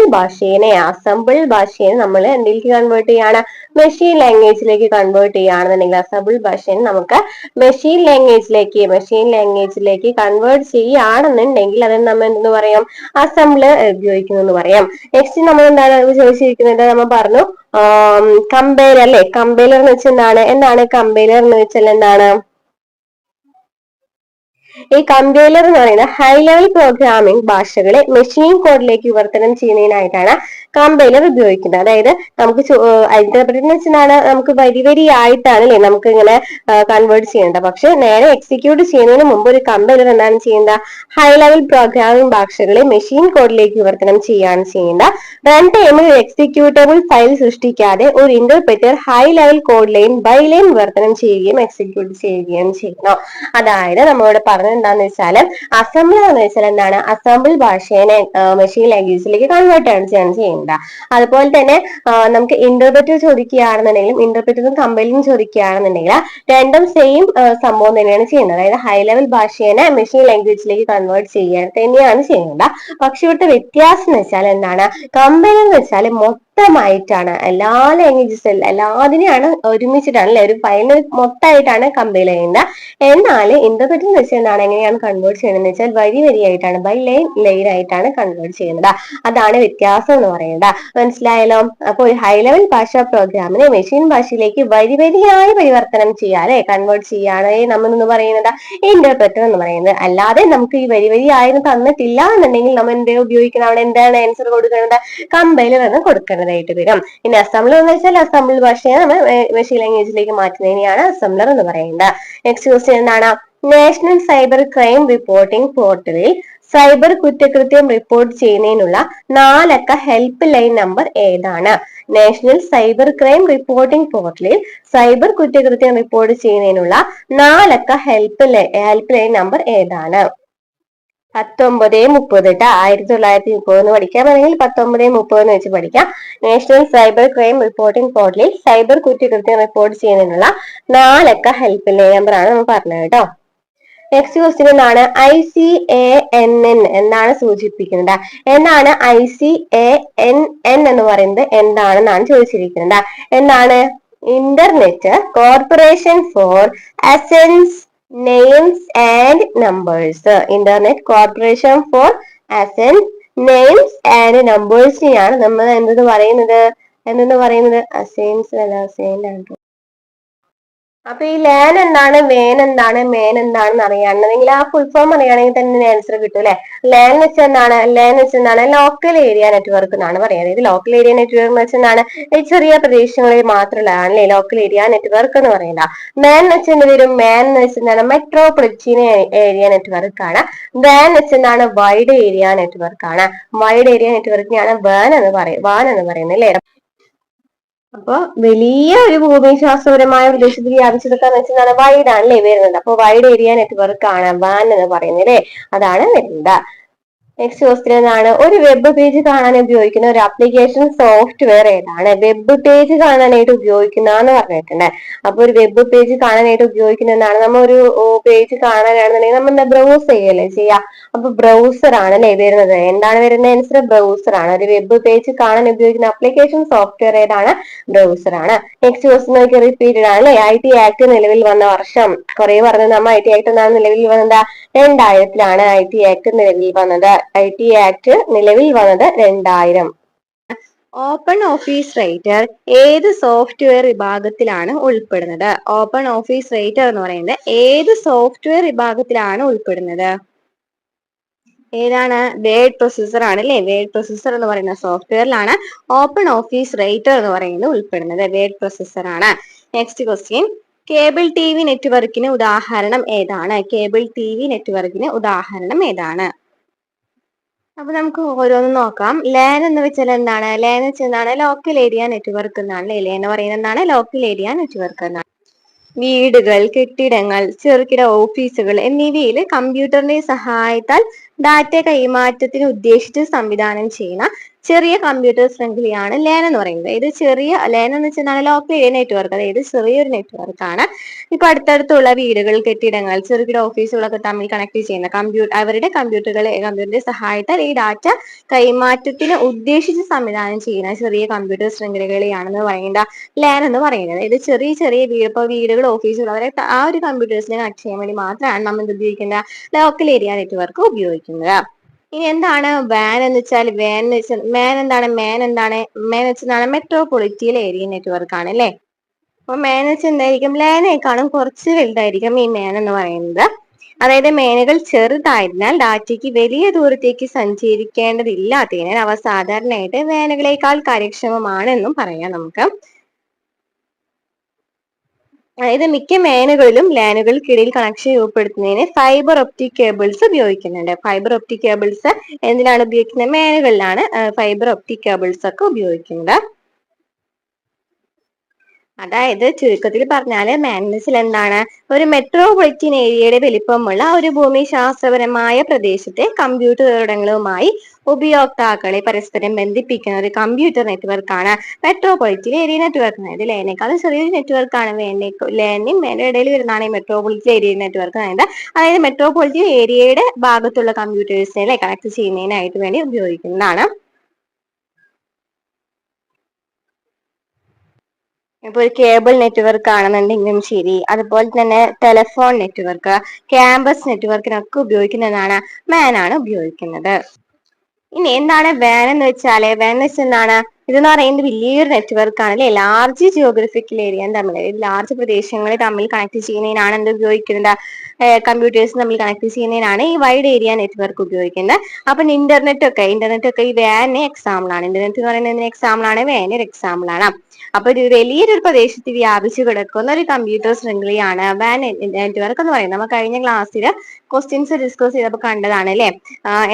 ഭാഷയെ നമ്മൾ എന്തിലേക്ക് കൺവേർട്ട് ചെയ്യാണ്? മെഷീൻ ലാംഗ്വേജിലേക്ക് കൺവേർട്ട് ചെയ്യുകയാണെന്നുണ്ടെങ്കിൽ അസംബിൾ ഭാഷയെ നമുക്ക് മെഷീൻ ലാംഗ്വേജിലേക്ക് കൺവേർട്ട് ചെയ്യുകയാണെന്നുണ്ടെങ്കിൽ അതിന് നമ്മൾ എന്തെന്ന് പറയാം? അസംബ്ലർ ഉപയോഗിക്കുന്നു എന്ന് പറയാം. നെക്സ്റ്റ് നമ്മൾ എന്താണ് ചോദിച്ചിരിക്കുന്നത്? നമ്മൾ പറഞ്ഞു കമ്പൈലർ അല്ലെ. കമ്പൈലർ എന്ന് വെച്ചാൽ എന്താണ് കമ്പൈലർ എന്ന് വെച്ചാൽ എന്താണ്? ഈ കമ്പൈലർ എന്ന് പറയുന്നത് ഹൈ ലെവൽ പ്രോഗ്രാമിംഗ് ഭാഷകളെ മെഷീൻ കോഡിലേക്ക് വിവർത്തനം ചെയ്യുന്നതിനായിട്ടാണ് കമ്പൈലർ ഉപയോഗിക്കുന്നത്. അതായത് നമുക്ക് ഇന്റർപ്രറ്റർ എന്ന് വെച്ചാൽ നമുക്ക് വരി ആയിട്ടാണ് അല്ലെ നമുക്ക് ഇങ്ങനെ കൺവേർട്ട് ചെയ്യേണ്ടത്. പക്ഷെ നേരെ എക്സിക്യൂട്ട് ചെയ്യുന്നതിന് മുമ്പ് ഒരു കമ്പൈലർ എന്താണ് ചെയ്യുന്നത്? ഹൈ ലെവൽ പ്രോഗ്രാമിംഗ് ഭാഷകളെ മെഷീൻ കോഡിലേക്ക് വിവർത്തനം ചെയ്യുകയാണ് ചെയ്യുന്നത്. റൺ ടൈമിൽ എക്സിക്യൂട്ടബിൾ ഫയൽ സൃഷ്ടിക്കാതെ ഒരു interpreter high level code line by line വിവർത്തനം ചെയ്യുകയും എക്സിക്യൂട്ട് ചെയ്യുകയും ചെയ്യുന്നു. അതായത് നമ്മളോട് പറഞ്ഞത് എന്താണെന്ന് വെച്ചാൽ അസംബ്ലർ എന്ന് വെച്ചാൽ എന്താണ്? അസംബിൾ ഭാഷയെ മെഷീൻ ലാംഗ്വേജിലേക്ക് കൺവേർട്ട് ആണ് ചെയ്യുന്നത്. അതുപോലെ തന്നെ നമുക്ക് ഇന്റർപ്രറ്റർ ചോദിക്കുകയാണെന്നുണ്ടെങ്കിലും ഇന്റർപ്രറ്ററും കമ്പൈലറും ചോദിക്കുകയാണെന്നുണ്ടെങ്കിൽ രണ്ടും സെയിം സംഭവം തന്നെയാണ് ചെയ്യുന്നത്. അതായത് ഹൈ ലെവൽ ഭാഷയെ മെഷീൻ ലാംഗ്വേജിലേക്ക് കൺവേർട്ട് ചെയ്യാൻ തന്നെയാണ് ചെയ്യുന്നത്. പക്ഷെ ഇവിടുത്തെ വ്യത്യാസം എന്ന് വെച്ചാൽ എന്താണ്? കമ്പൈലർ എന്ന് വെച്ചാൽ മൊത്തമായിട്ടാണ് എല്ലാ ലാംഗ്വേജസ് എല്ലാതിനെയാണ് ഒരുമിച്ചിട്ടാണ് അല്ലെ ഒരു ഫയലിന് മൊത്തമായിട്ടാണ് കമ്പൈൽ ചെയ്യുന്നത്. എന്നാൽ ഇന്റർപ്രറ്റർ എന്ന് വെച്ചാൽ എന്താണ്? എങ്ങനെയാണ് കൺവേർട്ട് ചെയ്യുന്നത് വെച്ചാൽ വരിയായിട്ടാണ് ബൈ ലൈൻ ആയിട്ടാണ് കൺവേർട്ട് ചെയ്യുന്നത്. അതാണ് വ്യത്യാസം എന്ന് പറയുന്നത്. മനസ്സിലായല്ലോ? അപ്പോൾ ഒരു ഹൈ ലെവൽ ഭാഷാ പ്രോഗ്രാമിനെ മെഷീൻ ഭാഷയിലേക്ക് വരിയായി പരിവർത്തനം ചെയ്യാതെ കൺവേർട്ട് ചെയ്യാണ് നമ്മൾ എന്ന് പറയുന്നത് ഇന്റർപ്രറ്റർ എന്ന് പറയുന്നത്. അല്ലാതെ നമുക്ക് ഈ വരിയായി തന്നിട്ടില്ല എന്നുണ്ടെങ്കിൽ നമ്മൾ എന്ത് ഉപയോഗിക്കണം? അവിടെ എന്താണ് ആൻസർ കൊടുക്കുന്നത്? കമ്പൈലർ എന്ന് കൊടുക്കേണ്ടതായിട്ട് വരും. ഇനി അസംബ്ലർ എന്ന് വെച്ചാൽ അസംബിൾ ഭാഷയെ നമ്മൾ മെഷീൻ ലാംഗ്വേജിലേക്ക് മാറ്റുന്നതിനെയാണ് അസംബ്ലർ എന്ന് പറയുന്നത്. നെക്സ്റ്റ് ക്വസ്റ്റ്യൻ എന്താണ്? നാഷണൽ സൈബർ ക്രൈം റിപ്പോർട്ടിംഗ് പോർട്ടലിൽ സൈബർ കുറ്റകൃത്യം റിപ്പോർട്ട് ചെയ്യുന്നതിനുള്ള 4 അക്ക ഹെൽപ്പ് ലൈൻ നമ്പർ ഏതാണ്? നാഷണൽ സൈബർ ക്രൈം റിപ്പോർട്ടിംഗ് പോർട്ടലിൽ സൈബർ കുറ്റകൃത്യം റിപ്പോർട്ട് ചെയ്യുന്നതിനുള്ള 4 അക്ക ഹെൽപ്പ് ലൈൻ നമ്പർ ഏതാണ്? 1930 ട്ടോ. 1930 പഠിക്കാം, അല്ലെങ്കിൽ 1930 എന്ന് വെച്ച് പഠിക്കാം. നാഷണൽ സൈബർ ക്രൈം റിപ്പോർട്ടിംഗ് പോർട്ടലിൽ സൈബർ കുറ്റകൃത്യം റിപ്പോർട്ട് ചെയ്യുന്നതിനുള്ള 4 അക്ക ഹെൽപ്പ് ലൈൻ നമ്പർ ആണ് നമ്മൾ പറഞ്ഞത് കേട്ടോ. നെക്സ്റ്റ് ക്വസ്റ്റ്യൻ എന്താണ്? ICANN എന്നാണ് സൂചിപ്പിക്കുന്നത്. എന്താണ് ICANN എന്ന് പറയുന്നത്? എന്താണെന്നാണ് ചോദിച്ചിരിക്കുന്നത്. എന്താണ്? Internet corporation for assigned names and numbers. Internet corporation for assigned names and നമ്പേഴ്സിനെയാണ് നമ്മൾ എന്തെന്ന് പറയുന്നത്? അസെൻസ് അല്ല, അസെൻഡ് ആണ്. അപ്പൊ ഈ ലാൻ എന്താണ്, വേൻ എന്താണ്, മേൻ എന്താണെന്ന് അറിയാണെങ്കിൽ ആ ഫുൾ ഫോം അറിയുകയാണെങ്കിൽ തന്നെ ആൻസർ കിട്ടും അല്ലെ. ലാൻ എന്ന് വെച്ചാൽ എന്താണ്? ലോക്കൽ ഏരിയ നെറ്റ്വർക്ക് എന്നാണ് പറയുന്നത്. ഇത് ലോക്കൽ ഏരിയ നെറ്റ്വർക്ക് എന്ന് വെച്ചാൽ എന്താണ്? ഈ ചെറിയ പ്രദേശങ്ങളിൽ മാത്രമുള്ളതാണ് അല്ലെ ലോക്കൽ ഏരിയ നെറ്റ്വർക്ക് എന്ന് പറയുന്നത്. മാൻ എന്ന് വെച്ചാൽ എന്ത് വരും? മാൻ എന്ന് വെച്ചാൽ എന്താണ്? മെട്രോപൊളിറ്റൻ ഏരിയ നെറ്റ്വർക്ക് ആണ്. വാൻ എന്ന് വെച്ചാൽ എന്താണ്? വൈഡ് ഏരിയ നെറ്റ്വർക്ക് ആണ്. വൈഡ് ഏരിയ നെറ്റ്വർക്കിനെയാണ് വാൻ എന്ന് പറയുന്നത് അല്ലെ. അപ്പൊ വലിയ ഒരു ഭൂമിശാസ്ത്രപരമായ പ്രദേശത്ത് വ്യാപിച്ചെടുക്കാന്ന് വെച്ചാൽ വൈഡ് ആണല്ലേ വരുന്നത്. അപ്പൊ വൈഡ് ഏരിയ നെറ്റ്വർക്ക് ആണ് വാൻ എന്ന് പറയുന്നത് അല്ലേ. അതാണ് വരുന്നത്. നെക്സ്റ്റ് ക്വസ്റ്റ്യൻ എന്താണ്? ഒരു വെബ് പേജ് കാണാൻ ഉപയോഗിക്കുന്ന ഒരു ആപ്ലിക്കേഷൻ സോഫ്റ്റ്വെയർ ഏതാണ്? വെബ് പേജ് കാണാനായിട്ട് ഉപയോഗിക്കുന്നതെന്ന് പറഞ്ഞിട്ടുണ്ട്. അപ്പൊ ഒരു വെബ് പേജ് കാണാനായിട്ട് ഉപയോഗിക്കുന്ന എന്താണ്? നമ്മൾ ഒരു പേജ് കാണാനാണെന്നുണ്ടെങ്കിൽ നമ്മൾ എന്താ ബ്രൗസ് ചെയ്യല്ലേ ചെയ്യാ. അപ്പൊ ബ്രൗസർ ആണ് അല്ലേ വരുന്നത്. എന്താണ് വരുന്നത്? ആൻസർ ബ്രൗസർ ആണ്. ഒരു വെബ് പേജ് കാണാൻ ഉപയോഗിക്കുന്ന ആപ്ലിക്കേഷൻ സോഫ്റ്റ്വെയർ ഏതാണ്? ബ്രൗസർ ആണ്. നെക്സ്റ്റ് ക്വസ്റ്റ്യൻ നോക്കി റിപ്പീറ്റഡ് ആണ് അല്ലെ. IT ആക്ട് നിലവിൽ വന്ന വർഷം കുറെ പറഞ്ഞു. നമ്മൾ IT ആക്ട് എന്നാണ് നിലവിൽ വന്നത് 2000-ലാണ് IT ആക്ട് നിലവിൽ വന്നത്. IT ആക്ട് നിലവിൽ വന്നത് 2000. ഓപ്പൺ ഓഫീസ് റൈറ്റർ ഏത് സോഫ്റ്റ്വെയർ വിഭാഗത്തിലാണ് ഉൾപ്പെടുന്നത്? ഓപ്പൺ ഓഫീസ് റൈറ്റർ എന്ന് പറയുന്നത് ഏത് സോഫ്റ്റ്വെയർ വിഭാഗത്തിലാണ് ഉൾപ്പെടുന്നത്? ഏതാണ്? വേർഡ് പ്രൊസസർ ആണ് അല്ലെ. വേർഡ് പ്രൊസസർ എന്ന് പറയുന്ന സോഫ്റ്റ്വെയറിലാണ് ഓപ്പൺ ഓഫീസ് റൈറ്റർ എന്ന് പറയുന്നത് ഉൾപ്പെടുന്നത്. വേർഡ് പ്രൊസസർ ആണ്. നെക്സ്റ്റ് ക്വസ്റ്റ്യൻ, കേബിൾ TV നെറ്റ്വർക്കിന് ഉദാഹരണം ഏതാണ്? കേബിൾ TV നെറ്റ്വർക്കിന് ഉദാഹരണം ഏതാണ്? അപ്പൊ നമുക്ക് ഓരോന്നും നോക്കാം. ലാൻ എന്ന് വെച്ചാൽ എന്താണ്? ലാൻ എന്ന് വെച്ചാൽ എന്താണ്? ലോക്കൽ ഏരിയ നെറ്റ്വർക്ക് എന്നാണ്. ലാൻ എന്ന് പറയുന്നത് എന്താണ്? ലോക്കൽ ഏരിയ നെറ്റ്വർക്ക് എന്നാണ്. വീടുകൾ, കെട്ടിടങ്ങൾ, ചെറുകിട ഓഫീസുകൾ എന്നിവയിൽ കമ്പ്യൂട്ടറിന്റെ സഹായത്താൽ ഡാറ്റ കൈമാറ്റത്തിന് ഉദ്ദേശിച്ച് സംവിധാനം ചെയ്യുന്ന ചെറിയ കമ്പ്യൂട്ടർ ശൃംഖലയാണ് ലാൻ എന്ന് പറയുന്നത്. ഇത് ചെറിയ ലാൻ എന്ന് വെച്ചാൽ ലോക്കൽ ഏരിയ നെറ്റ്വർക്ക്, അതായത് ചെറിയൊരു നെറ്റ്വർക്ക് ആണ്. ഇപ്പൊ അടുത്തടുത്തുള്ള വീടുകൾ, കെട്ടിടങ്ങൾ, ചെറുകിട ഓഫീസുകളൊക്കെ തമ്മിൽ കണക്ട് ചെയ്യുന്ന അവരുടെ കമ്പ്യൂട്ടറിന്റെ സഹായത്താൽ ഈ ഡാറ്റ കൈമാറ്റത്തിന് ഉദ്ദേശിച്ച് സംവിധാനം ചെയ്യുന്ന ചെറിയ കമ്പ്യൂട്ടർ ശൃംഖലകളെയാണെന്ന് പറയുന്നത് ലാൻ എന്ന് പറയുന്നത്. ഇത് ചെറിയ ചെറിയ വീടുകൾ, ഓഫീസുകൾ അവരെ ആ ഒരു കമ്പ്യൂട്ടേഴ്സിനെ കണക്ട് ചെയ്യാൻ വേണ്ടി മാത്രമാണ് നമ്മൾ എന്ത് ഉപയോഗിക്കുന്നത്? ലോക്കൽ ഏരിയ നെറ്റ്വർക്ക് ഉപയോഗിക്കുന്നത്. ഇനി എന്താണ് വാൻ എന്ന് വെച്ചാൽ? മാൻ എന്താണ്? മാൻ വെച്ചാൽ മെട്രോപൊളിറ്റൻ ഏരിയ നെറ്റ്വർക്ക് ആണ് അല്ലെ. അപ്പൊ മാൻ വെച്ച് എന്തായിരിക്കും? ലാനേക്കാളും കുറച്ച് വലുതായിരിക്കും ഈ മാൻ എന്ന് പറയുന്നത്. അതായത് മേനുകൾ ചെറുതായതിനാൽ ഡാറ്റയ്ക്ക് വലിയ ദൂരത്തേക്ക് സഞ്ചരിക്കേണ്ടതില്ലാത്തതിനാൽ അവ സാധാരണയായിട്ട് വാനുകളേക്കാൾ കാര്യക്ഷമമാണെന്നും പറയാം നമുക്ക്. അതായത് മിക്ക മേനുകളിലും ലാനുകൾക്കിടയിൽ കണക്ഷൻ രൂപപ്പെടുത്തുന്നതിന് ഫൈബർ ഒപ്റ്റിക് കേബിൾസ് ഉപയോഗിക്കുന്നുണ്ട്. ഫൈബർ ഒപ്റ്റിക് കേബിൾസ് എന്തിനാണ് ഉപയോഗിക്കുന്നത്? മേനുകളിലാണ് ഫൈബർ ഒപ്റ്റിക് കേബിൾസ് ഒക്കെ ഉപയോഗിക്കുന്നത്. അതായത് ചുരുക്കത്തിൽ പറഞ്ഞാല് മാഗ്നസിൽ എന്താണ്? ഒരു മെട്രോപൊളിറ്റൻ ഏരിയയുടെ വലിപ്പമുള്ള ഒരു ഭൂമിശാസ്ത്രപരമായ പ്രദേശത്തെ കമ്പ്യൂട്ടറുകളുമായി ഉപയോക്താക്കളെ പരസ്പരം ബന്ധിപ്പിക്കുന്ന ഒരു കമ്പ്യൂട്ടർ നെറ്റ്വർക്കാണ് മെട്രോപൊളിറ്റൻ ഏരിയ നെറ്റ്വർക്ക്. അതായത് ലേനേക്കാളും ചെറിയൊരു നെറ്റ്വർക്കാണ്. ലേനും മേനും ഇടയിൽ വരുന്നതാണ് ഈ മെട്രോപൊളിറ്റൻ ഏരിയ നെറ്റ്വർക്ക്. അതായത് മെട്രോപൊളിറ്റൻ ഏരിയയുടെ ഭാഗത്തുള്ള കമ്പ്യൂട്ടേഴ്സിനെ കണക്ട് ചെയ്യുന്നതിനായിട്ട് വേണ്ടി ഉപയോഗിക്കുന്നതാണ്. ഇപ്പൊ ഒരു കേബിൾ നെറ്റ്വർക്ക് ആണെന്നുണ്ടെങ്കിലും ശരി, അതുപോലെ തന്നെ ടെലിഫോൺ നെറ്റ്വർക്ക്, ക്യാമ്പസ് നെറ്റ്വർക്കിനൊക്കെ ഉപയോഗിക്കുന്നതാണ് മാൻ ആണ് ഉപയോഗിക്കുന്നത്. ഇനി എന്താണ് വാൻ എന്ന് വെച്ചാല്? വാൻ എന്ന് വെച്ചാൽ എന്താണ്? ഇതെന്ന് പറയുന്നത് വലിയൊരു നെറ്റ്വർക്ക് ആണ് അല്ലെ. ലാർജ് ജിയോഗ്രഫിക്കൽ ഏരിയ തമ്മിൽ, ലാർജ് പ്രദേശങ്ങളെ തമ്മിൽ കണക്ട് ചെയ്യുന്നതിനാണ് എന്ത് ഉപയോഗിക്കുന്നത്? കമ്പ്യൂട്ടേഴ്സ് തമ്മിൽ കണക്ട് ചെയ്യുന്നതിനാണ് ഈ വൈഡ് ഏരിയ നെറ്റ്വർക്ക് ഉപയോഗിക്കുന്നത്. അപ്പൊ ഇന്റർനെറ്റ് ഒക്കെ ഈ വാന് എക്സാമ്പിൾ ആണ്. ഇന്റർനെറ്റ് എന്ന് പറയുന്നതിന് എക്സാമ്പിൾ ആണ്, വാന് ഒരു എക്സാമ്പിൾ ആണ്. അപ്പൊ ഒരു വലിയൊരു പ്രദേശത്ത് വ്യാപിച്ചു കിടക്കുന്ന ഒരു കമ്പ്യൂട്ടർ ശൃംഖലയാണ് വാൻ നെറ്റ്വർക്ക് എന്ന് പറയുന്നത്. നമ്മൾ കഴിഞ്ഞ ക്ലാസ്സിൽ ക്വസ്റ്റ്യൻസ് ഡിസ്കസ് ചെയ്തപ്പോൾ കണ്ടതാണ് അല്ലെ.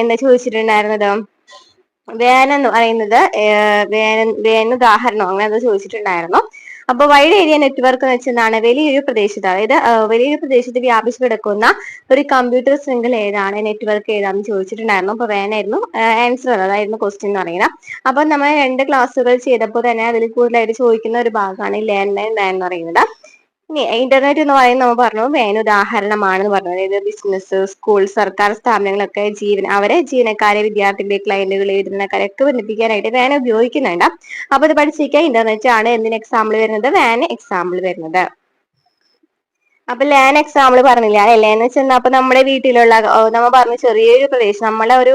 എന്താ ചോദിച്ചിട്ടുണ്ടായിരുന്നത്? വാൻ എന്ന് പറയുന്നത് വേന ഉദാഹരണം അങ്ങനെ അത് ചോദിച്ചിട്ടുണ്ടായിരുന്നു. അപ്പൊ വൈഡ് ഏരിയ നെറ്റ്വർക്ക് എന്ന് വെച്ചെന്താണ്? വലിയൊരു പ്രദേശത്ത്, അതായത് വലിയൊരു പ്രദേശത്ത് വ്യാപിച്ചു കിടക്കുന്ന ഒരു കമ്പ്യൂട്ടർ ശൃംഖല ഏതാണ്? നെറ്റ്വർക്ക് ഏതാണെന്ന് ചോദിച്ചിട്ടുണ്ടായിരുന്നു. അപ്പൊ വേനായിരുന്നു ആൻസർ, അതായിരുന്നു ക്വസ്റ്റ്യൻ എന്ന് പറയുന്നത്. അപ്പൊ നമ്മൾ 2 ക്ലാസ്സുകൾ ചെയ്തപ്പോൾ തന്നെ അതിൽ കൂടുതലായിട്ട് ചോദിക്കുന്ന ഒരു ഭാഗമാണ് ലാൻഡ് ലൈൻ വാൻ എന്ന് പറയുന്നത്. ഇനി ഇന്റർനെറ്റ് എന്ന് പറയുന്നത് നമ്മൾ പറഞ്ഞു വേന ഉദാഹരണമാണെന്ന് പറഞ്ഞു. അതായത് ബിസിനസ്, സ്കൂൾ, സർക്കാർ സ്ഥാപനങ്ങളൊക്കെ ജീവനക്കാരെ, വിദ്യാർത്ഥികളെ, ക്ലയന്റുകളെ, വിതരണക്കാരെയൊക്കെ ബന്ധിപ്പിക്കാനായിട്ട് വാൻ ഉപയോഗിക്കുന്നുണ്ട്. അപ്പൊ ഇത് പഠിച്ചിരിക്കുക. ഇന്റർനെറ്റ് ആണ് എന്തിന് എക്സാമ്പിൾ വരുന്നത്? വാന് എക്സാമ്പിൾ വരുന്നത്. അപ്പൊ ലാൻ എക്സാമ്പിൾ പറഞ്ഞില്ല അല്ലെ. എന്ന് വെച്ചാൽ അപ്പൊ നമ്മുടെ വീട്ടിലുള്ള നമ്മൾ പറഞ്ഞ ചെറിയൊരു പ്രദേശം, നമ്മളെ ഒരു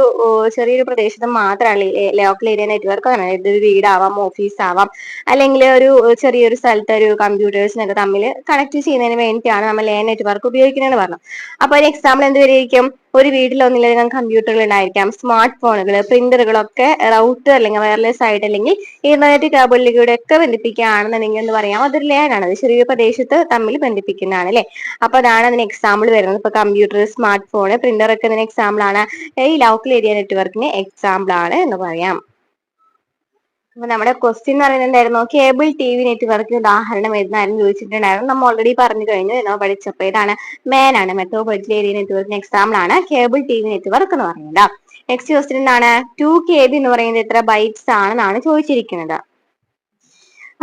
ചെറിയൊരു പ്രദേശത്ത് മാത്രമാണ് ലോക്കൽ ഏരിയ നെറ്റ്വർക്ക് ആണ്. ഇത് വീടാവാം, ഓഫീസ് ആവാം, അല്ലെങ്കിൽ ഒരു ചെറിയൊരു സ്ഥലത്തെ ഒരു കമ്പ്യൂട്ടേഴ്സിനൊക്കെ തമ്മിൽ കണക്ട് ചെയ്യുന്നതിന് വേണ്ടിയിട്ടാണ് നമ്മൾ ലാൻ നെറ്റ്വർക്ക് ഉപയോഗിക്കുന്നതെന്ന് പറഞ്ഞു. അപ്പൊ ഒരു എക്സാമ്പിൾ എന്ത് വരെയായിരിക്കും? ഒരു വീട്ടിൽ ഒന്നിലധികം കമ്പ്യൂട്ടറുകൾ ഉണ്ടായിരിക്കാം, സ്മാർട്ട് ഫോണുകൾ, പ്രിന്ററുകളൊക്കെ റൗട്ടർ അല്ലെങ്കിൽ വയർലെസ് ആയിട്ട് അല്ലെങ്കിൽ ഇന്റർനെറ്റ് കേബിളിലൂടെ ഒക്കെ ബന്ധിപ്പിക്കുകയാണെന്നുണ്ടെങ്കിൽ എന്ന് പറയാം അതൊരു ലാൻ ആണ്. അത് ചെറിയ പ്രദേശത്ത് തമ്മിൽ ബന്ധിപ്പിക്കുന്നതാണ് അല്ലെ. അപ്പൊ അതാണ് അതിന് എക്സാമ്പിൾ വരുന്നത്. ഇപ്പൊ കമ്പ്യൂട്ടർ, സ്മാർട്ട് ഫോൺ, പ്രിന്റർ ഒക്കെ അതിന് എക്സാമ്പിൾ ആണ്. ഈ ലോക്കൽ ഏരിയ നെറ്റ്വർക്കിന് എക്സാമ്പിൾ ആണ് എന്ന് പറയാം. അപ്പൊ നമ്മുടെ ക്വസ്റ്റ്യൻ എന്ന് പറയുന്നത് എന്തായിരുന്നു? കേബിൾ TV നെറ്റ്വർക്കിന് ഉദാഹരണം ഏതായിരുന്നു ചോദിച്ചിട്ടുണ്ടായിരുന്നു. നമ്മൾ ഓൾറെഡി പറഞ്ഞു കഴിഞ്ഞു. നമ്മൾ പഠിച്ചപ്പോൾ ഏതാണ്? മാൻ ആണ്. മെട്രോപൊളിറ്റൻ ഏരിയ നെറ്റ്വർക്കിന് എക്സാമ്പിൾ ആണ് കേബിൾ TV നെറ്റ്വർക്ക് എന്ന് പറയുന്നത്. നെക്സ്റ്റ് ക്വസ്റ്റ്യൻ എന്താണ് 2 KB എന്ന് പറയുന്നത് എത്ര ബൈറ്റ്സ് ആണെന്നാണ് ചോദിച്ചിരിക്കുന്നത്.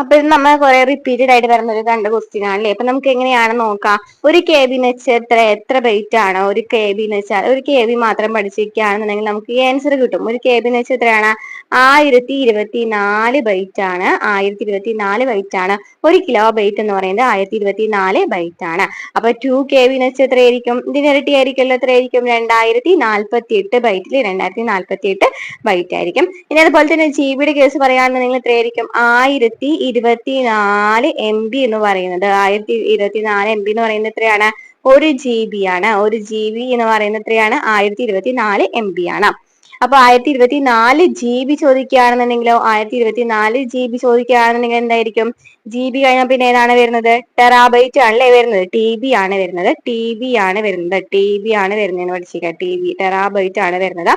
അപ്പൊ ഇത് നമ്മൾ കുറെ റിപ്പീറ്റഡ് ആയിട്ട് വരുന്ന ഒരു രണ്ട് ക്വസ്റ്റ്യൻ ആണല്ലേ. അപ്പൊ നമുക്ക് എങ്ങനെയാണ് നോക്കാം. 1 KB എന്ന് വെച്ചാൽ എത്ര ബൈറ്റ് ആണ്? 1 KB എന്ന് വെച്ചാൽ 1 KB മാത്രം പഠിച്ചിരിക്കുകയാണെന്നുണ്ടെങ്കിൽ നമുക്ക് ഈ ആൻസർ കിട്ടും. 1 KB എന്ന് വെച്ചാൽ എത്രയാണ്? 1024 ബൈറ്റ് ആണ്. 1024 ബൈറ്റ് ആണ്. 1 KB എന്ന് പറയുന്നത് 1024 ബൈറ്റ് ആണ്. അപ്പൊ 2 KB എന്ന് വെച്ചാൽ എത്രയായിരിക്കും? ഇതിന് ഇരട്ടി ആയിരിക്കുമല്ലോ. എത്രയായിരിക്കും? 2048 ബൈറ്റിൽ 2048 ബൈറ്റ് ആയിരിക്കും. ഇനി അതുപോലെ തന്നെ GB യുടെ കേസ് പറയുകയാണെന്നുണ്ടെങ്കിൽ എത്രയായിരിക്കും? 1024 MB എന്ന് പറയുന്നത് 1024 MB എന്ന് പറയുന്നത് എത്രയാണ്? 1 GB ആണ്. 1 GB എന്ന് പറയുന്നത് എത്രയാണ്? 1024 MB ആണ്. അപ്പൊ 1024 GB ചോദിക്കുകയാണെന്നുണ്ടെങ്കിലോ 1024 GB ചോദിക്കുകയാണെന്നുണ്ടെങ്കിൽ എന്തായിരിക്കും? GB കഴിഞ്ഞാൽ പിന്നെ ഏതാണ് വരുന്നത്? ടെറാബൈറ്റ് ആണല്ലേ വരുന്നത്. TB ആണ് വരുന്നത്. TB ആണ് വരുന്നത്. TB ആണ് വരുന്നതെന്ന് പഠിച്ചിരിക്കുക. TB ടെറാബൈറ്റ് ആണ് വരുന്നത്.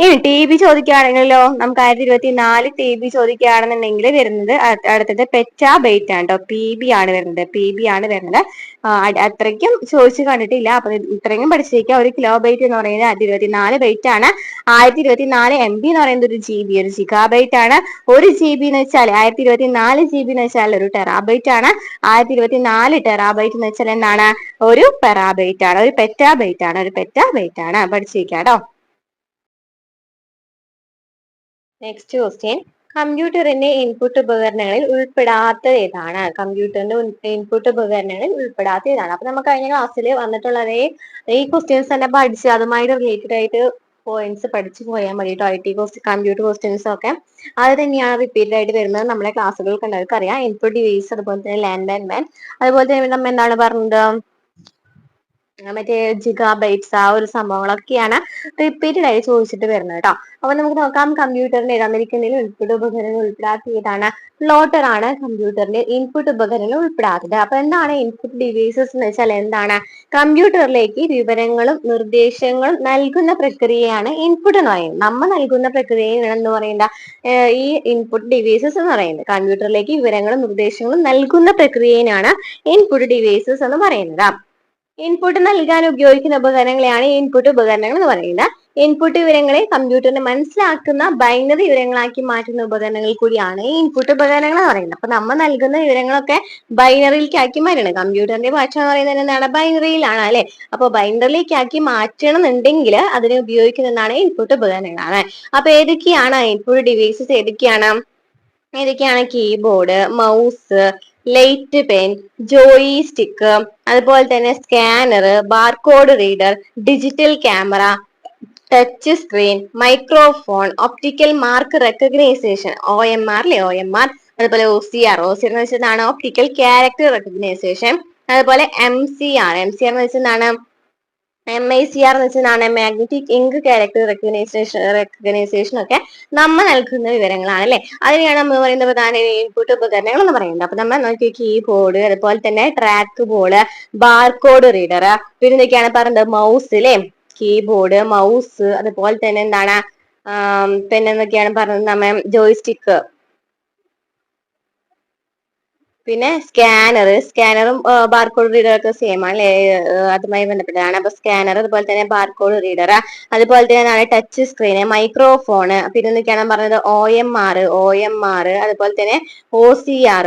ഇനി TB ചോദിക്കുകയാണെങ്കിലോ നമുക്ക് 1024 TB ചോദിക്കുകയാണെന്നുണ്ടെങ്കിൽ വരുന്നത് അടുത്തത് പെറ്റാബൈറ്റ് ആണ് കേട്ടോ. PB ആണ് വരുന്നത്. PB ആണ് വരുന്നത്. അത്രയ്ക്കും ചോദിച്ചു കണ്ടിട്ടില്ല. അപ്പൊ ഇത്രയും പഠിച്ചിരിക്കുക. 1 KB എന്ന് പറയുന്നത് 1024 ബൈറ്റ് ആണ്. 1024 MB എന്ന് പറയുന്നത് ഒരു GB, ഒരു ജിഗാബൈറ്റ് ആണ്. 1 GB എന്ന് വെച്ചാൽ 1024 GB എന്ന് വെച്ചാൽ ഒരു ടെറാബൈറ്റ് ആണ്. 1024 ടെറാബൈറ്റ് എന്ന് വെച്ചാൽ എന്താണ്? ഒരു പെറാബൈറ്റ് ആണ്. ഒരു പെറ്റാബൈറ്റ് ആണ്. ഒരു പെറ്റാബൈറ്റ് ആണ്. പഠിച്ചിരിക്കുക കേട്ടോ. നെക്സ്റ്റ് ക്വസ്റ്റ്യൻ, കമ്പ്യൂട്ടറിന്റെ ഇൻപുട്ട് ഉപകരണങ്ങളിൽ ഉൾപ്പെടാത്തത് ഏതാണ്? കമ്പ്യൂട്ടറിന്റെ ഇൻപുട്ട് ഉപകരണങ്ങളിൽ ഉൾപ്പെടാത്ത ഏതാണ്? അപ്പൊ നമുക്ക് കഴിഞ്ഞ ക്ലാസ്സിൽ വന്നിട്ടുള്ള ഈ ക്വസ്റ്റ്യൻസ് തന്നെ പഠിച്ച് അതുമായിട്ട് റിലേറ്റഡ് ആയിട്ട് പോയിന്റ്സ് പഠിച്ചു പോയാൽ മതി കേട്ടോ. IT കമ്പ്യൂട്ടർ ക്വസ്റ്റ്യൻസ് ഒക്കെ അത് തന്നെയാണ് റിപ്പീറ്റഡ് ആയിട്ട് വരുന്നത്. നമ്മുടെ ക്ലാസ്സുകൾ കണ്ടവർക്ക് അറിയാം. ഇൻപുട്ട് ഡിവൈസ്, അതുപോലെ തന്നെ ലാൻഡ് ആൻഡ് മാൻ, അതുപോലെ തന്നെ നമ്മൾ എന്താണ് പറഞ്ഞത്, മറ്റേ ജിഗാബൈറ്റ്സ് ആ ഒരു സംഭവങ്ങളൊക്കെയാണ് റിപ്പീറ്റഡ് ആയി ചോദിച്ചിട്ട് വരുന്നത് കേട്ടോ. അപ്പൊ നമുക്ക് നോക്കാം കമ്പ്യൂട്ടറിന്റെ തന്നിരിക്കുന്നതിൽ ഇൻപുട്ട് ഉപകരണങ്ങൾ ഉൾപ്പെടാത്ത ഏതാണ്? പ്ലോട്ടർ ആണ് കമ്പ്യൂട്ടറിന്റെ ഇൻപുട്ട് ഉപകരണങ്ങൾ ഉൾപ്പെടാത്തത്. അപ്പൊ എന്താണ് ഇൻപുട്ട് ഡിവൈസസ് എന്ന് വെച്ചാൽ എന്താണ്? കമ്പ്യൂട്ടറിലേക്ക് വിവരങ്ങളും നിർദ്ദേശങ്ങളും നൽകുന്ന പ്രക്രിയയാണ് ഇൻപുട്ട് എന്ന് പറയുന്നത്. നമ്മൾ നൽകുന്ന പ്രക്രിയയാണ് എന്ന് പറയുന്ന ഈ ഇൻപുട്ട് ഡിവൈസസ് എന്ന് പറയുന്നത്. കമ്പ്യൂട്ടറിലേക്ക് വിവരങ്ങളും നിർദ്ദേശങ്ങളും നൽകുന്ന പ്രക്രിയയാണ് ഇൻപുട്ട് ഡിവൈസസ് എന്ന് പറയുന്നത്. ഇൻപുട്ട് നൽകാൻ ഉപയോഗിക്കുന്ന ഉപകരണങ്ങളെയാണ് ഇൻപുട്ട് ഉപകരണങ്ങൾ എന്ന് പറയുന്നത്. ഇൻപുട്ട് വിവരങ്ങളെ കമ്പ്യൂട്ടറിന് മനസ്സിലാക്കുന്ന ബൈനറി വിവരങ്ങളാക്കി മാറ്റുന്ന ഉപകരണങ്ങൾ കൂടിയാണ് ഈ ഇൻപുട്ട് ഉപകരണങ്ങൾ എന്ന് പറയുന്നത്. അപ്പൊ നമ്മൾ നൽകുന്ന വിവരങ്ങളൊക്കെ ബൈനറിയിലേക്ക് ആക്കി മാറ്റണം. കമ്പ്യൂട്ടറിന്റെ ഭാഷ എന്ന് പറയുന്നത് എന്താണ്? ബൈനറിയിലാണ് അല്ലെ. അപ്പൊ ബൈനറിയിലേക്ക് ആക്കി മാറ്റണം എന്നുണ്ടെങ്കിൽ അതിനെ ഉപയോഗിക്കുന്ന എന്താണ്? ഇൻപുട്ട് ഉപകരണങ്ങളാണ്. അപ്പൊ ഏതൊക്കെയാണ് ഇൻപുട്ട് ഡിവൈസസ്? ഏതൊക്കെയാണ് keyboard, mouse, light pen, Joy stick, അതുപോലെ തന്നെ scanner, barcode reader, digital camera, touch screen, microphone, optical mark recognition, OMR അല്ലെ, OMR, അതുപോലെ OCR എന്ന് വെച്ചതാണ് ഒപ്റ്റിക്കൽ ക്യാരക്ടർ റെക്കഗ്നൈസേഷൻ, അതുപോലെ MCR എന്ന് വെച്ചതാണ് MICR എന്ന് വെച്ചതാണ് മാഗ്നറ്റിക് ഇങ്ക് ക്യാരക്ടർ റെക്കഗ്നൈസേഷൻ ഒക്കെ നമ്മൾ നൽകുന്ന വിവരങ്ങളാണ് അല്ലെ. അതിനെയാണ് നമ്മൾ പറയുന്ന പ്രധാന ഇൻപുട്ട് ഉപകരണങ്ങൾ എന്ന് പറയുന്നത്. അപ്പൊ നമ്മൾ നോക്കി കീബോർഡ്, അതുപോലെ തന്നെ ട്രാക്ക് ബോർഡ്, ബാർകോഡ് റീഡർ, പിന്നെ എന്തൊക്കെയാണ് പറയുന്നത്? മൗസ് അല്ലെ, കീബോർഡ്, മൗസ്, അതുപോലെ തന്നെ എന്താണ് പിന്നെ എന്തൊക്കെയാണ് പറഞ്ഞത്? നമ്മ ജോയിസ്റ്റിക്ക്, പിന്നെ സ്കാനറും ബാർകോഡ് റീഡറൊക്കെ സെയിം ആണ് അതുമായി ബന്ധപ്പെട്ടതാണ്. അപ്പൊ സ്കാനർ, അതുപോലെ തന്നെ ബാർകോഡ് റീഡർ, അതുപോലെ തന്നെ ടച്ച് സ്ക്രീൻ, മൈക്രോഫോണ്, പിന്നെ എന്തൊക്കെയാണ് പറഞ്ഞത്? OMR, അതുപോലെ തന്നെ OCR,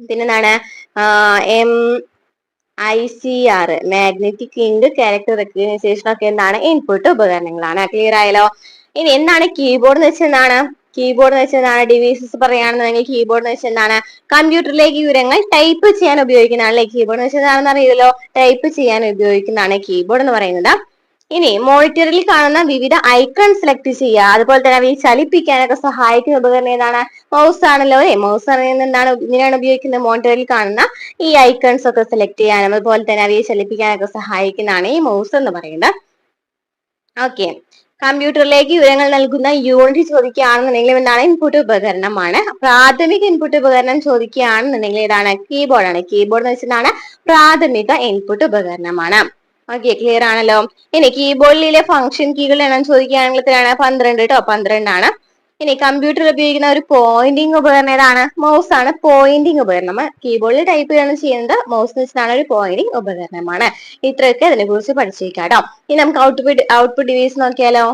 പിന്നെന്താണ് MICR magnetic ink character recognition ഒക്കെ എന്താണ്? ഇൻപുട്ട് ഉപകരണങ്ങളാണ്. ക്ലിയർ ആയല്ലോ. ഇനി എന്താണ് കീബോർഡ് എന്ന് വെച്ചാൽ എന്താണ്? കീബോർഡ് എന്ന് വെച്ചാൽ ഡിവൈസസ് പറയുകയാണെന്നുണ്ടെങ്കിൽ കീബോർഡ് എന്ന് വെച്ചാൽ എന്താണ്? കമ്പ്യൂട്ടറിലേക്ക് വിവരങ്ങൾ ടൈപ്പ് ചെയ്യാൻ ഉപയോഗിക്കുന്നതാണ് അല്ലെ. കീബോർഡ് എന്ന് വെച്ചാൽ എന്താണെന്ന് അറിയില്ലല്ലോ. ടൈപ്പ് ചെയ്യാൻ ഉപയോഗിക്കുന്നതാണ് കീബോർഡ് എന്ന് പറയുന്നത്. ഇനി മോണിറ്ററിൽ കാണുന്ന വിവിധ ഐക്കൺ സെലക്ട് ചെയ്യുക, അതുപോലെ തന്നെ അവയെ ചലിപ്പിക്കാനൊക്കെ സഹായിക്കുന്ന ഉപകരണം ഏതാണ്? മൗസ് ആണല്ലോ അല്ലെ. മൗസ് പറയുന്നത് എന്താണ്? ഇതിനാണ് ഉപയോഗിക്കുന്നത്. മോണിറ്ററിൽ കാണുന്ന ഈ ഐക്കൺസ് ഒക്കെ സെലക്ട് ചെയ്യാനും അതുപോലെ തന്നെ അവയെ ചലിപ്പിക്കാനൊക്കെ സഹായിക്കുന്നതാണ് ഈ മൗസ് എന്ന് പറയുന്നത്. ഓക്കെ, കമ്പ്യൂട്ടറിലേക്ക് വിവരങ്ങൾ നൽകുന്ന യൂണിറ്റ് ചോദിക്കുകയാണെന്നുണ്ടെങ്കിൽ എന്താണ്? ഇൻപുട്ട് ഉപകരണമാണ്. പ്രാഥമിക ഇൻപുട്ട് ഉപകരണം ചോദിക്കുകയാണെന്നുണ്ടെങ്കിൽ ഏതാണ്? കീബോർഡാണ്. കീബോർഡ് എന്ന് വെച്ചാൽ പ്രാഥമിക ഇൻപുട്ട് ഉപകരണമാണ്. ഓക്കെ, ക്ലിയർ ആണല്ലോ. ഇനി കീബോർഡിലെ ഫംഗ്ഷൻ കീകൾ എണ്ണം ചോദിക്കുകയാണെങ്കിൽ എത്രയാണ്? 12 കേട്ടോ, 12 ആണ്. ഇനി കമ്പ്യൂട്ടറിൽ ഉപയോഗിക്കുന്ന ഒരു പോയിന്റിംഗ് ഉപകരണം ഏതാണ്? മൗസ് ആണ് പോയിന്റിംഗ് ഉപകരണം. നമ്മൾ കീബോർഡിൽ ടൈപ്പ് ചെയ്യാണ് ചെയ്യുന്നത്, മൗസ് വെച്ചിട്ടാണ് ഒരു പോയിന്റിംഗ് ഉപകരണമാണ്. ഇത്രയൊക്കെ അതിനെ കുറിച്ച് പഠിച്ചേക്കാം കേട്ടോ. ഇനി നമുക്ക് ഔട്ട്പുട്ട് ഡിവൈസ് നോക്കിയാലോ.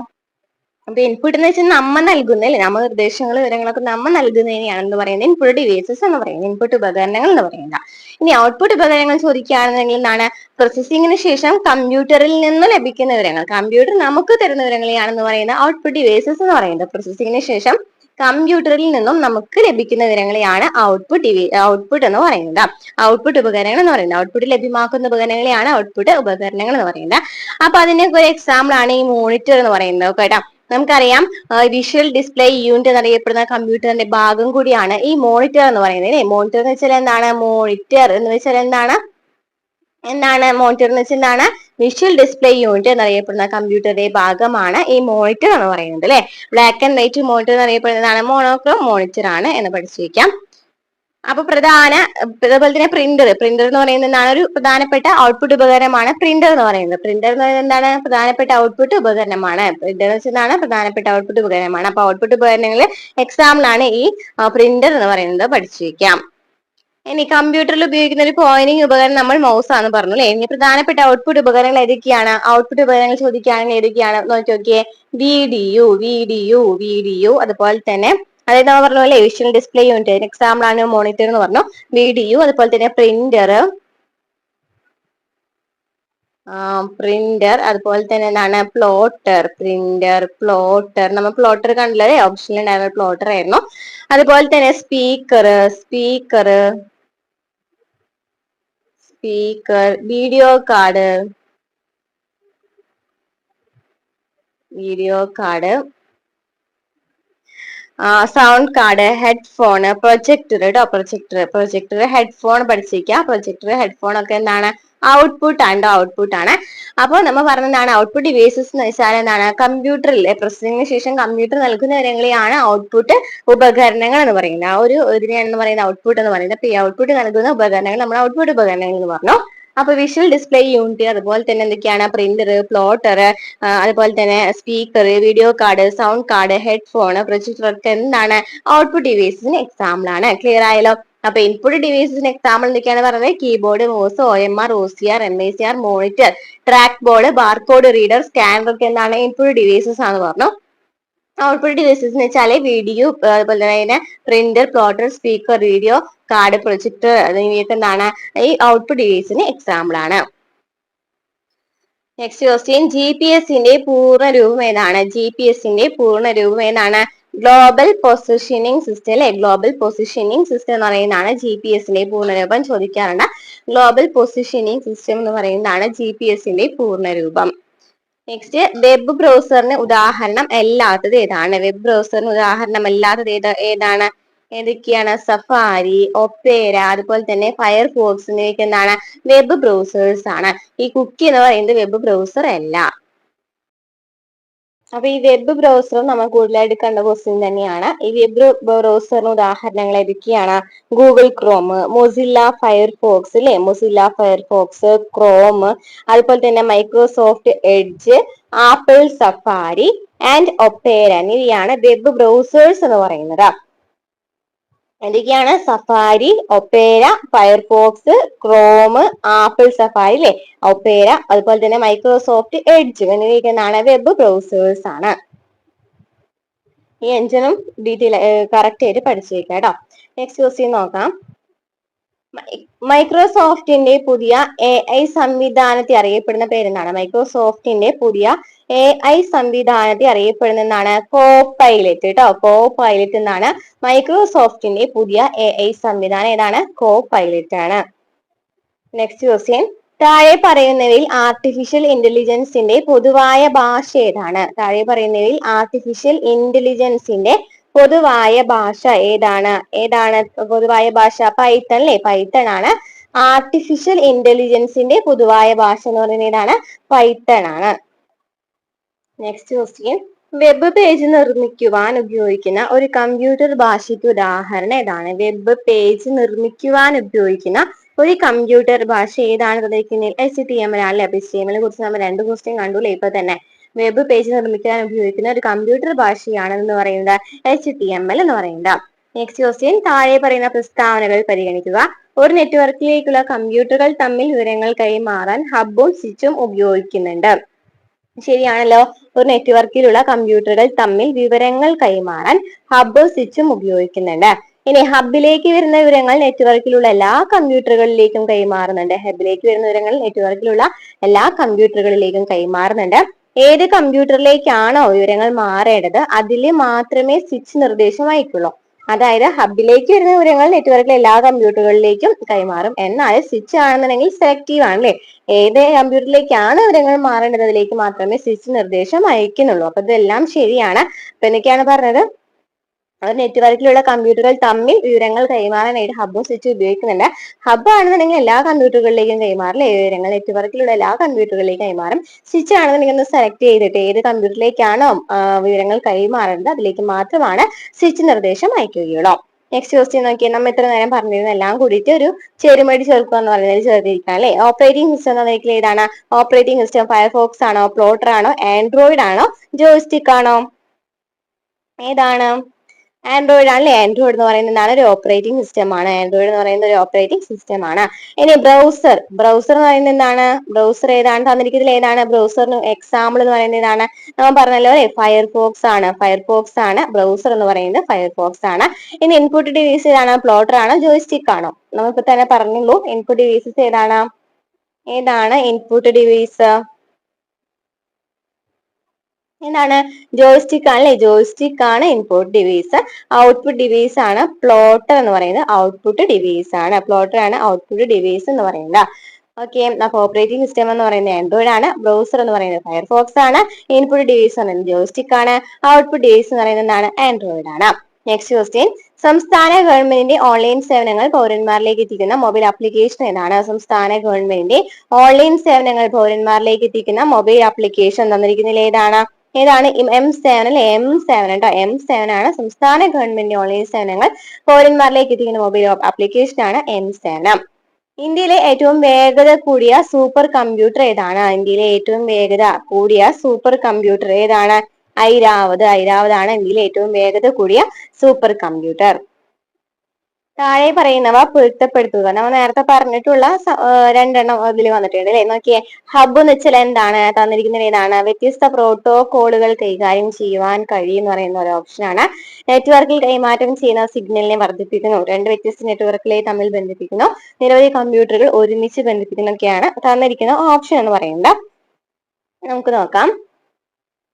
അപ്പൊ ഇൻപുട്ട് എന്ന് വെച്ചാൽ നമ്മ നൽകുന്ന അല്ലെ, നമ്മ നിർദ്ദേശങ്ങൾ വിവരങ്ങളൊക്കെ നമ്മ നൽകുന്നതിനെയാണ് എന്ന് പറയുന്നത് ഇൻപുട്ട് ഡിവൈസസ് എന്ന് പറയുന്നത്, ഇൻപുട്ട് ഉപകരണങ്ങൾ എന്ന് പറയുന്നത്. ഇനി ഔട്ട്പുട്ട് ഉപകരണങ്ങൾ ചോദിക്കുകയാണെന്നുണ്ടെങ്കിൽ എന്താണ്? പ്രോസസ്സിംഗിന് ശേഷം കമ്പ്യൂട്ടറിൽ നിന്ന് ലഭിക്കുന്ന വിവരങ്ങൾ, കമ്പ്യൂട്ടർ നമുക്ക് തരുന്ന വിവരങ്ങളെയാണെന്ന് പറയുന്നത് ഔട്ട്പുട്ട് ഡിവൈസസ് എന്ന് പറയുന്നത്. പ്രോസസ്സിംഗിന് ശേഷം കമ്പ്യൂട്ടറിൽ നിന്നും നമുക്ക് ലഭിക്കുന്ന വിവരങ്ങളെയാണ് ഔട്ട്പുട്ട് എന്ന് പറയുന്നത്. ഔട്ട്പുട്ട് ഉപകരണങ്ങൾ എന്ന് പറയുന്നത്, ഔട്ട്പുട്ട് ലഭ്യമാക്കുന്ന ഉപകരണങ്ങളെയാണ് ഔട്ട്പുട്ട് ഉപകരണങ്ങൾ എന്ന് പറയുന്നത്. അപ്പൊ അതിന്റെ ഒരു എക്സാമ്പിൾ ആണ് ഈ മോണിറ്റർ എന്ന് പറയുന്നത് കേട്ടോ. നമുക്കറിയാം വിഷ്വൽ ഡിസ്പ്ലേ യൂണിറ്റ് എന്നറിയപ്പെടുന്ന കമ്പ്യൂട്ടറിന്റെ ഭാഗം കൂടിയാണ് ഈ മോണിറ്റർ എന്ന് പറയുന്നത്. മോണിറ്റർ എന്ന് വെച്ചാൽ എന്താണ്? മോണിറ്റർ എന്ന് വെച്ചാൽ എന്താണ്? മോണിറ്റർ എന്ന് വെച്ചാൽ എന്താണ്? വിഷ്വൽ ഡിസ്പ്ലേ യൂണിറ്റ് എന്നറിയപ്പെടുന്ന കമ്പ്യൂട്ടറിന്റെ ഭാഗമാണ് ഈ മോണിറ്റർ എന്ന് പറയുന്നത് അല്ലെ. ബ്ലാക്ക് ആൻഡ് വൈറ്റ് മോണിറ്റർ എന്നറിയപ്പെടുന്നതാണ് മോണോക്രോം മോണിറ്റർ ആണ് എന്ന് പഠിച്ചു വെക്കാം. അപ്പൊ അതുപോലെ തന്നെ പ്രിന്റർ എന്ന് പറയുന്നത് എന്താണ്? ഒരു പ്രധാനപ്പെട്ട ഔട്ട്പുട്ട് ഉപകരണമാണ് പ്രിന്റർ എന്ന് പറയുന്നത്. പ്രിന്റർ എന്ന് പറയുന്നത് എന്താണ്? പ്രധാനപ്പെട്ട ഔട്ട്പുട്ട് ഉപകരണമാണ്. പ്രിന്റർ എന്ന് വെച്ചാൽ പ്രധാനപ്പെട്ട ഔട്ട്പുട്ട് ഉപകരണമാണ്. അപ്പൊ ഔട്ട്പുട്ട് ഉപകരണങ്ങളിൽ എക്സാമ്പിൾ ആണ് ഈ പ്രിന്റർ എന്ന് പറയുന്നത്, പഠിച്ചു വെക്കാം. ഇനി കമ്പ്യൂട്ടറിൽ ഉപയോഗിക്കുന്ന ഒരു പോയിന്റിംഗ് ഉപകരണം നമ്മൾ മൗസ് ആണെന്ന് പറഞ്ഞു അല്ലെ. ഇനി പ്രധാനപ്പെട്ട ഔട്ട്പുട്ട് ഉപകരണങ്ങൾ ഏതൊക്കെയാണ്? ഔട്ട്പുട്ട് ഉപകരണങ്ങൾ ചോദിക്കുകയാണെങ്കിൽ ഏതൊക്കെയാണ് നോക്കി നോക്കിയേ. വീഡിയോ അതുപോലെ തന്നെ അതായത് നമ്മൾ പറഞ്ഞു അല്ലെ വിഷ്വൽ ഡിസ്പ്ലേ യൂണിറ്റ്, എക്സാമ്പിൾ ആണ് മോണിറ്റർ എന്ന് പറഞ്ഞു. വീഡിയോ അതുപോലെ തന്നെ പ്രിന്റർ അതുപോലെ തന്നെ എന്താണ്? പ്ലോട്ടർ നമ്മൾ പ്ലോട്ടർ കണ്ടില്ലേ, ഓപ്ഷനിൽ ഉണ്ടായിരുന്ന പ്ലോട്ടർ ആയിരുന്നു. അതുപോലെ തന്നെ speaker video card sound card, headphone, projector കേട്ടോ. പ്രൊജക്ടർ ഹെഡ്ഫോൺ പഠിച്ചിരിക്കുക. പ്രൊജക്ടർ ഹെഡ്ഫോൺ ഒക്കെ എന്താണ്? ഔട്ട്പുട്ട് ആണ്. അപ്പോൾ നമ്മൾ പറഞ്ഞതാണ് ഔട്ട്പുട്ട് ഡിവൈസസ് എന്ന് വെച്ചാൽ എന്താണ്? കമ്പ്യൂട്ടറിലെ പ്രോസസ്സിംഗിന് ശേഷം കമ്പ്യൂട്ടർ നൽകുന്ന വിവരങ്ങളെയാണ് ഔട്ട്പുട്ട് ഉപകരണങ്ങൾ എന്ന് പറയുന്നത്. ആ ഒരു ഇതിനെയാണെന്ന് പറയുന്നത് ഔട്ട്പുട്ട് എന്ന് പറയുന്നത്. അപ്പൊ ഈ ഔട്ട്പുട്ട് നൽകുന്ന ഉപകരണങ്ങൾ നമ്മൾ ഔട്ട്പുട്ട് ഉപകരണങ്ങൾ എന്ന് പറഞ്ഞു. അപ്പൊ വിഷ്വൽ ഡിസ്പ്ലേ യൂണിറ്റ് അതുപോലെ തന്നെ എന്തൊക്കെയാണ്? പ്രിന്റർ, പ്ലോട്ടർ, അതുപോലെ തന്നെ speaker, video card, sound card, headphone, projector ഒക്കെ എന്താണ്? ഔട്ട്പുട്ട് ഡിവൈസിന് എക്സാമ്പിൾ ആണ്. ക്ലിയർ ആയല്ലോ. അപ്പൊ ഇൻപുട്ട് ഡിവൈസിന് എക്സാമ്പിൾ എന്തൊക്കെയാണ് പറയുന്നത്? Keyboard, mouse, OMR, OCR, MICR, monitor, track board, barcode reader, scanner ഒക്കെ എന്താണ്? ഇൻപുട്ട് ഡിവൈസസ് ആണെന്ന് പറഞ്ഞു. ഔട്ട്പുട്ട് ഡിവൈസസ് എന്ന് വെച്ചാൽ വീഡിയോ അതുപോലെ തന്നെ printer, plotter, speaker, video card, projector എന്നിവയൊക്കെ എന്താണ്? ഈ ഔട്ട്പുട്ട് ഡിവൈസിന് എക്സാമ്പിൾ ആണ്. നെക്സ്റ്റ് ക്വസ്റ്റ്യൻ, GPS-ന്റെ പൂർണ്ണ രൂപം ഏതാണ്? GPS-ന്റെ പൂർണ്ണ രൂപം ഏതാണ്? ഗ്ലോബൽ പൊസിഷനിങ് സിസ്റ്റം അല്ലെ. ഗ്ലോബൽ പൊസിഷനിങ് സിസ്റ്റം എന്ന് പറയുന്നതാണ് GPS-ന്റെ പൂർണ്ണരൂപം. ചോദിക്കാറുണ്ട്. ഗ്ലോബൽ പൊസിഷനിങ് സിസ്റ്റം എന്ന് പറയുന്നതാണ് GPS-ന്റെ പൂർണ്ണരൂപം. നെക്സ്റ്റ്, വെബ് ബ്രൗസറിന് ഉദാഹരണം അല്ലാത്തത് ഏതാണ്? വെബ് ബ്രൗസറിന് ഉദാഹരണം അല്ലാത്തത് ഏതാണ്? ഏതൊക്കെയാണ്? സഫാരി, ഒപ്പേര, അതുപോലെ തന്നെ ഫയർഫോക്സ് എന്നിവയൊക്കെ എന്താണ്? വെബ് ബ്രൗസേഴ്സ് ആണ്. ഈ കുക്കി എന്ന് പറയുന്നത് വെബ് ബ്രൗസർ അല്ല. അപ്പൊ ഈ വെബ് ബ്രൗസർ നമ്മൾ കൂടുതലായിട്ട് കണ്ട ക്വസ്റ്റ്യൻ തന്നെയാണ്. ഈ വെബ് ബ്രൗസറിന് ഉദാഹരണങ്ങൾ ഏതൊക്കെയാണ്? ഗൂഗിൾ ക്രോം, മൊസില്ല ഫയർഫോക്സ് അല്ലെ, ക്രോം, അതുപോലെ തന്നെ Microsoft edge, apple safari and Opera എന്നിവയാണ് വെബ് ബ്രൗസേഴ്സ് എന്ന് പറയുന്നത്. എന്തൊക്കെയാണ്? Safari, Opera, Firefox, Chrome, apple safari അല്ലെ, ഒപ്പേര, അതുപോലെ തന്നെ മൈക്രോസോഫ്റ്റ് എഡ്ജ് എന്നിവയൊക്കെ എന്താണ്? വെബ് ബ്രൗസേഴ്സ് ആണ്. ഈ അഞ്ചനും ഡീറ്റെയിൽ കറക്റ്റ് ആയിട്ട് പഠിച്ചു വെക്കാം കേട്ടോ. നെക്സ്റ്റ് ക്വസ്റ്റ്യൻ നോക്കാം. മൈക്രോസോഫ്റ്റിന്റെ പുതിയ AI സംവിധാനത്തെ അറിയപ്പെടുന്ന പേരെന്താണ്? മൈക്രോസോഫ്റ്റിന്റെ പുതിയ AI സംവിധാനത്തെ അറിയപ്പെടുന്നതാണ് കോപൈലറ്റ് കേട്ടോ. കോപൈലറ്റ് എന്നാണ് മൈക്രോസോഫ്റ്റിന്റെ പുതിയ AI സംവിധാനം. ഏതാണ്? കോപൈലറ്റ് ആണ്. നെക്സ്റ്റ് ക്വസ്റ്റ്യൻ, താഴെ പറയുന്നവയിൽ ആർട്ടിഫിഷ്യൽ ഇന്റലിജൻസിന്റെ പൊതുവായ ഭാഷ ഏതാണ്? താഴെ പറയുന്നവയിൽ ആർട്ടിഫിഷ്യൽ ഇന്റലിജൻസിന്റെ പൊതുവായ ഭാഷ ഏതാണ്? പൊതുവായ ഭാഷ? പൈത്തൺ അല്ലെ, പൈത്തൺ ആണ്. ആർട്ടിഫിഷ്യൽ ഇന്റലിജൻസിന്റെ പൊതുവായ ഭാഷ എന്ന് പറയുന്നത് ഏതാണ്? പൈത്തൺ ആണ്. നെക്സ്റ്റ് ക്വസ്റ്റ്യൻ, വെബ് പേജ് നിർമ്മിക്കുവാൻ ഉപയോഗിക്കുന്ന ഒരു കമ്പ്യൂട്ടർ ഭാഷയ്ക്ക് ഉദാഹരണം ഏതാണ്? വെബ് പേജ് നിർമ്മിക്കുവാൻ ഉപയോഗിക്കുന്ന ഒരു കമ്പ്യൂട്ടർ ഭാഷ ഏതാണ്? HTML ആണല്ലേ. അപ്പൊ HTML കുറിച്ച് നമ്മൾ 2 ക്വസ്റ്റ്യൻ കണ്ടു ഇപ്പൊ തന്നെ. വെബ് പേജ് നിർമ്മിക്കാൻ ഉപയോഗിക്കുന്ന ഒരു കമ്പ്യൂട്ടർ ഭാഷയാണ് എന്ന് പറയുന്നത് HTML എന്ന് പറയുന്നത്. നെക്സ്റ്റ് ക്വസ്റ്റ്യൻ, താഴെ പറയുന്ന പ്രസ്താവനകൾ പരിഗണിക്കുക. ഒരു നെറ്റ്വർക്കിലേക്കുള്ള കമ്പ്യൂട്ടറുകൾ തമ്മിൽ വിവരങ്ങൾ കൈമാറാൻ ഹബും സ്വിച്ചും ഉപയോഗിക്കുന്നുണ്ട്. ശരിയാണല്ലോ. ഒരു നെറ്റ്വർക്കിലുള്ള കമ്പ്യൂട്ടറുകൾ തമ്മിൽ വിവരങ്ങൾ കൈമാറാൻ ഹബും സ്വിച്ചും ഉപയോഗിക്കുന്നുണ്ട്. ഇനി ഹബിലേക്ക് വരുന്ന വിവരങ്ങൾ നെറ്റ്വർക്കിലുള്ള എല്ലാ കമ്പ്യൂട്ടറുകളിലേക്കും കൈമാറുന്നുണ്ട്. ഹബിലേക്ക് വരുന്ന വിവരങ്ങൾ നെറ്റ്വർക്കിലുള്ള എല്ലാ കമ്പ്യൂട്ടറുകളിലേക്കും കൈമാറുന്നുണ്ട്. ഏത് കമ്പ്യൂട്ടറിലേക്കാണോ വിവരങ്ങൾ മാറേണ്ടത് അതിൽ മാത്രമേ സ്വിച്ച് നിർദ്ദേശം അയക്കുള്ളൂ. അതായത് ഹബിലേക്ക് വരുന്ന വിവരങ്ങൾ നെറ്റ്വർക്കിലെ എല്ലാ കമ്പ്യൂട്ടറുകളിലേക്കും കൈമാറും. എന്നാൽ സ്വിച്ച് ആണെന്നുണ്ടെങ്കിൽ സെലക്റ്റീവ് ആണല്ലേ. ഏത് കമ്പ്യൂട്ടറിലേക്കാണ് വിവരങ്ങൾ മാറേണ്ടത് അതിലേക്ക് മാത്രമേ സ്വിച്ച് നിർദ്ദേശം അയക്കുന്നുള്ളൂ. അപ്പൊ ഇതെല്ലാം ശരിയാണ്. അപ്പൊ എന്തൊക്കെയാണ് പറഞ്ഞത്? നെറ്റ്വർക്കിലുള്ള കമ്പ്യൂട്ടറുകൾ തമ്മിൽ വിവരങ്ങൾ കൈമാറാനായിട്ട് ഹബും സ്വിച്ചും ഉപയോഗിക്കുന്നുണ്ട്. ഹബ് ആണെന്നുണ്ടെങ്കിൽ എല്ലാ കമ്പ്യൂട്ടറുകളിലേക്കും കൈമാറില്ല വിവരങ്ങൾ നെറ്റ്വർക്കിലുള്ള എല്ലാ കമ്പ്യൂട്ടറുകളിലേക്കും കൈമാറും. സ്വിച്ച് ആണെന്നുണ്ടെങ്കിൽ ഒന്ന് സെലക്ട് ചെയ്തിട്ട് ഏത് കമ്പ്യൂട്ടറിലേക്കാണോ വിവരങ്ങൾ കൈമാറേണ്ടത് അതിലേക്ക് മാത്രമാണ് സ്വിച്ച് നിർദ്ദേശം അയക്കുകയുള്ളൂ. നെക്സ്റ്റ് ക്വസ്റ്റ്യൻ നോക്കിയാൽ നമ്മൾ ഇത്ര നേരം പറഞ്ഞിരുന്ന എല്ലാം കൂടിയിട്ട് ഒരു ചെറുമടി ചേർക്കുക എന്ന് പറയുന്നത് ചേർത്തിരിക്കണം അല്ലെ. ഓപ്പറേറ്റിംഗ് സിസ്റ്റം എന്ന നിലയ്ക്ക് ഏതാണ്? ഓപ്പറേറ്റിംഗ് സിസ്റ്റം ഫയർഫോക്സ് ആണോ, പ്ലോട്ടർ ആണോ, ആൻഡ്രോയിഡ് ആണോ, ജോയ്സ്റ്റിക് ആണോ? ഏതാണ്? ആൻഡ്രോയിഡ് ആണല്ലേ. ആൻഡ്രോയിഡ് എന്ന് പറയുന്നത് എന്താണ്? ഒരു ഓപ്പറേറ്റിംഗ് സിസ്റ്റം ആണ്. ആൻഡ്രോയിഡ് എന്ന് പറയുന്നത് ഒരു ഓപ്പറേറ്റിംഗ് സിസ്റ്റം ആണ്. ഇനി ബ്രൗസർ എന്ന് പറയുന്നത് എന്താണ്? ബ്രൗസർ ഏതാണ്? തന്നിരിക്കുന്നതിൽ ഏതാണ്? ബ്രൗസറിന് എക്സാമ്പിൾ എന്ന് പറയുന്നത് ഏതാണ്? നമ്മൾ പറഞ്ഞല്ലോ അല്ലെ, ഫയർഫോക്സ് ആണ്. ഫയർഫോക്സ് ആണ് ബ്രൗസർ എന്ന് പറയുന്നത്. ഫയർഫോക്സ് ആണ്. ഇനി ഇൻപുട്ട് ഡിവൈസ് ഏതാണ്? പ്ലോട്ടർ ആണോ, ജോയ്സ്റ്റിക് ആണോ? നമ്മളിപ്പോ തന്നെ പറഞ്ഞുള്ളൂ. ഇൻപുട്ട് ഡിവൈസസ് ഏതാണ്? ഏതാണ് ഇൻപുട്ട് ഡിവൈസ്? എന്താണ്? ജോയ്സ്റ്റിക് ആണല്ലേ. ജോയ്സ്റ്റിക് ആണ് ഇൻപുട്ട് ഡിവൈസ്. ഔട്ട്പുട്ട് ഡിവൈസ് ആണ് പ്ലോട്ടർ എന്ന് പറയുന്നത്. ഔട്ട്പുട്ട് ഡിവൈസ് ആണ്. പ്ലോട്ടർ ആണ് ഔട്ട്പുട്ട് ഡിവൈസ് എന്ന് പറയുന്നത്. ഓക്കെ. അപ്പൊ ഓപ്പറേറ്റിംഗ് സിസ്റ്റം എന്ന് പറയുന്നത് ആൻഡ്രോയിഡ് ആണ്. ബ്രൗസർ എന്ന് പറയുന്നത് ഫയർഫോക്സ് ആണ്. ഇൻപുട്ട് ഡിവൈസ് എന്ന് പറയുന്നത് ജോയ്സ്റ്റിക് ആണ്. ഔട്ട്പുട്ട് ഡിവൈസ് എന്ന് പറയുന്നത് എന്താണ്? ആൻഡ്രോയിഡ് ആണ്. നെക്സ്റ്റ് ക്വസ്റ്റ്യൻ, സംസ്ഥാന ഗവൺമെന്റിന്റെ ഓൺലൈൻ സേവനങ്ങൾ പൗരന്മാരിലേക്ക് എത്തിക്കുന്ന മൊബൈൽ ആപ്ലിക്കേഷൻ ഏതാണ്? സംസ്ഥാന ഗവൺമെന്റിന്റെ ഓൺലൈൻ സേവനങ്ങൾ പൗരന്മാരിലേക്ക് എത്തിക്കുന്ന മൊബൈൽ ആപ്ലിക്കേഷൻ തന്നിരിക്കുന്നതിൽ ഏതാണ്? ഏതാണ്? M7 അല്ലെ. M7 കേട്ടോ. M7 ആണ് സംസ്ഥാന ഗവൺമെന്റ് ഓൺലൈൻ സേവനങ്ങൾ പൗരന്മാരിലേക്ക് എത്തിക്കുന്ന മൊബൈൽ ആപ്ലിക്കേഷൻ ആണ് M7. ഇന്ത്യയിലെ ഏറ്റവും വേഗത കൂടിയ സൂപ്പർ കമ്പ്യൂട്ടർ ഏതാണ്? ഇന്ത്യയിലെ ഏറ്റവും വേഗത കൂടിയ സൂപ്പർ കമ്പ്യൂട്ടർ ഏതാണ്? ഐരാവത്. ഐരാവതാണ് ഇന്ത്യയിലെ ഏറ്റവും വേഗത കൂടിയ സൂപ്പർ കമ്പ്യൂട്ടർ. താഴെ പറയുന്നവ പൊരുത്തപ്പെടുത്തുക. നമ്മൾ നേരത്തെ പറഞ്ഞിട്ടുള്ള രണ്ടെണ്ണം അതിൽ വന്നിട്ടുണ്ട് അല്ലെ. നോക്കിയേ, ഹബ് എന്ന് വെച്ചാൽ എന്താണ്? തന്നിരിക്കുന്നത് ഏതാണ്? വ്യത്യസ്ത പ്രോട്ടോകോളുകൾ കൈകാര്യം ചെയ്യുവാൻ കഴിയും എന്ന് പറയുന്ന ഒരു ഓപ്ഷനാണ്. നെറ്റ്വർക്കിൽ കൈമാറ്റം ചെയ്യുന്ന സിഗ്നലിനെ വർദ്ധിപ്പിക്കുന്നു. രണ്ട് വ്യത്യസ്ത നെറ്റ്വർക്കുകളെ തമ്മിൽ ബന്ധിപ്പിക്കുന്നു. നിരവധി കമ്പ്യൂട്ടറുകൾ ഒരുമിച്ച് ബന്ധിപ്പിക്കുന്നൊക്കെയാണ് തന്നിരിക്കുന്ന ഓപ്ഷൻ എന്ന് പറയുന്നത്. നമുക്ക് നോക്കാം.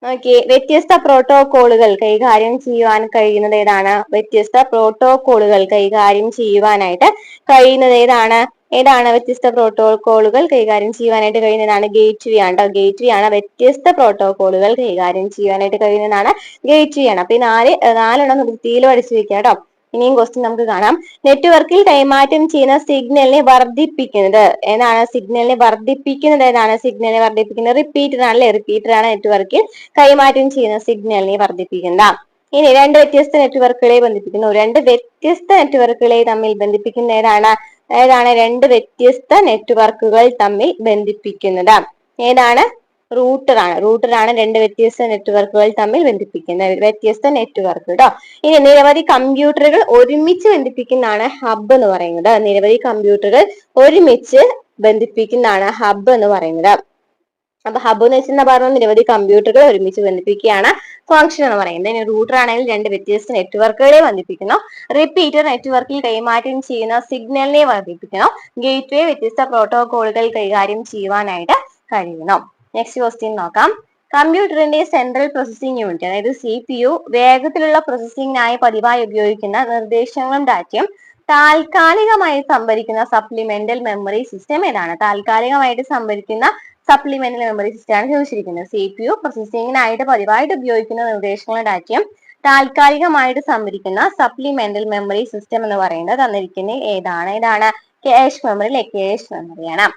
നോക്കിയേ, വ്യത്യസ്ത പ്രോട്ടോകോളുകൾ കൈകാര്യം ചെയ്യുവാൻ കഴിയുന്നത് ഏതാണ്? വ്യത്യസ്ത പ്രോട്ടോകോളുകൾ കൈകാര്യം ചെയ്യുവാനായിട്ട് കഴിയുന്നത് ഏതാണ്? ഏതാണ് വ്യത്യസ്ത പ്രോട്ടോകോളുകൾ കൈകാര്യം ചെയ്യുവാനായിട്ട് കഴിയുന്നതാണ്? ഗേറ്റ് വേ ആണ്. ഗേറ്റ് വേ ആണ് വ്യത്യസ്ത പ്രോട്ടോകോളുകൾ കൈകാര്യം ചെയ്യുവാനായിട്ട് കഴിയുന്നതാണ്. ഗേറ്റ് വേ ആണ്. അപ്പൊ ഈ നാലെണ്ണം വൃത്തിയിൽ പഠിച്ചു വെക്കാം കേട്ടോ. ഇനിയും ക്വസ്റ്റ്യൻ നമുക്ക് കാണാം. നെറ്റ്വർക്കിൽ കൈമാറ്റം ചെയ്യുന്ന സിഗ്നലിനെ വർദ്ധിപ്പിക്കുന്നത് ഏതാണ്? സിഗ്നലിനെ വർദ്ധിപ്പിക്കുന്നത് ഏതാണ്? സിഗ്നലിനെ വർദ്ധിപ്പിക്കുന്നത് റിപ്പീറ്റർ ആണല്ലേ. റിപ്പീറ്റർ ആണ് നെറ്റ്വർക്കിൽ കൈമാറ്റം ചെയ്യുന്ന സിഗ്നലിനെ വർദ്ധിപ്പിക്കുന്നത്. ഇനി രണ്ട് വ്യത്യസ്ത നെറ്റ്വർക്കുകളെ ബന്ധിപ്പിക്കുന്നു. രണ്ട് വ്യത്യസ്ത നെറ്റ്വർക്കുകളെ തമ്മിൽ ബന്ധിപ്പിക്കുന്ന ഏതാണ്? രണ്ട് വ്യത്യസ്ത നെറ്റ്വർക്കുകൾ തമ്മിൽ ബന്ധിപ്പിക്കുന്നത് ഏതാണ്? റൂട്ടർ ആണ്. റൂട്ടർ ആണ് രണ്ട് വ്യത്യസ്ത നെറ്റ്വർക്കുകൾ തമ്മിൽ ബന്ധിപ്പിക്കുന്ന വ്യത്യസ്ത നെറ്റ്വർക്ക് കേട്ടോ. ഇനി നിരവധി കമ്പ്യൂട്ടറുകൾ ഒരുമിച്ച് ബന്ധിപ്പിക്കുന്നതാണ് ഹബ് എന്ന് പറയുന്നത്. നിരവധി കമ്പ്യൂട്ടറുകൾ ഒരുമിച്ച് ബന്ധിപ്പിക്കുന്നതാണ് ഹബ് എന്ന് പറയുന്നത്. അപ്പൊ ഹബ് എന്ന് വെച്ചാൽ പറഞ്ഞ നിരവധി കമ്പ്യൂട്ടറുകൾ ഒരുമിച്ച് ബന്ധിപ്പിക്കുകയാണ് ഫംഗ്ഷൻ എന്ന് പറയുന്നത്. ഇനി റൂട്ടർ ആണെങ്കിൽ രണ്ട് വ്യത്യസ്ത നെറ്റ്വർക്കുകളെ ബന്ധിപ്പിക്കുന്നു. റിപ്പീറ്റർ നെറ്റ്വർക്കിൽ കൈമാറ്റം ചെയ്യുന്ന സിഗ്നലിനെ വർദ്ധിപ്പിക്കുന്നു. ഗേറ്റ് വേ വ്യത്യസ്ത പ്രോട്ടോകോളുകൾ കൈകാര്യം ചെയ്യുവാനായിട്ട് കഴിയുന്നു. നെക്സ്റ്റ് ക്വസ്റ്റ്യൻ നോക്കാം. കമ്പ്യൂട്ടറിന്റെ സെൻട്രൽ പ്രോസസിംഗ് യൂണിറ്റ് അതായത് CPU വേഗത്തിലുള്ള പ്രോസസിംഗിനായി പതിവായി ഉപയോഗിക്കുന്ന നിർദ്ദേശങ്ങളും ഡാറ്റയും താൽക്കാലികമായി സംഭരിക്കുന്ന സപ്ലിമെന്റൽ മെമ്മറി സിസ്റ്റം ഏതാണ്? താൽക്കാലികമായിട്ട് സംഭരിക്കുന്ന സപ്ലിമെന്റൽ മെമ്മറി സിസ്റ്റം ആണ് ചോദിച്ചിരിക്കുന്നത്. CPU പ്രോസസിംഗിനായിട്ട് പതിവായിട്ട് ഉപയോഗിക്കുന്ന നിർദ്ദേശങ്ങളും ഡാറ്റയും താൽക്കാലികമായിട്ട് സംഭരിക്കുന്ന സപ്ലിമെന്റൽ മെമ്മറി സിസ്റ്റം എന്ന് പറയുന്നത് തന്നിരിക്കുന്നത് ഏതാണ്? ക്യാഷ് മെമ്മറി അല്ലെ. ക്യാഷ് മെമ്മറിയാണ്.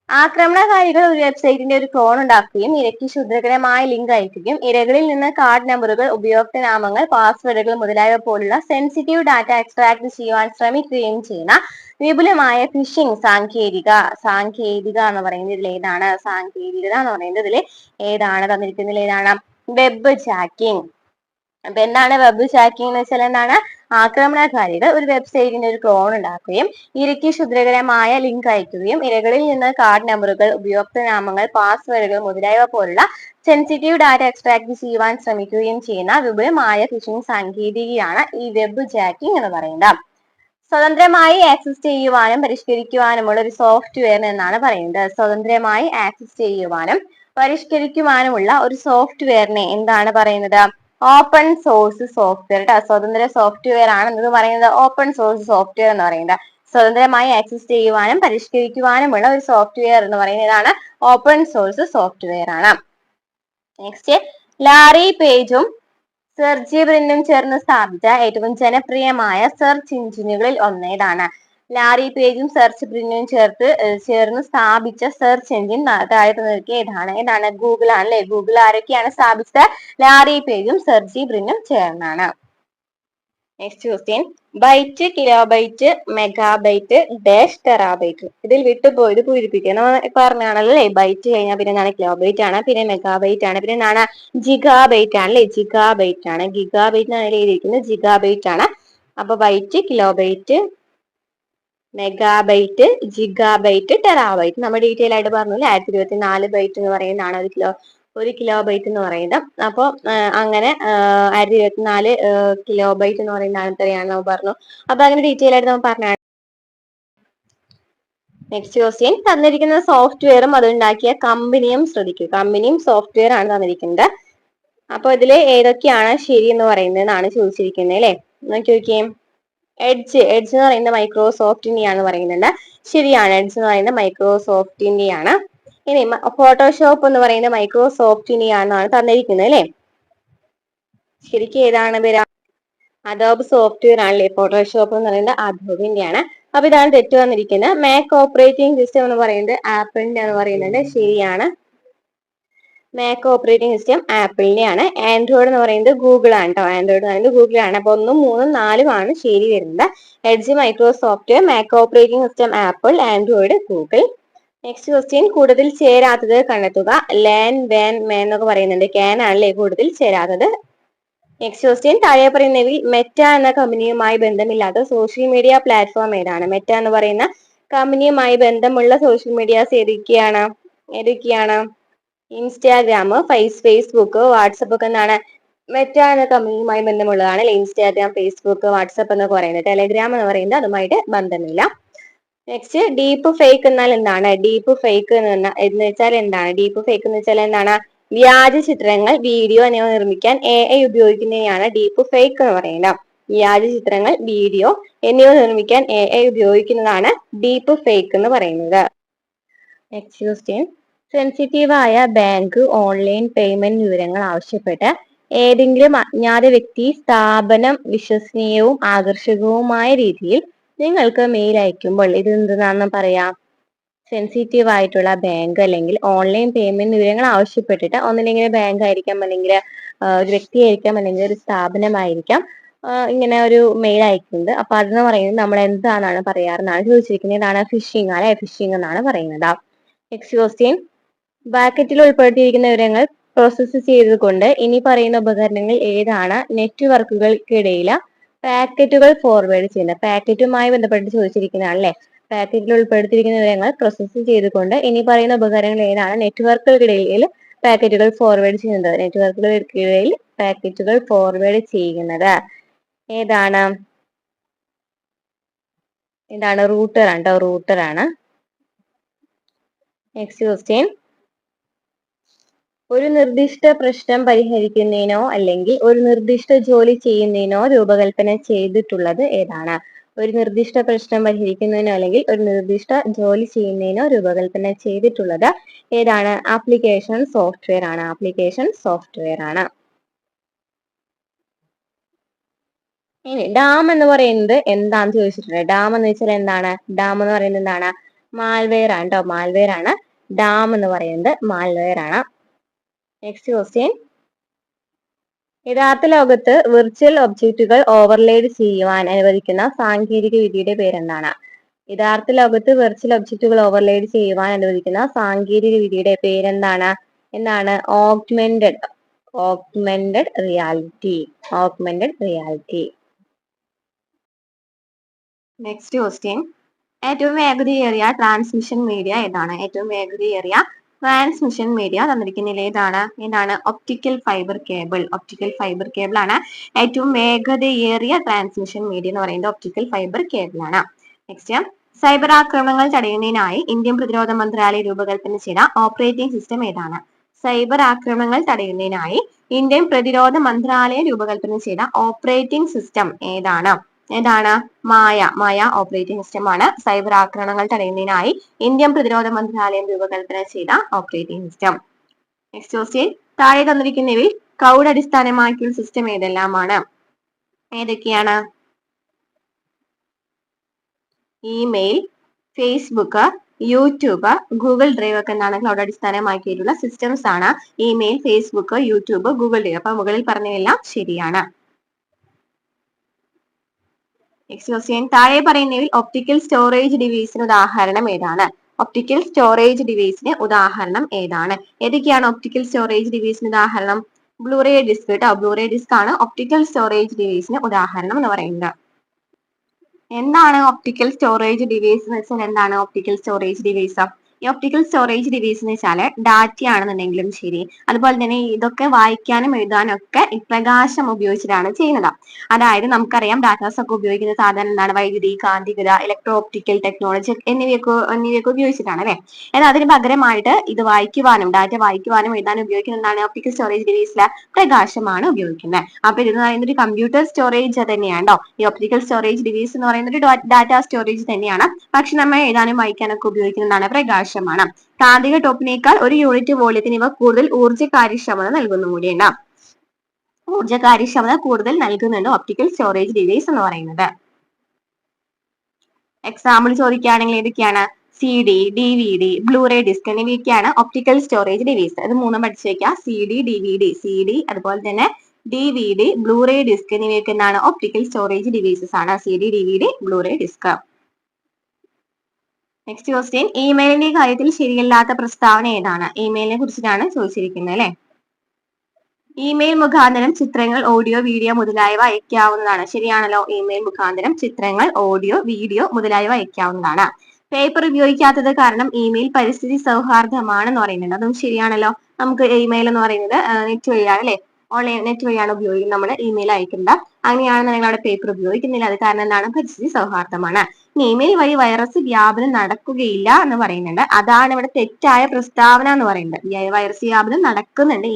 ആക്രമണകാരികൾ ഒരു വെബ്സൈറ്റിന്റെ ഒരു ക്ലോൺ ഉണ്ടാക്കുകയും ഇരയ്ക്ക് ക്ഷുദ്രകരമായ ലിങ്ക് അയക്കുകയും ഇരകളിൽ നിന്ന് കാർഡ് നമ്പറുകൾ, ഉപയോക്തൃനാമങ്ങൾ, പാസ്വേഡുകൾ മുതലായവ പോലുള്ള സെൻസിറ്റീവ് ഡാറ്റ എക്സ്ട്രാക്ട് ചെയ്യുവാൻ ശ്രമിക്കുകയും ചെയ്യുന്ന വിപുലമായ ഫിഷിംഗ് സാങ്കേതിക എന്ന് പറയുന്നത് ഇതിൽ ഏതാണ്? സാങ്കേതികത എന്ന് പറയുന്നത് ഇതിൽ ഏതാണ്? തന്നിരിക്കുന്നതിൽ ഏതാണ്? Web jacking. അപ്പൊ എന്താണ് വെബ് ജാക്കിംഗ് എന്ന് വെച്ചാൽ എന്താണ്? ആക്രമണകാരികൾ ഒരു വെബ്സൈറ്റിന്റെ ഒരു ക്ലോൺ ഉണ്ടാക്കുകയും ഇരയ്ക്ക് ക്ഷുദ്രകരമായ ലിങ്ക് അയക്കുകയും ഇരകളിൽ നിന്ന് കാർഡ് നമ്പറുകൾ, ഉപയോക്തൃനാമങ്ങൾ, പാസ്വേഡുകൾ മുതലായവ പോലുള്ള സെൻസിറ്റീവ് ഡാറ്റ എക്സ്ട്രാക്ട് ചെയ്യുവാൻ ശ്രമിക്കുകയും ചെയ്യുന്ന വിപുലമായ ഫിഷിംഗ് സാങ്കേതികയാണ് ഈ വെബ് ജാക്കിംഗ് എന്ന് പറയുന്നത്. സ്വതന്ത്രമായി ആക്സസ് ചെയ്യുവാനും പരിഷ്കരിക്കുവാനുമുള്ള ഒരു സോഫ്റ്റ്വെയർ എന്നാണ് പറയുന്നത്. സ്വതന്ത്രമായി ആക്സസ് ചെയ്യുവാനും പരിഷ്കരിക്കുവാനുമുള്ള ഒരു സോഫ്റ്റ്വെയറിനെ എന്താണ് പറയുന്നത്? Open source software. സ്വതന്ത്ര സോഫ്റ്റ്വെയർ ആണ് എന്ന് പറയുന്നത് ഓപ്പൺ സോഴ്സ് സോഫ്റ്റ്വെയർ എന്ന് പറയുന്നത്. സ്വതന്ത്രമായി ആക്സസ് ചെയ്യുവാനും പരിഷ്കരിക്കുവാനുമുള്ള ഒരു സോഫ്റ്റ്വെയർ എന്ന് പറയുന്നതാണ് ഓപ്പൺ സോഴ്സ് സോഫ്റ്റ്വെയർ ആണ്. നെക്സ്റ്റ്, ലാറി പേജും സെർജി ബ്രിന്നും ചേർന്ന് സ്ഥാപിച്ച ഏറ്റവും ജനപ്രിയമായ സെർച്ച് എഞ്ചിനുകളിൽ ഒന്നേതാണ്? ലാറി പേജും സെർച്ച് ബ്രിന്നും ചേർന്ന് സ്ഥാപിച്ച സെർച്ച് എഞ്ചിൻ താഴെ തന്നിരിക്കുക ഏതാണ്? ഗൂഗിൾ ആണ് അല്ലെ? ഗൂഗിൾ ആരൊക്കെയാണ് സ്ഥാപിച്ചത്? ലാറി പേജും സെർജി ബ്രിന്നും ചേർന്നാണ്. Next question, byte, kilobyte, megabyte, dash, terabyte. ഇതിൽ വിട്ടുപോയത് പൂരിപ്പിക്കുക. നമ്മൾ പറഞ്ഞാണല്ലോ അല്ലെ? ബൈറ്റ് കഴിഞ്ഞാൽ പിന്നെ എന്താണ്? കിലോബൈറ്റ് ആണ്, പിന്നെ മെഗാബൈറ്റ് ആണ്, പിന്നെ എന്താണ്? ജിഗാബൈറ്റ് ആണ് അല്ലെ? ജിഗാബൈറ്റ് ആണ്. ഗിഗാബൈറ്റ് ആണ് എഴുതിയിരിക്കുന്നത്, ജിഗാബൈറ്റ് ആണ്. അപ്പൊ byte, kilobyte, megabyte, gigabyte, terabyte നമ്മൾ ഡീറ്റെയിൽ ആയിട്ട് പറഞ്ഞു. 1024 ബൈറ്റ് എന്ന് പറയുന്നതാണ് ഒരു കിലോബൈറ്റ് എന്ന് പറയുന്നത്. അപ്പോൾ അങ്ങനെ 1024 കിലോബൈറ്റ് എന്ന് പറയുന്നതാണ് എത്രയാണ് നമ്മൾ പറഞ്ഞു. അപ്പൊ അങ്ങനെ ഡീറ്റെയിൽ ആയിട്ട് നമ്മൾ പറഞ്ഞാണ്. നെക്സ്റ്റ് ക്വസ്റ്റ്യൻ, തന്നിരിക്കുന്ന സോഫ്റ്റ്വെയറും അതുണ്ടാക്കിയ കമ്പനിയും ശ്രദ്ധിക്കുക. കമ്പനിയും സോഫ്റ്റ്വെയർ ആണ് തന്നിരിക്കുന്നത്. അപ്പൊ ഇതില് ഏതൊക്കെയാണ് ശരി എന്ന് പറയുന്നതെന്നാണ് ചോദിച്ചിരിക്കുന്നത് അല്ലെ? നോക്കിയേ. എഡ്ജ് എന്ന് പറയുന്നത് മൈക്രോസോഫ്റ്റിന്റെയാണ് പറയുന്നുണ്ട്. ശരിയാണ്, എഡ്ജ് എന്ന് പറയുന്നത് മൈക്രോസോഫ്റ്റിന്റെയാണ്. ഇനി ഫോട്ടോഷോപ്പ് എന്ന് പറയുന്നത് മൈക്രോസോഫ്റ്റിനെയാണെന്നാണ് തന്നിരിക്കുന്നത് അല്ലെ? ശരിക്കും ഏതാണ് പേര്? അഡോബ് സോഫ്റ്റ്വെയർ ആണല്ലേ ഫോട്ടോഷോപ്പ് എന്ന് പറയുന്നത് അഡോബിന്റെയാണ്. അപ്പൊ ഇതാണ് തെറ്റ് വന്നിരിക്കുന്നത്. മാക് ഓപ്പറേറ്റിംഗ് സിസ്റ്റം എന്ന് പറയുന്നത് ആപ്പിളിന്റെ എന്ന് പറയുന്നുണ്ട്. ശരിയാണ്, മാക് ഓപ്പറേറ്റിംഗ് സിസ്റ്റം ആപ്പിളിന്റെയാണ്. ആൻഡ്രോയിഡ് എന്ന് പറയുന്നത് ഗൂഗിൾ ആണ് കേട്ടോ. ആൻഡ്രോയിഡ് എന്ന് പറയുന്നത് ഗൂഗിൾ ആണ്. അപ്പൊ 1, 3, 4 ആണ് ശരി വരുന്നത്. Edge Microsoft, Mac operating system apple, Android Google. Next question, കൂടുതൽ ചേരാത്തത് കണ്ടെത്തുക. ലാൻ, വാൻ, മാൻ എന്നൊക്കെ പറയുന്നുണ്ട്. ക്യാൻ ആണല്ലേ കൂടുതൽ ചേരാത്തത്. നെക്സ്റ്റ് ക്വസ്റ്റ്യൻ, താഴെ പറയുന്നവയിൽ മെറ്റ എന്ന കമ്പനിയുമായി ബന്ധമില്ലാത്ത സോഷ്യൽ മീഡിയ പ്ലാറ്റ്ഫോം ഏതാണ്? മെറ്റ എന്ന് പറയുന്ന കമ്പനിയുമായി ബന്ധമുള്ള സോഷ്യൽ മീഡിയാസ് ഏതൊക്കെയാണ്? ഇൻസ്റ്റാഗ്രാം, ഫേസ്ബുക്ക്, വാട്സപ്പ് ഒക്കെ എന്താണ്? മെറ്റ എന്ന കമ്പനിയുമായി ബന്ധമുള്ളതാണ്. ഇൻസ്റ്റാഗ്രാം, ഫേസ്ബുക്ക്, വാട്സപ്പ് എന്നൊക്കെ പറയുന്നത്. ടെലഗ്രാം എന്ന് പറയുന്നത് അതുമായിട്ട് ബന്ധമില്ല. നെക്സ്റ്റ്, ഡീപ്പ് ഫേക്ക് എന്നാൽ എന്താണ്? ഡീപ്പ് ഫേക്ക് എന്ന് വെച്ചാൽ എന്താണ്? ഡീപ്പ് ഫേക്ക് എന്ന് വെച്ചാൽ എന്താണ്? വ്യാജ ചിത്രങ്ങൾ, വീഡിയോ എന്നിവ നിർമ്മിക്കാൻ AI ഉപയോഗിക്കുന്നതിനെയാണ് ഡീപ്പ് ഫേക്ക് എന്ന് പറയുന്നത്. വ്യാജ ചിത്രങ്ങൾ, വീഡിയോ എന്നിവ നിർമ്മിക്കാൻ AI ഉപയോഗിക്കുന്നതാണ് ഡീപ്പ് ഫേക്ക് എന്ന് പറയുന്നത്. നെക്സ്റ്റ് ക്വസ്റ്റ്യൻ, സെൻസിറ്റീവായ ബാങ്ക് ഓൺലൈൻ പേയ്മെന്റ് വിവരങ്ങൾ ആവശ്യപ്പെട്ട് ഏതെങ്കിലും അജ്ഞാത വ്യക്തി സ്ഥാപനം വിശ്വസനീയവും ആകർഷകവുമായ രീതിയിൽ നിങ്ങൾക്ക് മെയിൽ അയക്കുമ്പോൾ ഇത് എന്തെന്നാണെന്ന് പറയാം? സെൻസിറ്റീവ് ആയിട്ടുള്ള ബാങ്ക് അല്ലെങ്കിൽ ഓൺലൈൻ പേയ്മെന്റ് വിവരങ്ങൾ ആവശ്യപ്പെട്ടിട്ട് ഒന്നില്ലെങ്കിൽ ബാങ്ക് ആയിരിക്കാം, അല്ലെങ്കിൽ ഒരു വ്യക്തി ആയിരിക്കാം, അല്ലെങ്കിൽ ഒരു സ്ഥാപനമായിരിക്കാം ഇങ്ങനെ ഒരു മെയിൽ അയക്കുന്നത്. അപ്പൊ അതെന്ന് പറയുന്നത് നമ്മൾ എന്താണെന്നാണ് പറയാറെന്നാണ് ചോദിച്ചിരിക്കുന്നത്. ഇതാണ് ഫിഷിംഗ് അല്ലെ? ഫിഷിംഗ് എന്നാണ് പറയുന്നത്. നെക്സ്റ്റ് ക്വസ്റ്റ്യൻ, ബാക്കറ്റിൽ ഉൾപ്പെടുത്തിയിരിക്കുന്ന വിവരങ്ങൾ പ്രോസസ്സ് ചെയ്തുകൊണ്ട് ഇനി പറയുന്ന ഉപകരണങ്ങൾ ഏതാണ് നെറ്റ്വർക്കുകൾക്കിടയിൽ പാക്കറ്റുകൾ ഫോർവേഡ് ചെയ്യുന്നത്? പാക്കറ്റുമായി ബന്ധപ്പെട്ട് ചോദിച്ചിരിക്കുന്നതാണ് അല്ലെ? പാക്കറ്റിൽ ഉൾപ്പെടുത്തിയിരിക്കുന്ന വിവരങ്ങൾ പ്രോസസ്സ് ചെയ്തുകൊണ്ട് ഇനി പറയുന്ന ഉപകരണങ്ങൾ ഏതാണ് നെറ്റ്വർക്കുകൾക്കിടയിൽ പാക്കറ്റുകൾ ഫോർവേഡ് ചെയ്യുന്നത്? നെറ്റ്വർക്കുകൾക്കിടയിൽ പാക്കറ്റുകൾ ഫോർവേഡ് ചെയ്യുന്നത് ഏതാണ്? റൂട്ടർ ആണ് കേട്ടോ, റൂട്ടർ ആണ്. നെക്സ്റ്റ് ക്വസ്റ്റ്യൻ, ഒരു നിർദ്ദിഷ്ട പ്രശ്നം പരിഹരിക്കുന്നതിനോ അല്ലെങ്കിൽ ഒരു നിർദ്ദിഷ്ട ജോലി ചെയ്യുന്നതിനോ രൂപകൽപ്പന ചെയ്തിട്ടുള്ളത് ഏതാണ്? ഒരു നിർദ്ദിഷ്ട പ്രശ്നം പരിഹരിക്കുന്നതിനോ അല്ലെങ്കിൽ ഒരു നിർദ്ദിഷ്ട ജോലി ചെയ്യുന്നതിനോ രൂപകൽപ്പന ചെയ്തിട്ടുള്ളത് ഏതാണ്? ആപ്ലിക്കേഷൻ സോഫ്റ്റ്വെയർ ആണ്. ആപ്ലിക്കേഷൻ സോഫ്റ്റ്വെയർ ആണ്. ഇനി ഡാം എന്ന് പറയുന്നത് എന്താന്ന് ചോദിച്ചിട്ടുണ്ട്. ഡാം എന്ന് വെച്ചാൽ എന്താണ്? ഡാം എന്ന് പറയുന്നത് എന്താണ്? മാൽവെയർ ആണ് കേട്ടോ, മാൽവെയർ ആണ്. ഡാം എന്ന് പറയുന്നത് മാൽവെയർ ആണ്. നെക്സ്റ്റ് ക്വസ്റ്റ്യൻ, യഥാർത്ഥ ലോകത്ത് വിർച്വൽ ഒബ്ജക്റ്റുകൾ ഓവർലേഡ് ചെയ്യുവാൻ അനുവദിക്കുന്ന സാങ്കേതിക വിദ്യയുടെ പേരെന്താണ്? യഥാർത്ഥ ലോകത്ത് വെർച്വൽ ഒബ്ജക്റ്റുകൾ ഓവർലേഡ് ചെയ്യുവാൻ അനുവദിക്കുന്ന സാങ്കേതിക വിദ്യയുടെ പേരെന്താണ്? Augmented reality. നെക്സ്റ്റ് ക്വസ്റ്റ്യൻ, ഏറ്റവും വേഗതയേറിയ ട്രാൻസ്മിഷൻ മീഡിയ ഏതാണ്? ഏറ്റവും വേഗതയേറിയ ട്രാൻസ്മിഷൻ മീഡിയ തന്നിരിക്കുന്നതിൽ ഏതാണ്? ഒപ്റ്റിക്കൽ ഫൈബർ കേബിൾ ആണ് ഏറ്റവും വേഗതയേറിയ ട്രാൻസ്മിഷൻ മീഡിയ എന്ന് പറയുന്നത്. ഒപ്റ്റിക്കൽ ഫൈബർ കേബിൾ ആണ്. നെക്സ്റ്റ്, സൈബർ ആക്രമണങ്ങൾ തടയുന്നതിനായി ഇന്ത്യൻ പ്രതിരോധ മന്ത്രാലയം രൂപകൽപ്പന ചെയ്ത ഓപ്പറേറ്റിംഗ് സിസ്റ്റം ഏതാണ്? സൈബർ ആക്രമണങ്ങൾ തടയുന്നതിനായി ഇന്ത്യൻ പ്രതിരോധ മന്ത്രാലയം രൂപകൽപ്പന ചെയ്ത ഓപ്പറേറ്റിംഗ് സിസ്റ്റം ഏതാണ്? മായ ഓപ്പറേറ്റിംഗ് സിസ്റ്റം ആണ് സൈബർ ആക്രമണങ്ങൾ തടയുന്നതിനായി ഇന്ത്യൻ പ്രതിരോധ മന്ത്രാലയം രൂപകൽപ്പന ചെയ്ത ഓപ്പറേറ്റിംഗ് സിസ്റ്റം. നെക്സ്റ്റ് ക്വസ്റ്റ്യൻ, താഴെ തന്നിരിക്കുന്നവയിൽ ക്ലൗഡ് അടിസ്ഥാനമാക്കിയുള്ള സിസ്റ്റം ഏതെല്ലാമാണ്? ഏതൊക്കെയാണ്? Email, Facebook, YouTube, Google drive ഒക്കെ എന്താണ്? ക്ലൗഡ് അടിസ്ഥാനമാക്കിയിട്ടുള്ള സിസ്റ്റംസ് ആണ്. Email, Facebook, YouTube, Google drive. അപ്പൊ മുകളിൽ പറഞ്ഞതെല്ലാം ശരിയാണ്. നെക്സ്റ്റ് ക്വസ്റ്റ്യൻ, താഴെ പറയുന്നതിൽ ഒപ്റ്റിക്കൽ സ്റ്റോറേജ് ഡിവൈസിന് ഉദാഹരണം ഏതാണ്? ഒപ്റ്റിക്കൽ സ്റ്റോറേജ് ഡിവൈസിന് ഉദാഹരണം ഏതാണ്? ഏതൊക്കെയാണ് ഒപ്റ്റിക്കൽ സ്റ്റോറേജ് ഡിവൈസിന് ഉദാഹരണം? ബ്ലൂറേ ഡിസ്ക് കേട്ടോ. ബ്ലൂറേ ഡിസ്ക് ആണ് ഒപ്റ്റിക്കൽ സ്റ്റോറേജ് ഡിവൈസിന് ഉദാഹരണം എന്ന് പറയുന്നത്. എന്താണ് ഒപ്റ്റിക്കൽ സ്റ്റോറേജ് ഡിവൈസ് എന്ന് വെച്ചാൽ എന്താണ് ഒപ്റ്റിക്കൽ സ്റ്റോറേജ് ഡിവൈസ്? ഈ ഒപ്റ്റിക്കൽ സ്റ്റോറേജ് ഡിവൈസ് എന്ന് വെച്ചാൽ ഡാറ്റ ആണെന്നുണ്ടെങ്കിലും ശരി, അതുപോലെ തന്നെ ഇതൊക്കെ വായിക്കാനും എഴുതാനും ഒക്കെ ഈ പ്രകാശം ഉപയോഗിച്ചിട്ടാണ് ചെയ്യുന്നത്. അതായത് നമുക്കറിയാം ഡാറ്റാസ് ഒക്കെ ഉപയോഗിക്കുന്ന സാധാരണ എന്താണ്? വൈദ്യുതി, കാന്തികത, ഇലക്ട്രോ ഒപ്റ്റിക്കൽ ടെക്നോളജി എന്നിവയൊക്കെ ഉപയോഗിച്ചിട്ടാണ് അല്ലെ. എന്നാൽ അതിന് പകരമായിട്ട് ഇത് ഡാറ്റ വായിക്കുവാനും എഴുതാനും ഉപയോഗിക്കുന്ന എന്താണ്? ഒപ്റ്റിക്കൽ സ്റ്റോറേജ് ഡിവൈസിലെ പ്രകാശമാണ് ഉപയോഗിക്കുന്നത്. അപ്പൊ ഇത് പറയുന്നത് ഒരു കമ്പ്യൂട്ടർ സ്റ്റോറേജ് തന്നെയാണോ? ഈ ഒപ്റ്റിക്കൽ സ്റ്റോറേജ് ഡിവൈസ് എന്ന് പറയുന്നത് ഒരു ഡാറ്റ സ്റ്റോറേജ് തന്നെയാണ്. പക്ഷെ നമ്മൾ എഴുതാനും വായിക്കാനൊക്കെ ഉപയോഗിക്കുന്നതാണ് പ്രകാശമാണ്. കാന്തിക ടോപ്പിനേക്കാൾ ഒരു യൂണിറ്റ് വോള്യത്തിന് ഇവ കൂടുതൽ ഊർജ്ജ കാര്യക്ഷമത നൽകുന്നുണ്ട്. ഊർജ്ജ കാര്യക്ഷമത കൂടുതൽ നൽകുന്നുണ്ട് ഒപ്റ്റിക്കൽ സ്റ്റോറേജ് ഡിവൈസ് എന്ന് പറയുന്നത്. എക്സാമ്പിൾ ചോദിക്കുകയാണെങ്കിൽ ഏതൊക്കെയാണ്? CD, DVD, ബ്ലൂറേ ഡിസ്ക് എന്നിവയൊക്കെയാണ് ഒപ്റ്റിക്കൽ സ്റ്റോറേജ് ഡിവൈസ്. ഇത് മൂന്നും പഠിച്ചു വെക്കുക. CD, അതുപോലെ തന്നെ DVD, ബ്ലൂറേ ഡിസ്ക് എന്നിവയൊക്കെ എന്താണ്? ഒപ്റ്റിക്കൽ സ്റ്റോറേജ് ഡിവൈസസ് ആണ്. CD, DVD, Blu-ray disc. Next question, ഇമെയിലിന്റെ കാര്യത്തിൽ ശരിയല്ലാത്ത പ്രസ്താവന ഏതാണ്? ഇമെയിലിനെ കുറിച്ചിട്ടാണ് ചോദിച്ചിരിക്കുന്നത് അല്ലെ. ഇമെയിൽ മുഖാന്തരം ചിത്രങ്ങൾ, ഓഡിയോ, വീഡിയോ മുതലായവ അയക്കാവുന്നതാണ്. ശരിയാണല്ലോ. ഇമെയിൽ മുഖാന്തരം ചിത്രങ്ങൾ, ഓഡിയോ, വീഡിയോ മുതലായവ അയക്കാവുന്നതാണ്. പേപ്പർ ഉപയോഗിക്കാത്തത് കാരണം ഇമെയിൽ പരിസ്ഥിതി സൗഹാർദ്ദമാണെന്ന് പറയുന്നുണ്ട്. അതും ശരിയാണല്ലോ. നമുക്ക് ഇമെയിൽ എന്ന് പറയുന്നത് നെറ്റ് വഴിയാണ് അല്ലെ. ഓൺലൈൻ നെറ്റ് വഴിയാണ് ഉപയോഗിക്കുന്നത് നമ്മൾ ഇമെയിൽ അയക്കുന്നത്. അങ്ങനെയാണെന്നുണ്ടെങ്കിൽ അവിടെ പേപ്പർ ഉപയോഗിക്കുന്നില്ല. അത് കാരണം എന്താണ്? പരിസ്ഥിതി സൗഹാർദ്ദമാണ്. ഇമെയിൽ വഴി വൈറസ് വ്യാപനം നടക്കുകയില്ല എന്ന് പറയുന്നുണ്ട്. അതാണ് ഇവിടെ തെറ്റായ പ്രസ്താവന എന്ന് പറയുന്നത്. വൈറസ് വ്യാപനം നടക്കുന്നുണ്ട്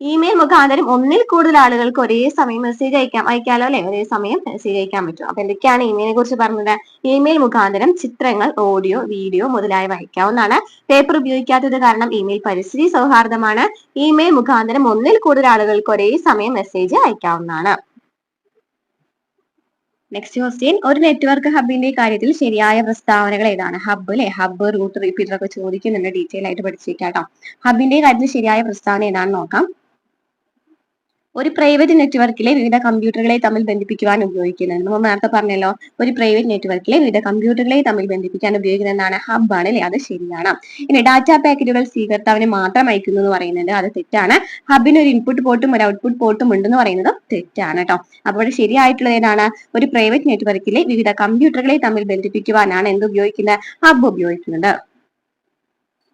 ഇമെയിൽ മുഖാന്തരം ഒന്നിൽ കൂടുതൽ ആളുകൾക്ക് ഒരേ സമയം മെസ്സേജ് അയക്കാലോ അല്ലെ. ഒരേ സമയം മെസ്സേജ് അയക്കാൻ പറ്റും. അപ്പൊ എന്തൊക്കെയാണ് ഇമെയിലിനെ കുറിച്ച് പറഞ്ഞത്? ഇമെയിൽ മുഖാന്തരം ചിത്രങ്ങൾ, ഓഡിയോ, വീഡിയോ മുതലായവ അയക്കാവുന്നതാണ്. പേപ്പർ ഉപയോഗിക്കാത്തത് കാരണം ഇമെയിൽ പരിസ്ഥിതി സൗഹാർദ്ദമാണ്. ഇമെയിൽ മുഖാന്തരം ഒന്നിൽ കൂടുതൽ ആളുകൾക്ക് ഒരേ സമയം മെസ്സേജ് അയക്കാവുന്നതാണ്. നെക്സ്റ്റ് ക്വസ്റ്റ്യൻ, ഒരു നെറ്റ്വർക്ക് ഹബിന്റെ കാര്യത്തിൽ ശരിയായ പ്രസ്താവനകൾ ഏതാണ്? ഹബ്ബ്, റൂട്ട്, റിപ്പീറ്റർ ഒക്കെ ചോദിക്കുന്നുണ്ട്. ഡീറ്റെയിൽ ആയിട്ട് പഠിച്ചേക്കാം കേട്ടോ. ഹബിന്റെ കാര്യത്തിൽ ശരിയായ പ്രസ്താവന ഏതാണെന്ന് നോക്കാം. ഒരു പ്രൈവറ്റ് നെറ്റ്വർക്കിലെ വിവിധ കമ്പ്യൂട്ടറുകളെ തമ്മിൽ ബന്ധിപ്പിക്കുവാൻ ഉപയോഗിക്കുന്നത്. നമ്മൾ നേരത്തെ പറഞ്ഞല്ലോ, ഒരു പ്രൈവറ്റ് നെറ്റ്വർക്കിലെ വിവിധ കമ്പ്യൂട്ടറുകളെ തമ്മിൽ ബന്ധിപ്പിക്കാൻ ഉപയോഗിക്കുന്ന എന്താണ്? ഹബ്ബാണ് അല്ലെ. അത് ശരിയാണ്. ഇനി ഡാറ്റ പാക്കറ്റുകൾ സ്വീകർത്താവിന് മാത്രം അയക്കുന്നു എന്ന് പറയുന്നത് അത് തെറ്റാണ്. ഹബിന് ഒരു ഇൻപുട്ട് പോർട്ടും ഒരു ഔട്ട്പുട്ട് പോർട്ടും ഉണ്ടെന്ന് പറയുന്നത് തെറ്റാണ് കേട്ടോ. അപ്പോൾ ശരിയായിട്ടുള്ളത് ഏതാണ്? ഒരു പ്രൈവറ്റ് നെറ്റ്വർക്കിലെ വിവിധ കമ്പ്യൂട്ടറുകളെ തമ്മിൽ ബന്ധിപ്പിക്കുവാനാണ് എന്ത് ഉപയോഗിക്കുന്നത്? ഹബ്ബ് ഉപയോഗിക്കുന്നത്.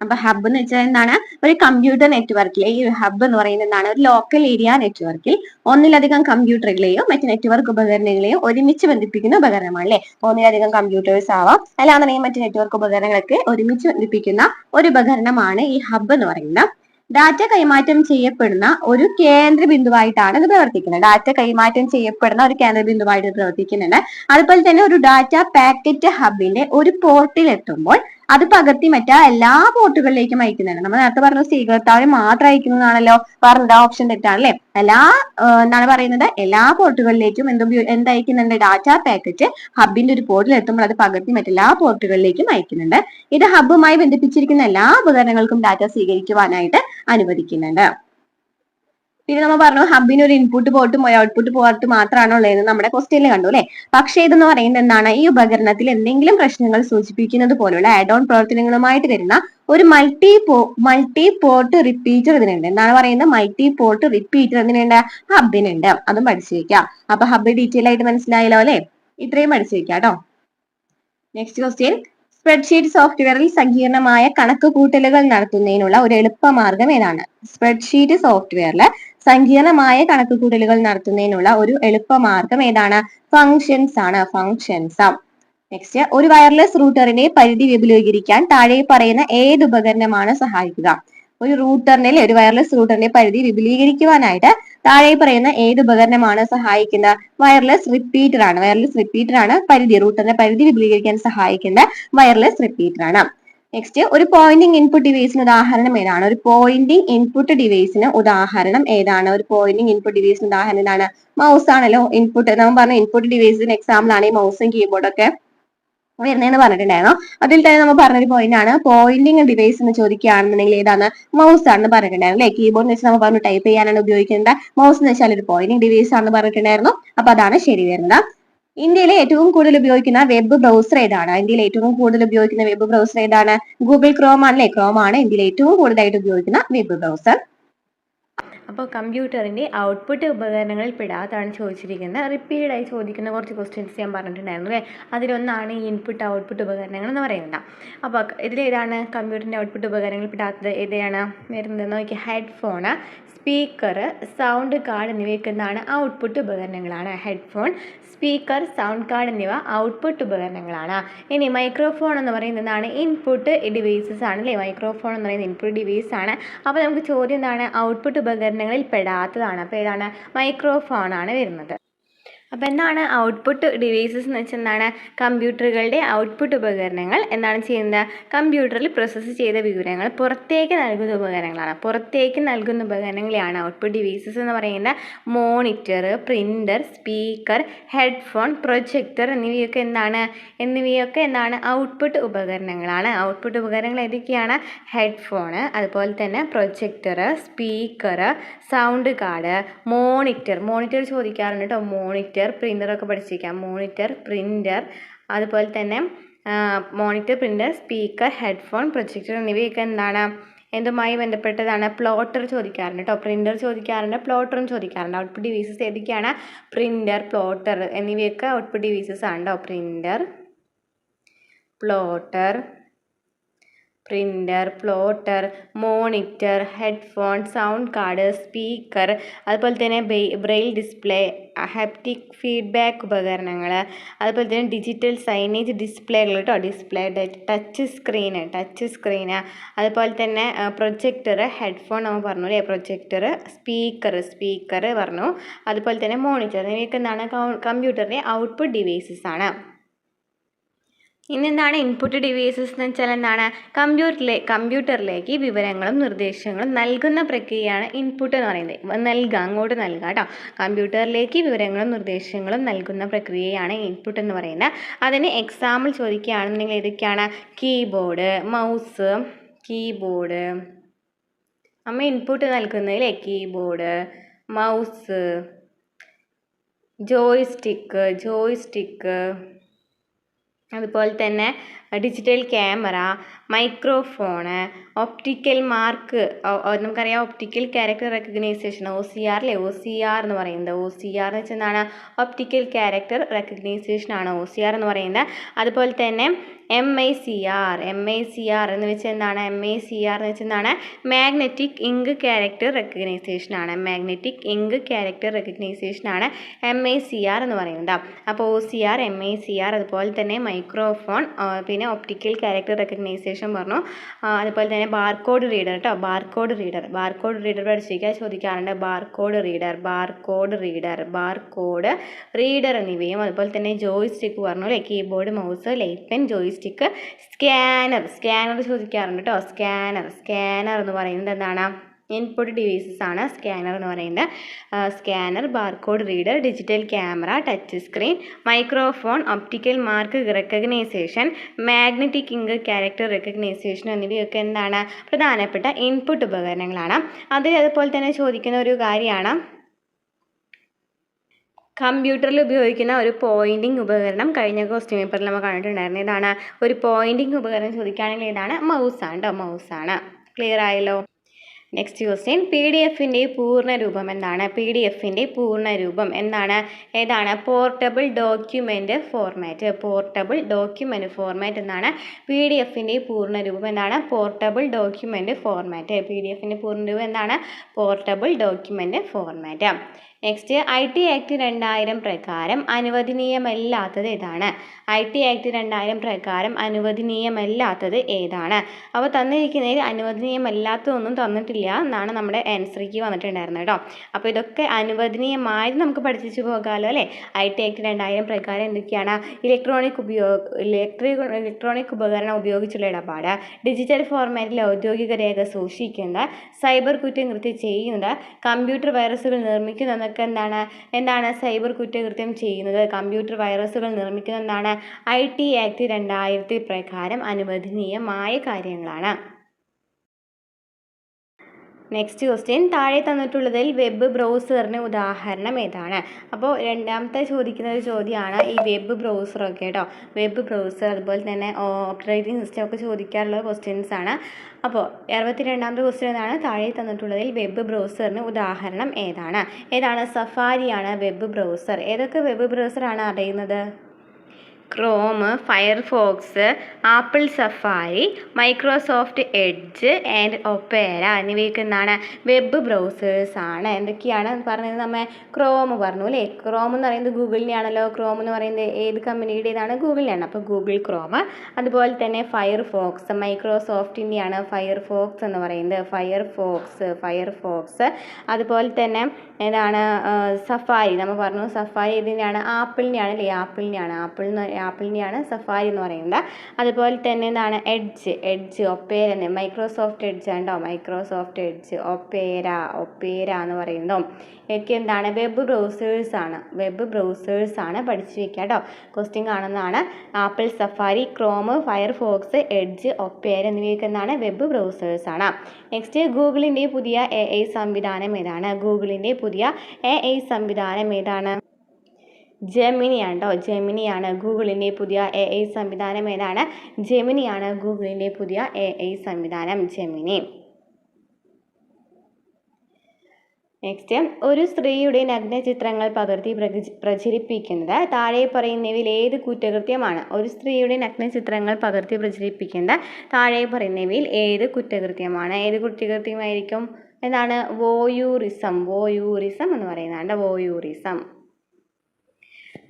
അപ്പൊ ഹബ്ബ് എന്ന് വെച്ചാൽ എന്താണ്? ഒരു കമ്പ്യൂട്ടർ നെറ്റ്വർക്കിലെ ഈ ഹബ്ബ് എന്ന് പറയുന്നത് എന്താണ്? ഒരു ലോക്കൽ ഏരിയ നെറ്റ്വർക്കിൽ ഒന്നിലധികം കമ്പ്യൂട്ടറുകളെയോ മറ്റ് നെറ്റ്വർക്ക് ഉപകരണങ്ങളെയോ ഒരുമിച്ച് ബന്ധിപ്പിക്കുന്ന ഉപകരണമാണ് അല്ലെ. ഒന്നിലധികം കമ്പ്യൂട്ടേഴ്സ് ആവാം, അല്ലാന്നുണ്ടെങ്കിൽ മറ്റ് നെറ്റ്വർക്ക് ഉപകരണങ്ങളൊക്കെ ഒരുമിച്ച് ബന്ധിപ്പിക്കുന്ന ഒരു ഉപകരണമാണ് ഈ ഹബ്ബ് എന്ന് പറയുന്നത്. ഡാറ്റ കൈമാറ്റം ചെയ്യപ്പെടുന്ന ഒരു കേന്ദ്ര ബിന്ദുവായിട്ടാണ് ഇത് പ്രവർത്തിക്കുന്നത്. ഡാറ്റ കൈമാറ്റം ചെയ്യപ്പെടുന്ന ഒരു കേന്ദ്ര ബിന്ദുവായിട്ട് പ്രവർത്തിക്കുന്നുണ്ട്. അതുപോലെ തന്നെ ഒരു ഡാറ്റ പാക്കറ്റ് ഹബിന്റെ ഒരു പോർട്ടിൽ എത്തുമ്പോൾ അത് പകർത്തി എല്ലാ പോർട്ടുകളിലേക്കും അയക്കുന്നുണ്ട്. നമ്മൾ നേരത്തെ പറഞ്ഞ സ്വീകർത്താവിന് മാത്രം അയക്കുന്നതാണല്ലോ പറഞ്ഞത്. ഓപ്ഷൻ തെറ്റാണ് അല്ലെ. എന്താണ് പറയുന്നത്? എല്ലാ പോർട്ടുകളിലേക്കും എന്തയക്കുന്നുണ്ട്? ഡാറ്റ പാക്കറ്റ് ഹബിന്റെ ഒരു പോർട്ടിൽ എത്തുമ്പോൾ അത് പകർത്തി മറ്റെല്ലാ പോർട്ടുകളിലേക്കും അയക്കുന്നുണ്ട്. ഇത് ഹബുമായി ബന്ധിപ്പിച്ചിരിക്കുന്ന എല്ലാ ഉപകരണങ്ങൾക്കും ഡാറ്റ സ്വീകരിക്കുവാനായിട്ട് അനുവദിക്കുന്നുണ്ട്. പിന്നെ നമ്മൾ പറഞ്ഞു ഹബിന് ഒരു ഇൻപുട്ട് പോർട്ടും ഒരു ഔട്ട്പുട്ട് പോർട്ട് മാത്രമാണോ ഉള്ളതെന്ന് നമ്മുടെ ക്വസ്റ്റ്യനിൽ കണ്ടു അല്ലെ. പക്ഷേ ഇതെന്ന് പറയുന്നത് എന്താണ്, ഈ ഉപകരണത്തിൽ എന്തെങ്കിലും പ്രശ്നങ്ങൾ സൂചിപ്പിക്കുന്നത് പോലുള്ള ആഡ് ഓൺ പ്രവർത്തനങ്ങളുമായിട്ട് വരുന്ന ഒരു മൾട്ടി പോർട്ട് റിപ്പീറ്റർ ഇതിനുണ്ട്. എന്താണ് പറയുന്നത്, മൾട്ടി പോർട്ട് റിപ്പീറ്റർ എന്തിനുണ്ട്, ഹബിനുണ്ട്. അതും പഠിച്ചു വെക്കാം. അപ്പൊ ഹബ് ഡീറ്റെയിൽ ആയിട്ട് മനസ്സിലായല്ലോ അല്ലെ, ഇത്രയും പഠിച്ചു വെക്കാം കേട്ടോ. നെക്സ്റ്റ് ക്വസ്റ്റ്യൻ, സ്പ്രെഡ്ഷീറ്റ് സോഫ്റ്റ്വെയറിൽ സങ്കീർണമായ കണക്ക് കൂട്ടലുകൾ നടത്തുന്നതിനുള്ള ഒരു എളുപ്പമാർഗം ഏതാണ്? സ്പ്രെഡ്ഷീറ്റ് സോഫ്റ്റ്വെയറിൽ സങ്കീർണമായ കണക്ക് കൂട്ടലുകൾ നടത്തുന്നതിനുള്ള ഒരു എളുപ്പമാർഗം ഏതാണ്? ഫങ്ഷൻസ് ആണ്, ഫങ്ഷൻസ്. നെക്സ്റ്റ്, ഒരു വയർലെസ് റൂട്ടറിനെ പരിധി വിപുലീകരിക്കാൻ താഴെ പറയുന്ന ഏത് ഉപകരണമാണ് സഹായിക്കുക? ഒരു വയർലെസ് റൂട്ടറിന്റെ പരിധി വിപുലീകരിക്കുവാനായിട്ട് താഴെ പറയുന്ന ഏത് ഉപകരണമാണ് സഹായിക്കുന്നത്? വയർലെസ് റിപ്പീറ്റർ ആണ് റൂട്ടറിന്റെ പരിധി വിപുലീകരിക്കാൻ സഹായിക്കുന്ന വയർലെസ് റിപ്പീറ്റർ ആണ്. നെക്സ്റ്റ്, ഒരു പോയിന്റിംഗ് ഇൻപുട്ട് ഡിവൈസിന് ഉദാഹരണം ഏതാണ്? ഒരു പോയിന്റിംഗ് ഇൻപുട്ട് ഡിവൈസിന് ഉദാഹരണം ഏതാണ്? എന്താണ്? മൗസ് ആണല്ലോ ഇൻപുട്ട്. നമ്മൾ പറഞ്ഞ ഇൻപുട്ട് ഡിവൈസിന് എക്സാമ്പിൾ ആണ് ഈ മൗസും കീബോർഡും ഒക്കെ വരുന്നതെന്ന് പറഞ്ഞിട്ടുണ്ടായിരുന്നു. അതിൽ തന്നെ നമ്മൾ പറഞ്ഞൊരു പോയിന്റ് ആണ്, പോയിന്റിംഗ് ഡിവൈസ് എന്ന് ചോദിക്കുകയാണെന്നുണ്ടെങ്കിൽ ഏതാണ്? മൗസ് ആണെന്ന് പറഞ്ഞിട്ടുണ്ടായിരുന്നു അല്ലെ. കീബോർഡ് എന്ന് വെച്ചാൽ നമ്മൾ പറഞ്ഞു ടൈപ്പ് ചെയ്യാനാണ് ഉപയോഗിക്കുന്നത്. മൗസ് എന്ന് വെച്ചാൽ ഒരു പോയിന്റിംഗ് ഡിവൈസ് ആണെന്ന് പറഞ്ഞിട്ടുണ്ടായിരുന്നു. അപ്പൊ അതാണ് ശരി വരുന്നത്. ഇന്ത്യയിലെ ഏറ്റവും കൂടുതൽ ഉപയോഗിക്കുന്ന വെബ് ബ്രൗസർ ഏതാണ്? ഗൂഗിൾ ക്രോം ആണല്ലേ. ക്രോം ആണ് ഇന്ത്യയിൽ ഏറ്റവും കൂടുതലായിട്ട് ഉപയോഗിക്കുന്ന വെബ് ബ്രൗസർ. അപ്പോൾ കമ്പ്യൂട്ടറിൻ്റെ ഔട്ട്പുട്ട് ഉപകരണങ്ങളിൽ പെടാതാണ് ചോദിച്ചിരിക്കുന്നത്. റിപ്പീറ്റഡായി ചോദിക്കുന്ന കുറച്ച് ക്വസ്റ്റ്യൻസ് ഞാൻ പറഞ്ഞിട്ടുണ്ടായിരുന്നു അല്ലേ. അതിലൊന്നാണ് ഈ ഇൻപുട്ട് ഔട്ട്പുട്ട് ഉപകരണങ്ങൾ എന്ന് പറയുന്നത്. അപ്പോൾ ഇതിലേതാണ് കമ്പ്യൂട്ടറിൻ്റെ ഔട്ട്പുട്ട് ഉപകരണങ്ങളിൽ പെടാത്തത്? ഏതാണ് വരുന്നത് നോക്കി? ഹെഡ്ഫോൺ, സ്പീക്കർ, സൗണ്ട് കാർഡ് എന്നിവയൊക്കെ എന്താണ്? ഔട്ട്പുട്ട് ഉപകരണങ്ങളാണ്. ഹെഡ്ഫോൺ, സ്പീക്കർ, സൗണ്ട് കാർഡ് എന്നിവ ഔട്ട്പുട്ട് ഉപകരണങ്ങളാണ്. ഇനി മൈക്രോഫോൺ എന്ന് പറയുന്നത് എന്താണ്? ഇൻപുട്ട് ഡിവൈസസ് ആണ് അല്ലേ. മൈക്രോഫോൺ എന്ന് പറയുന്നത് ഇൻപുട്ട് ഡിവൈസ് ആണ്. അപ്പോൾ നമുക്ക് ചോദ്യം എന്താണ്? ഔട്ട്പുട്ട് ഉപകരണങ്ങളിൽ പെടാത്തതാണ്. അപ്പോൾ ഏതാണ്? മൈക്രോഫോൺ ആണ് വരുന്നത്. അപ്പോൾ എന്താണ് ഔട്ട്പുട്ട് ഡിവൈസസ് എന്ന് വെച്ചാൽ എന്താണ്? കമ്പ്യൂട്ടറുകളുടെ ഔട്ട്പുട്ട് ഉപകരണങ്ങൾ എന്താണ് ചെയ്യുന്നത്? കമ്പ്യൂട്ടറിൽ പ്രോസസ്സ് ചെയ്ത വിവരങ്ങൾ പുറത്തേക്ക് നൽകുന്ന ഉപകരണങ്ങളെയാണ് ഔട്ട്പുട്ട് ഡിവൈസസ് എന്ന് പറയുന്നത്. Monitor, printer, speaker, headphone, projector എന്നിവയൊക്കെ എന്താണ്? ഔട്ട്പുട്ട് ഉപകരണങ്ങളാണ്. ഔട്ട്പുട്ട് ഉപകരണങ്ങൾ ഏതൊക്കെയാണ്? ഹെഡ്ഫോൺ, അതുപോലെ തന്നെ projector, speaker, sound card, monitor ചോദിക്കാറുണ്ട് കേട്ടോ. മോണിറ്റർ, പ്രിൻ്ററൊക്കെ പഠിച്ചിരിക്കാം. മോണിറ്റർ, പ്രിൻ്റർ, അതുപോലെ തന്നെ monitor, printer, speaker, headphone, projector എന്നിവയൊക്കെ എന്തുമായി ബന്ധപ്പെട്ടതാണ്? പ്ലോട്ടർ ചോദിക്കാറുണ്ട് കേട്ടോ. പ്രിൻ്റർ ചോദിക്കാറുണ്ട്, പ്ലോട്ടറും ചോദിക്കാറുണ്ട്. ഔട്ട്പുട്ട് ഡിവൈസസ് ഏതൊക്കെയാണ്? പ്രിൻ്റർ, പ്ലോട്ടർ എന്നിവയൊക്കെ ഔട്ട്പുട്ട് ഡിവൈസസ് ആണ് കേട്ടോ. Plotter, monitor, headphone, sound card, speaker, അതുപോലെ തന്നെ ബ്രെയിൽ ഡിസ്പ്ലേ, ഹാപ്റ്റിക് ഫീഡ്ബാക്ക് ഉപകരണങ്ങൾ, അതുപോലെ തന്നെ ഡിജിറ്റൽ സൈനേജ് ഡിസ്പ്ലേകൾ കേട്ടോ. ടച്ച് സ്ക്രീന്, അതുപോലെ തന്നെ പ്രൊജക്ടർ, ഹെഡ്ഫോൺ നമ്മൾ പറഞ്ഞു അല്ലേ. പ്രൊജക്ടർ, സ്പീക്കർ പറഞ്ഞു, അതുപോലെ തന്നെ മോണിറ്റർ എന്നിവയൊക്കെ കമ്പ്യൂട്ടറിൻ്റെ ഔട്ട്പുട്ട് ഡിവൈസസ് ആണ്. ഇനി എന്താണ് ഇൻപുട്ട് ഡിവൈസസ് എന്ന് വെച്ചാൽ എന്താണ്? കമ്പ്യൂട്ടറിലേക്ക് വിവരങ്ങളും നിർദ്ദേശങ്ങളും നൽകുന്ന പ്രക്രിയയാണ് ഇൻപുട്ട് എന്ന് പറയുന്നത്. അങ്ങോട്ട് നൽകുക കേട്ടോ. കമ്പ്യൂട്ടറിലേക്ക് വിവരങ്ങളും നിർദ്ദേശങ്ങളും നൽകുന്ന പ്രക്രിയയാണ് ഇൻപുട്ട് എന്ന് പറയുന്നത്. അതിന് എക്സാമ്പിൾ ചോദിക്കുകയാണെന്നുണ്ടെങ്കിൽ ഏതൊക്കെയാണ്? മൗസ്, കീബോർഡ് അമ്മ ഇൻപുട്ട് നൽകുന്നതിലെ കീബോർഡ്, മൗസ്, ജോയ്സ്റ്റിക്ക്, അതുപോലെ തന്നെ digital camera, microphone, optical mark, നമുക്കറിയാം ഒപ്റ്റിക്കൽ ക്യാരക്ടർ റെക്കഗ്നൈസേഷൻ, OCR എന്ന് പറയുന്നത്. OCR എന്ന് വെച്ചാൽ എന്താണ്? ഒപ്റ്റിക്കൽ ക്യാരക്ടർ റെക്കഗ്നൈസേഷൻ ആണ് OCR എന്ന് പറയുന്നത്. അതുപോലെ തന്നെ MICR എന്ന് വെച്ചാൽ എന്താണ്? MICR എന്ന് വെച്ചാൽ എന്താണ്? മാഗ്നറ്റിക് ഇങ്ക് ക്യാരക്ടർ റെക്കഗ്നൈസേഷൻ ആണ്. MICR എന്ന് പറയുന്നത്. അപ്പോൾ OCR, MICR, അതുപോലെ തന്നെ മൈക്രോഫോൺ, പിന്നെ ഒപ്റ്റിക്കൽ ക്യാരക്ടർ റെക്കഗ്നൈസേഷൻ പറഞ്ഞു. അതുപോലെ തന്നെ ബാർകോഡ് റീഡർ കേട്ടോ. ബാർകോഡ് റീഡർ പഠിച്ചിരിക്കുക, ചോദിക്കാറുണ്ട്. ബാർകോഡ് റീഡർ എന്നിവയും, അതുപോലെ തന്നെ ജോയ്സ്റ്റിക്ക് പറഞ്ഞു അല്ലേ. Keyboard, mouse, light pen, joystick, scanner ചോദിക്കാറുണ്ട് കേട്ടോ. സ്കാനർ എന്ന് പറയുന്നത് എന്താണ്? ഇൻപുട്ട് ഡിവൈസസ് ആണ് സ്കാനർ എന്ന് പറയുന്നത്. Scanner, barcode reader, digital camera, touch screen, microphone, optical mark recognition, magnetic ink character recognition എന്നിവയൊക്കെ എന്താണ് പ്രധാനപ്പെട്ട ഇൻപുട്ട് ഉപകരണങ്ങളാണ്. അതുപോലെ തന്നെ ചോദിക്കുന്ന ഒരു കാര്യമാണ് കമ്പ്യൂട്ടറിൽ ഉപയോഗിക്കുന്ന ഒരു പോയിൻറ്റിംഗ് ഉപകരണം. കഴിഞ്ഞ ക്വസ്റ്റ്യൻ പേപ്പറിൽ നമ്മൾ കണ്ടിട്ടുണ്ടായിരുന്നു. ഇതാണ് ഒരു പോയിൻറ്റിംഗ് ഉപകരണം ചോദിക്കുകയാണെങ്കിൽ ഇതാണ് മൗസാണ് കേട്ടോ, മൗസാണ്. ക്ലിയർ ആയല്ലോ. നെക്സ്റ്റ് ക്വസ്റ്റ്യൻ, PDF-ൻ്റെ പൂർണ്ണ രൂപം എന്താണ്? PDF-ൻ്റെ പൂർണ്ണ രൂപം എന്താണ്? ഏതാണ്? Portable document format. Portable document format എന്നാണ് PDF-ൻ്റെ പൂർണ്ണ രൂപം. എന്താണ്? Portable document format. PDF-ൻ്റെ പൂർണ്ണ രൂപം എന്താണ്? Portable document format. Next, IT act 2000 പ്രകാരം അനുവദനീയമല്ലാത്തത് ഏതാണ്? IT ആക്ട് 2000 പ്രകാരം അനുവദനീയമല്ലാത്തത് ഏതാണ്? അപ്പോൾ തന്നിരിക്കുന്നതിൽ അനുവദനീയമല്ലാത്തതൊന്നും തന്നിട്ടില്ല എന്നാണ് നമ്മുടെ ആൻസറിക്ക് വന്നിട്ടുണ്ടായിരുന്നത് കേട്ടോ. അപ്പോൾ ഇതൊക്കെ അനുവദനീയമായി നമുക്ക് പഠിച്ചു പോകാമല്ലോ അല്ലേ. IT ആക്ട് 2000 പ്രകാരം എന്തൊക്കെയാണ്? ഇലക്ട്രോണിക് ഉപകരണം ഉപയോഗിച്ചുള്ള ഇടപാട്, ഡിജിറ്റൽ ഫോർമാറ്റിൽ ഔദ്യോഗിക രേഖ സൂക്ഷിക്കുന്നത്, സൈബർ കുറ്റകൃത്യം ചെയ്യുന്നത്, കമ്പ്യൂട്ടർ വൈറസുകൾ നിർമ്മിക്കുന്നത് എന്താണ് സൈബർ കുറ്റകൃത്യം ചെയ്യുന്നത്, കമ്പ്യൂട്ടർ വൈറസുകൾ നിർമ്മിക്കുന്നത് എന്താണ്? IT ആക്ട് 2000 പ്രകാരം അനുവദനീയമായ കാര്യങ്ങളാണ്. നെക്സ്റ്റ് ക്വസ്റ്റ്യൻ, താഴെ തന്നിട്ടുള്ളതിൽ വെബ് ബ്രൗസറിന് ഉദാഹരണം ഏതാണ്? അപ്പോൾ രണ്ടാമത്തെ ചോദിക്കുന്ന ഒരു ചോദ്യമാണ് ഈ വെബ് ബ്രൗസറൊക്കെ കേട്ടോ. വെബ് ബ്രൗസർ അതുപോലെ തന്നെ ഓപ്പറേറ്റിംഗ് സിസ്റ്റം ഒക്കെ ചോദിക്കാറുള്ള ക്വസ്റ്റ്യൻസ് ആണ്. അപ്പോൾ 62ാമത്തെ ക്വസ്റ്റ്യൻ എന്താണ്? താഴെ തന്നിട്ടുള്ളതിൽ വെബ് ബ്രൗസറിന് ഉദാഹരണം ഏതാണ്? സഫാരിയാണ് വെബ് ബ്രൗസർ. ഏതൊക്കെ വെബ് ബ്രൗസറാണ് അറിയുന്നത്? Chrome, Firefox, apple safari, Microsoft edge and Opera എന്നിവയൊക്കെ എന്താണ്? വെബ് ബ്രൗസേഴ്സ് ആണ്. എന്തൊക്കെയാണ് പറഞ്ഞത്? നമ്മൾ ക്രോം പറഞ്ഞു അല്ലേ. ക്രോം എന്ന് പറയുന്നത് ഗൂഗിളിനെയാണല്ലോ. ക്രോം എന്ന് പറയുന്നത് ഏത് കമ്പനിയുടേതാണ്? ഗൂഗിളിനാണ്. അപ്പോൾ ഗൂഗിൾ ക്രോം. അതുപോലെ തന്നെ ഫയർഫോക്സ് മൈക്രോസോഫ്റ്റിൻ്റെയാണ് ഫയർഫോക്സ് എന്ന് പറയുന്നത്. ഫയർഫോക്സ്. അതുപോലെ തന്നെ ഏതാണ്? സഫാരി നമ്മൾ പറഞ്ഞു. സഫാരി ഇതിൻ്റെയാണ്? ആപ്പിളിൻ്റെയാണ് അല്ലേ. ആപ്പിളിൻ്റെയാണ് സഫാരി എന്ന് പറയുന്നത്. അതുപോലെ തന്നെ എന്താണ്? എഡ്ജ് ഒപ്പേര, മൈക്രോസോഫ്റ്റ് എഡ്ജ് ഉണ്ടോ? മൈക്രോസോഫ്റ്റ് എഡ്ജ്, ഒപ്പേര എന്ന് പറയുന്നതും ഒക്കെ എന്താണ്? വെബ് ബ്രൗസേഴ്സ് ആണ്. പഠിച്ചു വെക്കുക കേട്ടോ. ക്വസ്റ്റ്യൻ കാണുന്നതാണ്. Apple safari, Chrome, Firefox, edge, Opera എന്നിവയൊക്കെ എന്താണ്? വെബ് ബ്രൗസേഴ്സ് ആണ്. നെക്സ്റ്റ്, ഗൂഗിളിൻ്റെ പുതിയ AI സംവിധാനം ഏതാണ്? ഗൂഗിളിൻ്റെ പുതിയ AI സംവിധാനം ഏതാണ്? ജെമിനിയാണ് കേട്ടോ. ജെമിനിയാണ് ഗൂഗിളിൻ്റെ പുതിയ AI സംവിധാനം ഏതാണ്? ജെമിനിയാണ് ഗൂഗിളിൻ്റെ പുതിയ AI സംവിധാനം, ജെമിനി. നെക്സ്റ്റ്, ഒരു സ്ത്രീയുടെ നഗ്നചിത്രങ്ങൾ പകർത്തി പ്രചരിപ്പിക്കുന്നത് താഴെ പറയുന്നവയിൽ ഏത് കുറ്റകൃത്യമാണ്? ഒരു സ്ത്രീയുടെ നഗ്നചിത്രങ്ങൾ പകർത്തി പ്രചരിപ്പിക്കുന്നത് താഴെ പറയുന്നവയിൽ ഏത് കുറ്റകൃത്യമാണ്? ഏത് കുറ്റകൃത്യമായിരിക്കും? എന്താണ്? വോയൂറിസം എന്ന് പറയുന്നതാണ്. വോയൂറിസം.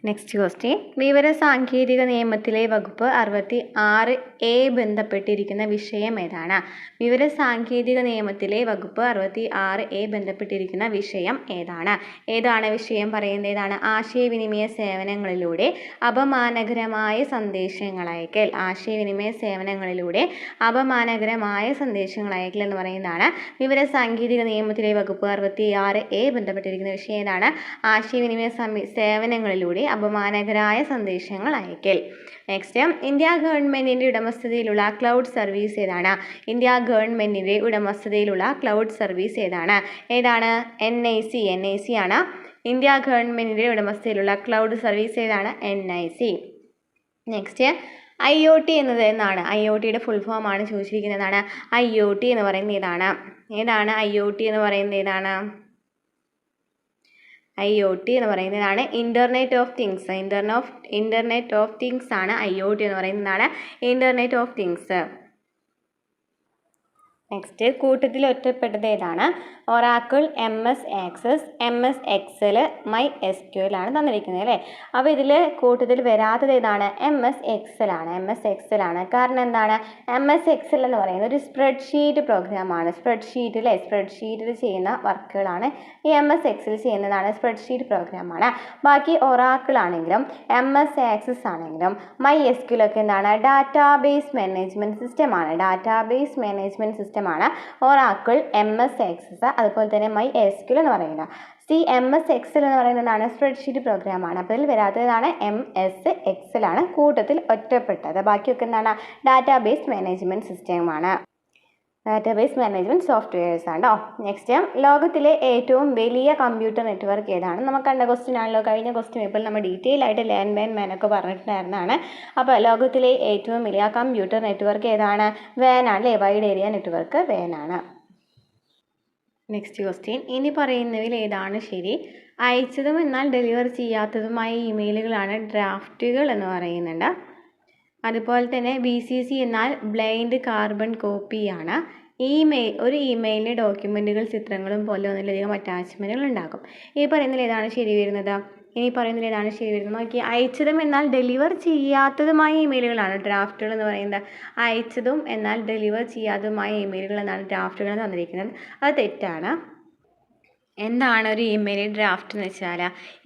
നെക്സ്റ്റ് ക്വസ്റ്റ്യൻ, വിവരസാങ്കേതിക നിയമത്തിലെ വകുപ്പ് 66A ബന്ധപ്പെട്ടിരിക്കുന്ന വിഷയം ഏതാണ്? വിവരസാങ്കേതിക നിയമത്തിലെ വകുപ്പ് 66A ബന്ധപ്പെട്ടിരിക്കുന്ന വിഷയം ഏതാണ്? ഏതാണ് വിഷയം പറയുന്നത്? ഏതാണ്? ആശയവിനിമയ സേവനങ്ങളിലൂടെ അപമാനകരമായ സന്ദേശങ്ങൾ അയക്കൽ. ആശയവിനിമയ സേവനങ്ങളിലൂടെ അപമാനകരമായ സന്ദേശങ്ങൾ അയക്കൽ എന്ന് പറയുന്നതാണ് വിവരസാങ്കേതിക നിയമത്തിലെ വകുപ്പ് 66A ബന്ധപ്പെട്ടിരിക്കുന്ന വിഷയം ഏതാണ്? ആശയവിനിമയ സേവനങ്ങളിലൂടെ അപമാനകരമായ സന്ദേശങ്ങൾ അയക്കൽ. നെക്സ്റ്റ്, ഇന്ത്യ ഗവൺമെൻറ്റിൻ്റെ ഉടമസ്ഥതയിലുള്ള ക്ലൗഡ് സർവീസ് ഏതാണ്? ഇന്ത്യ ഗവൺമെൻറ്റിൻ്റെ ഉടമസ്ഥതയിലുള്ള ക്ലൗഡ് സർവീസ് ഏതാണ്? NIC ആണ്. ഇന്ത്യ ഗവൺമെൻറ്റിൻ്റെ ഉടമസ്ഥതയിലുള്ള ക്ലൗഡ് സർവീസ് ഏതാണ്? NIC. നെക്സ്റ്റ്, IoT എന്നത് എന്നാണ്? IoTയുടെ ഫുൾ ഫോം ആണ് ചോദിച്ചിരിക്കുന്നതാണ്. IoT എന്ന് പറയുന്നത് ഏതാണ്? IoT എന്ന് പറയുന്നത് ഏതാണ്? IoT എന്ന് പറയുന്നതാണ് internet of things. Internet of things ആണ് IoT എന്ന് പറയുന്നതാണ്. Internet of things. നെക്സ്റ്റ്, കൂട്ടത്തിൽ ഒറ്റപ്പെട്ടത് ഏതാണ്? Oracle, MS Access, MS Excel, MySQL ആണ് തന്നിരിക്കുന്നത് അല്ലേ. അപ്പോൾ ഇതിൽ കൂട്ടത്തിൽ വരാത്തത് ഏതാണ്? MS എക്സൽ ആണ്. കാരണം എന്താണ്? MS എക്സൽ എന്ന് പറയുന്നത് ഒരു സ്പ്രെഡ്ഷീറ്റ് പ്രോഗ്രാമാണ്. സ്പ്രെഡ്ഷീറ്റിൽ ചെയ്യുന്ന വർക്കുകളാണ് ഈ MS എക്സൽ ചെയ്യുന്നതാണ്. സ്പ്രെഡ്ഷീറ്റ് പ്രോഗ്രാമാണ്. ബാക്കി ഒറാക്കിൾ ആണെങ്കിലും MS ആക്സസ് ആണെങ്കിലും MySQL ഒക്കെ എന്താണ്? ഡാറ്റാബേസ് മാനേജ്മെൻറ്റ് സിസ്റ്റമാണ്. സിസ്റ്റമാണ് ഒറാക്കിൾ, MS എക്സസ്, അതുപോലെ തന്നെ MySQL എന്ന് പറയുന്നത്. MS Excel എന്ന് പറയുന്നതാണ് സ്പ്രെഡ്ഷീറ്റ് പ്രോഗ്രാമാണ്. അപ്പോൾ ഇതിൽ വരാത്തതാണ് MS Excel ആണ് കൂട്ടത്തിൽ ഒറ്റപ്പെട്ടത്. ബാക്കിയൊക്കെ എന്താണ് ഡാറ്റാബേസ് മാനേജ്മെൻറ്റ് സിസ്റ്റമാണ്, ഡാറ്റാബേസ് മാനേജ്മെൻറ്റ് സോഫ്റ്റ്വെയർസ് ആണ് കേട്ടോ. നെക്സ്റ്റ്, ലോകത്തിലെ ഏറ്റവും വലിയ കമ്പ്യൂട്ടർ നെറ്റ്വർക്ക് ഏതാണ്? നമുക്ക് കണ്ട ക്വസ്റ്റ്യൻ ആണല്ലോ. കഴിഞ്ഞ ക്വസ്റ്റ്യൻ പേപ്പറിൽ നമ്മൾ ഡീറ്റെയിൽ ആയിട്ട് ലാൻഡ് ഒക്കെ പറഞ്ഞിട്ടുണ്ടായിരുന്നതാണ്. അപ്പോൾ ലോകത്തിലെ ഏറ്റവും വലിയ കമ്പ്യൂട്ടർ നെറ്റ്വർക്ക് ഏതാണ്? WAN ആണ് അല്ലേ, വൈഡ് ഏരിയ നെറ്റ്വർക്ക് WAN ആണ്. നെക്സ്റ്റ് ക്വസ്റ്റ്യൻ, ഇനി പറയുന്നതിൽ ഏതാണ് ശരി? അയച്ചതും എന്നാൽ ഡെലിവർ ചെയ്യാത്തതുമായ ഇമെയിലുകളാണ് ഡ്രാഫ്റ്റുകൾ എന്ന് പറയുന്നുണ്ട്. അതുപോലെ തന്നെ BCC എന്നാൽ ബ്ലൈൻഡ് കാർബൺ കോപ്പിയാണ്. ഒരു ഇമെയിലിന് ഡോക്യുമെൻറ്റുകൾ, ചിത്രങ്ങളും പോലെ ഒന്നിലധികം അറ്റാച്ച്മെൻറ്റുകൾ ഉണ്ടാകും. ഈ പറയുന്നതിൽ ഏതാണ് ശരി വരുന്നത്? നോക്കി, അയച്ചതും എന്നാൽ ഡെലിവർ ചെയ്യാത്തതുമായ ഇമെയിലുകളാണ് ഡ്രാഫ്റ്റുകൾ എന്ന് പറയുന്നത്. അയച്ചതും എന്നാൽ ഡെലിവർ ചെയ്യാത്തതുമായ ഇമെയിലുകൾ എന്നാണ് ഡ്രാഫ്റ്റുകൾ എന്ന് തന്നിരിക്കുന്നത്. അത് തെറ്റാണ്. എന്താണ് ഒരു ഇമെയിൽ ഡ്രാഫ്റ്റ് എന്ന് വെച്ചാൽ?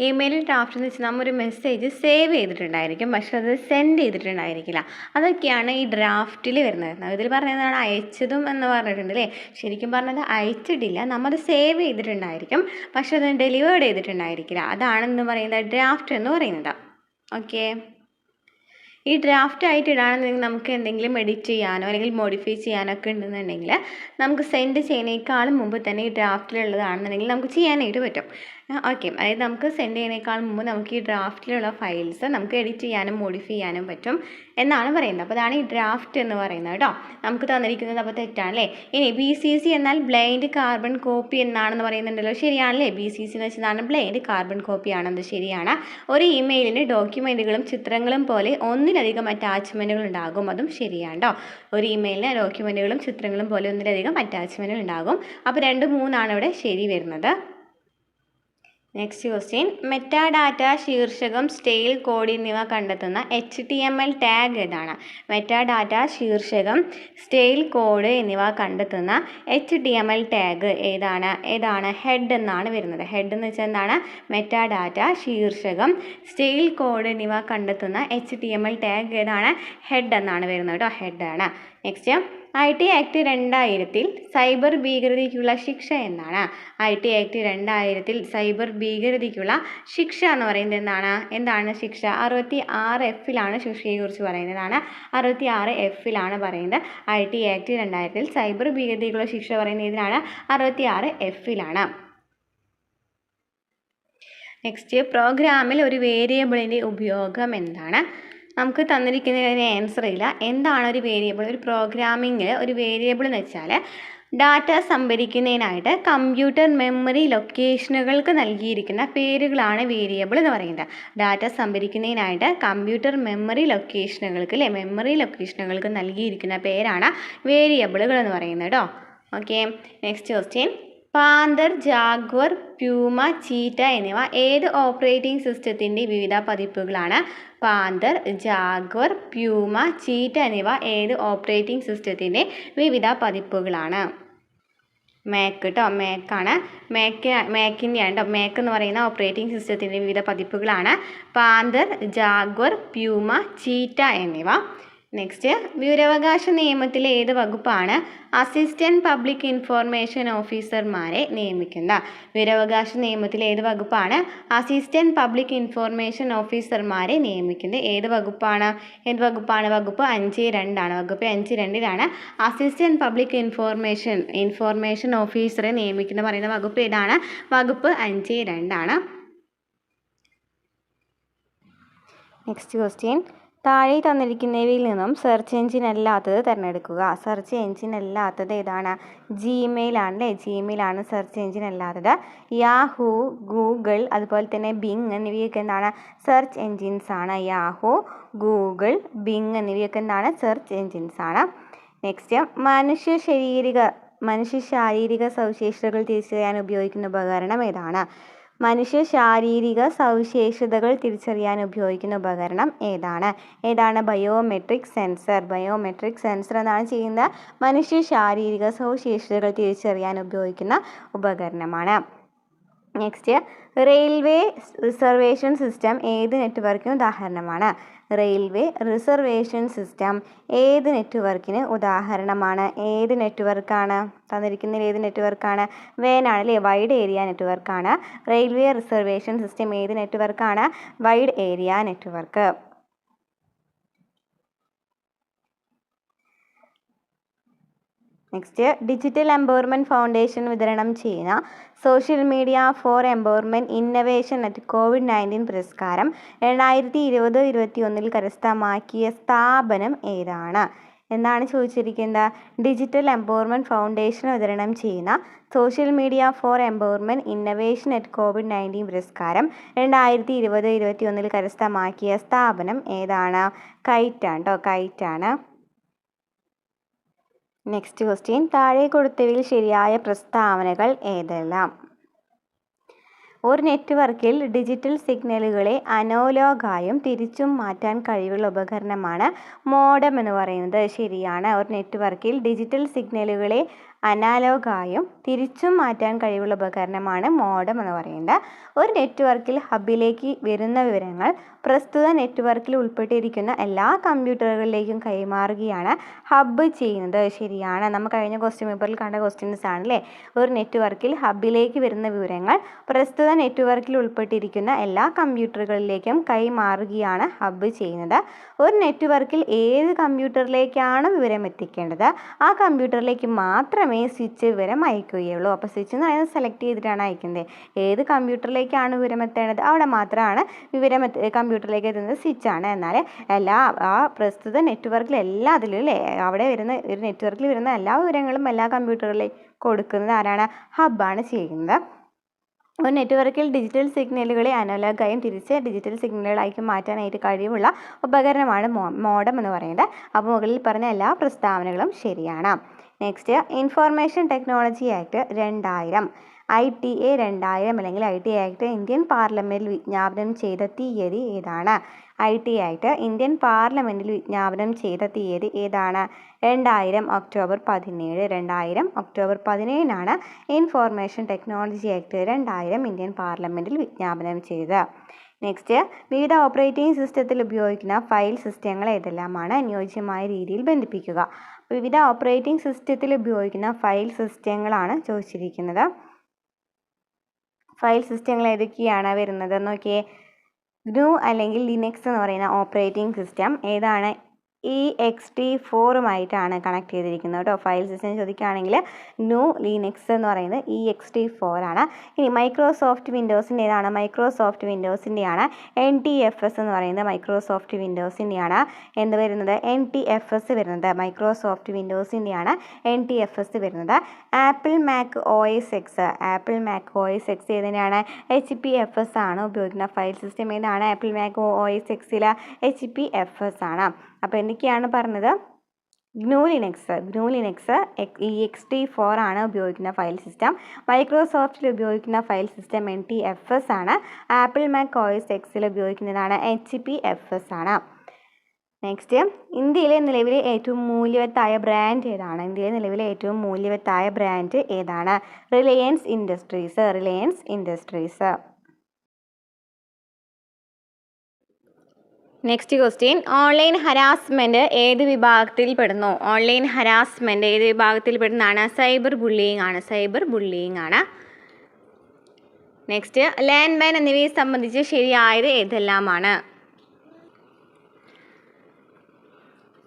ഇമെയിൽ ഡ്രാഫ്റ്റ് എന്ന് വെച്ചാൽ നമ്മൊരു മെസ്സേജ് സേവ് ചെയ്തിട്ടുണ്ടായിരിക്കും, പക്ഷെ അത് സെൻഡ് ചെയ്തിട്ടുണ്ടായിരിക്കില്ല. അതൊക്കെയാണ് ഈ ഡ്രാഫ്റ്റിൽ വരുന്നത്. ഇതിൽ പറഞ്ഞതാണ് അയച്ചതും എന്ന് പറഞ്ഞിട്ടുണ്ട് അല്ലേ. ശരിക്കും പറഞ്ഞത് അയച്ചിട്ടില്ല, നമ്മൾ സേവ് ചെയ്തിട്ടുണ്ടായിരിക്കും, പക്ഷെ അത് ഡെലിവേർഡ് ചെയ്തിട്ടുണ്ടായിരിക്കില്ല. അതാണെന്ന് പറയുന്നത് ഡ്രാഫ്റ്റ് എന്ന് പറയുന്നത്. ഓക്കെ, ഈ ഡ്രാഫ്റ്റ് ആയിട്ട് ഇടാണെന്നുണ്ടെങ്കിൽ നമുക്ക് എന്തെങ്കിലും എഡിറ്റ് ചെയ്യാനോ അല്ലെങ്കിൽ മോഡിഫൈ ചെയ്യാനോ ഒക്കെ ഉണ്ടെന്നുണ്ടെങ്കിൽ നമുക്ക് സെൻഡ് ചെയ്യുന്നതിനേക്കാളും മുമ്പ് തന്നെ ഈ ഡ്രാഫ്റ്റിലുള്ളതാണെന്നുണ്ടെങ്കിൽ നമുക്ക് ചെയ്യാനായിട്ട് പറ്റും. ഓക്കെ, അതായത് നമുക്ക് സെൻഡ് ചെയ്യുന്നതിനേക്കാൾ മുമ്പ് നമുക്ക് ഈ ഡ്രാഫ്റ്റിലുള്ള ഫയൽസ് നമുക്ക് എഡിറ്റ് ചെയ്യാനും മോഡിഫൈ ചെയ്യാനും പറ്റും എന്നാണ് പറയുന്നത്. അപ്പോൾ അതാണ് ഈ ഡ്രാഫ്റ്റ് എന്ന് പറയുന്നത് കേട്ടോ. നമുക്ക് തന്നിരിക്കുന്നത് അപ്പോൾ തെറ്റാണല്ലേ. ഇനി BCC എന്നാൽ ബ്ലൈൻഡ് കാർബൺ കോപ്പി എന്നാണെന്ന് പറയുന്നുണ്ടല്ലോ. ശരിയാണല്ലേ. BCC എന്ന് വെച്ചതാണ് ബ്ലൈൻഡ് കാർബൺ കോപ്പി ആണെന്നത് ശരിയാണ്. ഒരു ഇമെയിലിന് ഡോക്യുമെൻറ്റുകളും ചിത്രങ്ങളും പോലെ ഒന്നിലധികം അറ്റാച്ച്മെൻറ്റുകൾ ഉണ്ടാകും, അതും ശരിയാണ് കേട്ടോ. ഒരു ഇമെയിലിന് ഡോക്യുമെൻറ്റുകളും ചിത്രങ്ങളും പോലെ ഒന്നിലധികം അറ്റാച്ച്മെൻറ്റുകൾ ഉണ്ടാകും. അപ്പോൾ 2, 3 ഇവിടെ ശരി വരുന്നത്. നെക്സ്റ്റ് ക്വസ്റ്റ്യൻ, മെറ്റാഡാറ്റ, ശീർഷകം, സ്റ്റൈൽ, കോഡ് എന്നിവ കണ്ടെത്തുന്ന HTML ടാഗ് ഏതാണ്? മെറ്റാഡാറ്റ, ശീർഷകം, സ്റ്റൈൽ, കോഡ് എന്നിവ കണ്ടെത്തുന്ന HTML ടാഗ് ഏതാണ്? ഹെഡ് എന്നാണ് വരുന്നത്. ഹെഡ് എന്ന് വെച്ചാൽ എന്താണ്? മെറ്റാഡാറ്റ, ശീർഷകം, സ്റ്റൈൽ, കോഡ് എന്നിവ കണ്ടെത്തുന്ന HTML ടാഗ് ഏതാണ്? ഹെഡ് എന്നാണ് വരുന്നത് കേട്ടോ. ഹെഡാണ്. നെക്സ്റ്റ്, IT ആക്ട് 2000 സൈബർ ഭീകരതയ്ക്കുള്ള ശിക്ഷ എന്നാണ്? IT ആക്ട് 2000 സൈബർ ഭീകരതയ്ക്കുള്ള ശിക്ഷ എന്ന് പറയുന്നത് എന്താണ് ശിക്ഷ? 66F ശിക്ഷയെക്കുറിച്ച് പറയുന്നതാണ്. 66F പറയുന്നത്. IT ആക്ട് 2000 സൈബർ ഭീകരതയ്ക്കുള്ള ശിക്ഷ പറയുന്നത് ഇതിനാണ്, 66F. നെക്സ്റ്റ്, പ്രോഗ്രാമിൽ ഒരു വേരിയബിളിൻ്റെ ഉപയോഗം എന്താണ്? നമുക്ക് തന്നിരിക്കുന്നതിന് ആൻസർ ഇല്ല. എന്താണ് ഒരു വേരിയബിൾ? ഒരു പ്രോഗ്രാമിങ്ങിൽ ഒരു വേരിയബിൾ എന്ന് വെച്ചാൽ ഡാറ്റ സംഭരിക്കുന്നതിനായിട്ട് കമ്പ്യൂട്ടർ മെമ്മറി ലൊക്കേഷനുകൾക്ക് നൽകിയിരിക്കുന്ന പേരുകളാണ് വേരിയബിൾ എന്ന് പറയുന്നത്. ഡാറ്റ സംഭരിക്കുന്നതിനായിട്ട് കമ്പ്യൂട്ടർ മെമ്മറി ലൊക്കേഷനുകൾക്ക് നൽകിയിരിക്കുന്ന പേരാണ് വേരിയബിളുകൾ എന്ന് പറയുന്നത് കേട്ടോ. ഓക്കെ, നെക്സ്റ്റ് ക്വസ്റ്റ്യൻ, പാന്തർ, ജാഗ്വർ, പ്യൂമ, ചീറ്റ എന്നിവ ഏത് ഓപ്പറേറ്റിംഗ് സിസ്റ്റത്തിൻ്റെ വിവിധ പതിപ്പുകളാണ്? പാന്തർ, ജാഗ്വർ, പ്യൂമ, ചീറ്റ എന്നിവ ഏത് ഓപ്പറേറ്റിംഗ് സിസ്റ്റത്തിൻ്റെ വിവിധ പതിപ്പുകളാണ്? മാക്ക് കേട്ടോ, മാക്കാണ്. മാക്കിൻ്റെയാണ് കേട്ടോ. മാക്ക് എന്ന് പറയുന്ന ഓപ്പറേറ്റിംഗ് സിസ്റ്റത്തിൻ്റെ വിവിധ പതിപ്പുകളാണ് പാന്തർ, ജാഗ്വർ, പ്യൂമ, ചീറ്റ എന്നിവ. നെക്സ്റ്റ്, വിവരാവകാശ നിയമത്തിലെ ഏത് വകുപ്പാണ് അസിസ്റ്റന്റ് പബ്ലിക് ഇൻഫോർമേഷൻ ഓഫീസർമാരെ നിയമിക്കുന്നത്? വിവരാവകാശ നിയമത്തിലെ ഏത് വകുപ്പാണ് അസിസ്റ്റന്റ് പബ്ലിക് ഇൻഫോർമേഷൻ ഓഫീസർമാരെ നിയമിക്കുന്നത്? ഏത് വകുപ്പാണ്? വകുപ്പ് 5(2) വകുപ്പ് 5(2) അസിസ്റ്റന്റ് പബ്ലിക് ഇൻഫോർമേഷൻ ഓഫീസറെ നിയമിക്കുന്ന പറയുന്ന വകുപ്പ് ഏതാണ്? വകുപ്പ് 5(2). നെക്സ്റ്റ് ക്വസ്റ്റ്യൻ, താഴെ തന്നിരിക്കുന്നവയിൽ നിന്നും സെർച്ച് എഞ്ചിൻ അല്ലാത്തത് തിരഞ്ഞെടുക്കുക. സെർച്ച് എഞ്ചിൻ അല്ലാത്തത് ഏതാണ്? Gmail ആണല്ലേ. Gmail ആണ് സെർച്ച് എഞ്ചിൻ അല്ലാത്തത്. യാഹൂ, ഗൂഗിൾ, അതുപോലെ തന്നെ ബിങ് എന്നിവയൊക്കെ എന്താണ്? സെർച്ച് എഞ്ചിൻസ് ആണ്. യാഹൂ, ഗൂഗിൾ, ബിങ് എന്നിവയൊക്കെ എന്താണ്? സെർച്ച് എഞ്ചിൻസ് ആണ്. നെക്സ്റ്റ്, മനുഷ്യ ശാരീരിക സവിശേഷതകൾ തിരിച്ചറിയാൻ ഉപയോഗിക്കുന്ന ഉപകരണം ഏതാണ്? മനുഷ്യ ശാരീരിക സവിശേഷതകൾ തിരിച്ചറിയാൻ ഉപയോഗിക്കുന്ന ഉപകരണം ഏതാണ്? Biometric sensor. ബയോമെട്രിക് സെൻസർ എന്നാണ് ചെയ്യുന്നത്. മനുഷ്യ ശാരീരിക സവിശേഷതകൾ തിരിച്ചറിയാൻ ഉപയോഗിക്കുന്ന ഉപകരണമാണ്. നെക്സ്റ്റ്, റെയിൽവേ റിസർവേഷൻ സിസ്റ്റം ഏത് നെറ്റ്വർക്കിന് ഉദാഹരണമാണ്? റെയിൽവേ റിസർവേഷൻ സിസ്റ്റം ഏത് നെറ്റ്വർക്കിന് ഉദാഹരണമാണ്? ഏത് നെറ്റ്വർക്കാണ് തന്നിരിക്കുന്നതിൽ? ഏത് നെറ്റ്വർക്കാണ്? വേനാണ് അല്ലേ, വൈഡ് ഏരിയ നെറ്റ്വർക്കാണ്. റെയിൽവേ റിസർവേഷൻ സിസ്റ്റം ഏത് നെറ്റ്വർക്കാണ്? Wide area network. Next, digital empowerment foundation വിതരണം ചെയ്യുന്ന social media for empowerment innovation at COVID-19 പുരസ്കാരം 2020-21 കരസ്ഥമാക്കിയ സ്ഥാപനം ഏതാണ്? എന്താണ് ചോദിച്ചിരിക്കുന്നത്? ഡിജിറ്റൽ എംപവർമെൻറ്റ് ഫൗണ്ടേഷൻ വിതരണം ചെയ്യുന്ന social media for empowerment innovation at COVID-19 പുരസ്കാരം 2020-21 കരസ്ഥമാക്കിയ സ്ഥാപനം ഏതാണ്? കൈറ്റാണ് കേട്ടോ, കൈറ്റാണ്. നെക്സ്റ്റ് ക്വസ്റ്റ്യൻ, താഴെ കൊടുത്തവയിൽ ശരിയായ പ്രസ്താവനകൾ ഏതെല്ലാം? ഒരു നെറ്റ്വർക്കിൽ ഡിജിറ്റൽ സിഗ്നലുകളെ അനലോഗായും തിരിച്ചും മാറ്റാൻ കഴിവുള്ള ഉപകരണമാണ് മോഡം എന്ന് പറയുന്നത്. ശരിയാണ്. ഒരു നെറ്റ്വർക്കിൽ ഡിജിറ്റൽ സിഗ്നലുകളെ അനലോഗായും തിരിച്ചും മാറ്റാൻ കഴിവുള്ള ഉപകരണമാണ് മോഡം എന്ന് പറയുന്നത്. ഒരു നെറ്റ്വർക്കിൽ ഹബിലേക്ക് വരുന്ന വിവരങ്ങൾ പ്രസ്തുത നെറ്റ്വർക്കിൽ ഉൾപ്പെട്ടിരിക്കുന്ന എല്ലാ കമ്പ്യൂട്ടറുകളിലേക്കും കൈമാറുകയാണ് ഹബ് ചെയ്യുന്നത്. ശരിയാണ്. നമ്മൾ കഴിഞ്ഞ ക്വസ്റ്റ്യൻ പേപ്പറിൽ കണ്ട ക്വസ്റ്റ്യൻസ് ആണല്ലേ. ഒരു നെറ്റ്വർക്കിൽ ഹബിലേക്ക് വരുന്ന വിവരങ്ങൾ പ്രസ്തുത നെറ്റ്വർക്കിൽ ഉൾപ്പെട്ടിരിക്കുന്ന എല്ലാ കമ്പ്യൂട്ടറുകളിലേക്കും കൈമാറുകയാണ് ഹബ് ചെയ്യുന്നത്. ഒരു നെറ്റ്വർക്കിൽ ഏത് കമ്പ്യൂട്ടറിലേക്കാണ് വിവരം എത്തിക്കേണ്ടത് ആ കമ്പ്യൂട്ടറിലേക്ക് മാത്രമേ സ്വിച്ച് വിവരം അയക്കുകയുള്ളൂ. അപ്പോൾ സ്വിച്ച് എന്ന് പറയുന്നത് സെലക്ട് ചെയ്തിട്ടാണ് അയക്കുന്നത്. ഏത് കമ്പ്യൂട്ടറിലേക്കാണ് വിവരം എത്തേണ്ടത് അവിടെ മാത്രമാണ് വിവരം കമ്പ്യൂട്ടറിലേക്ക് എത്തുന്നത് സ്വിച്ചാണ്. എന്നാൽ ആ പ്രസ്തുത നെറ്റ്വർക്കിൽ എല്ലാത്തിലും അല്ലേ, അവിടെ വരുന്ന ഒരു നെറ്റ്വർക്കിൽ വരുന്ന എല്ലാ വിവരങ്ങളും എല്ലാ കമ്പ്യൂട്ടറുകളിലേക്ക് കൊടുക്കുന്നത് ആരാണ്? ഹബ്ബാണ് ചെയ്യുന്നത്. ഒരു നെറ്റ്വർക്കിൽ ഡിജിറ്റൽ സിഗ്നലുകളെ അനലോഗായും തിരിച്ച് ഡിജിറ്റൽ സിഗ്നലുകളാക്കി മാറ്റാനായിട്ട് കഴിവുള്ള ഉപകരണമാണ് മോഡം എന്ന് പറയുന്നത്. അപ്പോൾ മുകളിൽ പറഞ്ഞ എല്ലാ പ്രസ്താവനകളും ശരിയാണ്. Next, information technology act 2000 ITA 2000 അല്ലെങ്കിൽ ITA ആക്ട് ഇന്ത്യൻ പാർലമെൻറ്റിൽ വിജ്ഞാപനം ചെയ്ത തീയതി ഏതാണ്? ITA ആക്ട് ഇന്ത്യൻ പാർലമെൻറ്റിൽ വിജ്ഞാപനം ചെയ്ത തീയതി ഏതാണ്? 2000 October 17. 2000 October 17 information technology act 2000 Indian പാർലമെൻറ്റിൽ വിജ്ഞാപനം ചെയ്തത്. നെക്സ്റ്റ്, വിവിധ ഓപ്പറേറ്റിംഗ് സിസ്റ്റത്തിൽ ഉപയോഗിക്കുന്ന ഫയൽ സിസ്റ്റങ്ങൾ ഏതെല്ലാമാണ്? അനുയോജ്യമായ രീതിയിൽ ബന്ധിപ്പിക്കുക. വിവിധ ഓപ്പറേറ്റിംഗ് സിസ്റ്റത്തിൽ ഉപയോഗിക്കുന്ന ഫയൽ സിസ്റ്റങ്ങളാണ് ചോദിച്ചിരിക്കുന്നത്. ഫയൽ സിസ്റ്റങ്ങൾ ഏതൊക്കെയാണ് വരുന്നത് നോക്കിയേ. GNU അല്ലെങ്കിൽ ലിനക്സ് എന്ന് പറയുന്ന ഓപ്പറേറ്റിംഗ് സിസ്റ്റം ഏതാണ്? ext4 കണക്ട് ചെയ്തിരിക്കുന്നത് കേട്ടോ. ഫയൽ സിസ്റ്റം ചോദിക്കുകയാണെങ്കിൽ GNU ലിനക്സ് എന്ന് പറയുന്നത് ext4 ആണ്. ഇനി മൈക്രോസോഫ്റ്റ് വിൻഡോസിൻ്റെ ഏതാണ്? മൈക്രോസോഫ്റ്റ് വിൻഡോസിൻ്റെയാണ് NTFS എന്ന് പറയുന്നത്. മൈക്രോസോഫ്റ്റ് വിൻഡോസിൻ്റെയാണ് എന്ത് വരുന്നത്? NTFS വരുന്നത്. മൈക്രോസോഫ്റ്റ് വിൻഡോസിൻ്റെയാണ് NTFS വരുന്നത്. Apple Mac OS X ഏതിനാണ്? HPFS ആണ് ഉപയോഗിക്കുന്ന ഫയൽ സിസ്റ്റം ഏതാണ്? ആപ്പിൾ മാക് OS Xൽ HPFS ആണ്. അപ്പോൾ എന്തൊക്കെയാണ് പറഞ്ഞത്? GNU ലിനക്സ് ext4 ആണ് ഉപയോഗിക്കുന്ന ഫയൽ സിസ്റ്റം. മൈക്രോസോഫ്റ്റിൽ ഉപയോഗിക്കുന്ന ഫയൽ സിസ്റ്റം NTFS ആണ്. ആപ്പിൾ മാക് OS Xൽ ഉപയോഗിക്കുന്നതാണ് HPFS ആണ്. നെക്സ്റ്റ്, ഇന്ത്യയിലെ നിലവിലെ ഏറ്റവും മൂല്യവത്തായ ബ്രാൻഡ് ഏതാണ്? ഇന്ത്യയിലെ നിലവിലെ ഏറ്റവും മൂല്യവത്തായ ബ്രാൻഡ് ഏതാണ്? Reliance industries. Next question, online harassment ഏത് വിഭാഗത്തിൽ പെടുന്നു? ഓൺലൈൻ ഹരാസ്മെൻറ്റ് ഏത് വിഭാഗത്തിൽ പെടുന്നതാണ്? സൈബർ ബുള്ളിയിങ് ആണ്. നെക്സ്റ്റ്, ലാൻഡ് ബാൻ എന്നിവയെ സംബന്ധിച്ച് ശരിയായത് ഏതെല്ലാമാണ്?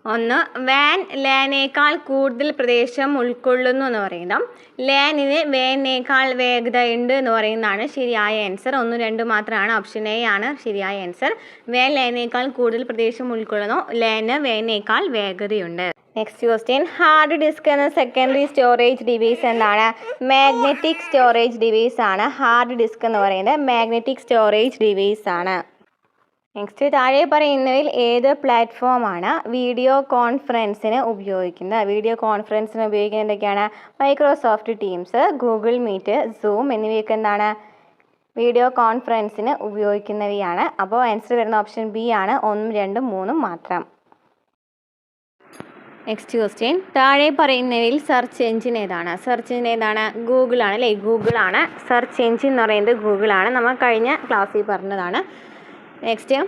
1. വാൻ ലാനേക്കാൾ കൂടുതൽ പ്രദേശം ഉൾക്കൊള്ളുന്നു എന്ന് പറയുന്നത്. ലാനിന് വാനേക്കാൾ വേഗതയുണ്ട് എന്ന് പറയുന്നതാണ് ശരിയായ ആൻസർ. 1, 2 മാത്രമാണ്. ഓപ്ഷൻ എ ആണ് ശരിയായ ആൻസർ. വാൻ ലാനേക്കാൾ കൂടുതൽ പ്രദേശം ഉൾക്കൊള്ളുന്നു. ലാന് വാനേക്കാൾ വേഗതയുണ്ട്. നെക്സ്റ്റ് ക്വസ്റ്റ്യൻ, ഹാർഡ് ഡിസ്ക് എന്ന സെക്കൻഡറി സ്റ്റോറേജ് ഡിവൈസ് എന്താണ്? മാഗ്നറ്റിക് സ്റ്റോറേജ് ഡിവൈസ് ആണ്. ഹാർഡ് ഡിസ്ക് എന്ന് പറയുന്നത് മാഗ്നറ്റിക് സ്റ്റോറേജ് ഡിവൈസ് ആണ്. നെക്സ്റ്റ്, താഴെ പറയുന്നവയിൽ ഏത് പ്ലാറ്റ്ഫോമാണ് വീഡിയോ കോൺഫറൻസിന് ഉപയോഗിക്കുന്നത്? വീഡിയോ കോൺഫറൻസിന് ഉപയോഗിക്കുന്നത് എന്തൊക്കെയാണ്? Microsoft Teams, Google Meet, Zoom എന്നിവയൊക്കെ എന്താണ്? വീഡിയോ കോൺഫറൻസിന് ഉപയോഗിക്കുന്നവയാണ്. അപ്പോൾ ആൻസർ വരുന്ന ഓപ്ഷൻ ബി ആണ്. 1, 2, 3 മാത്രം. നെക്സ്റ്റ് ക്വസ്റ്റ്യൻ, താഴെ പറയുന്നവയിൽ സെർച്ച് എഞ്ചിൻ ഏതാണ്? സെർച്ച് എഞ്ചിൻ ഏതാണ്? ഗൂഗിളാണ് അല്ലേ? ഗൂഗിളാണ് സെർച്ച് എഞ്ചിൻ എന്ന് പറയുന്നത്. ഗൂഗിളാണ്, നമ്മൾ കഴിഞ്ഞ ക്ലാസ്സിൽ പറഞ്ഞതാണ്. നെക്സ്റ്റ്,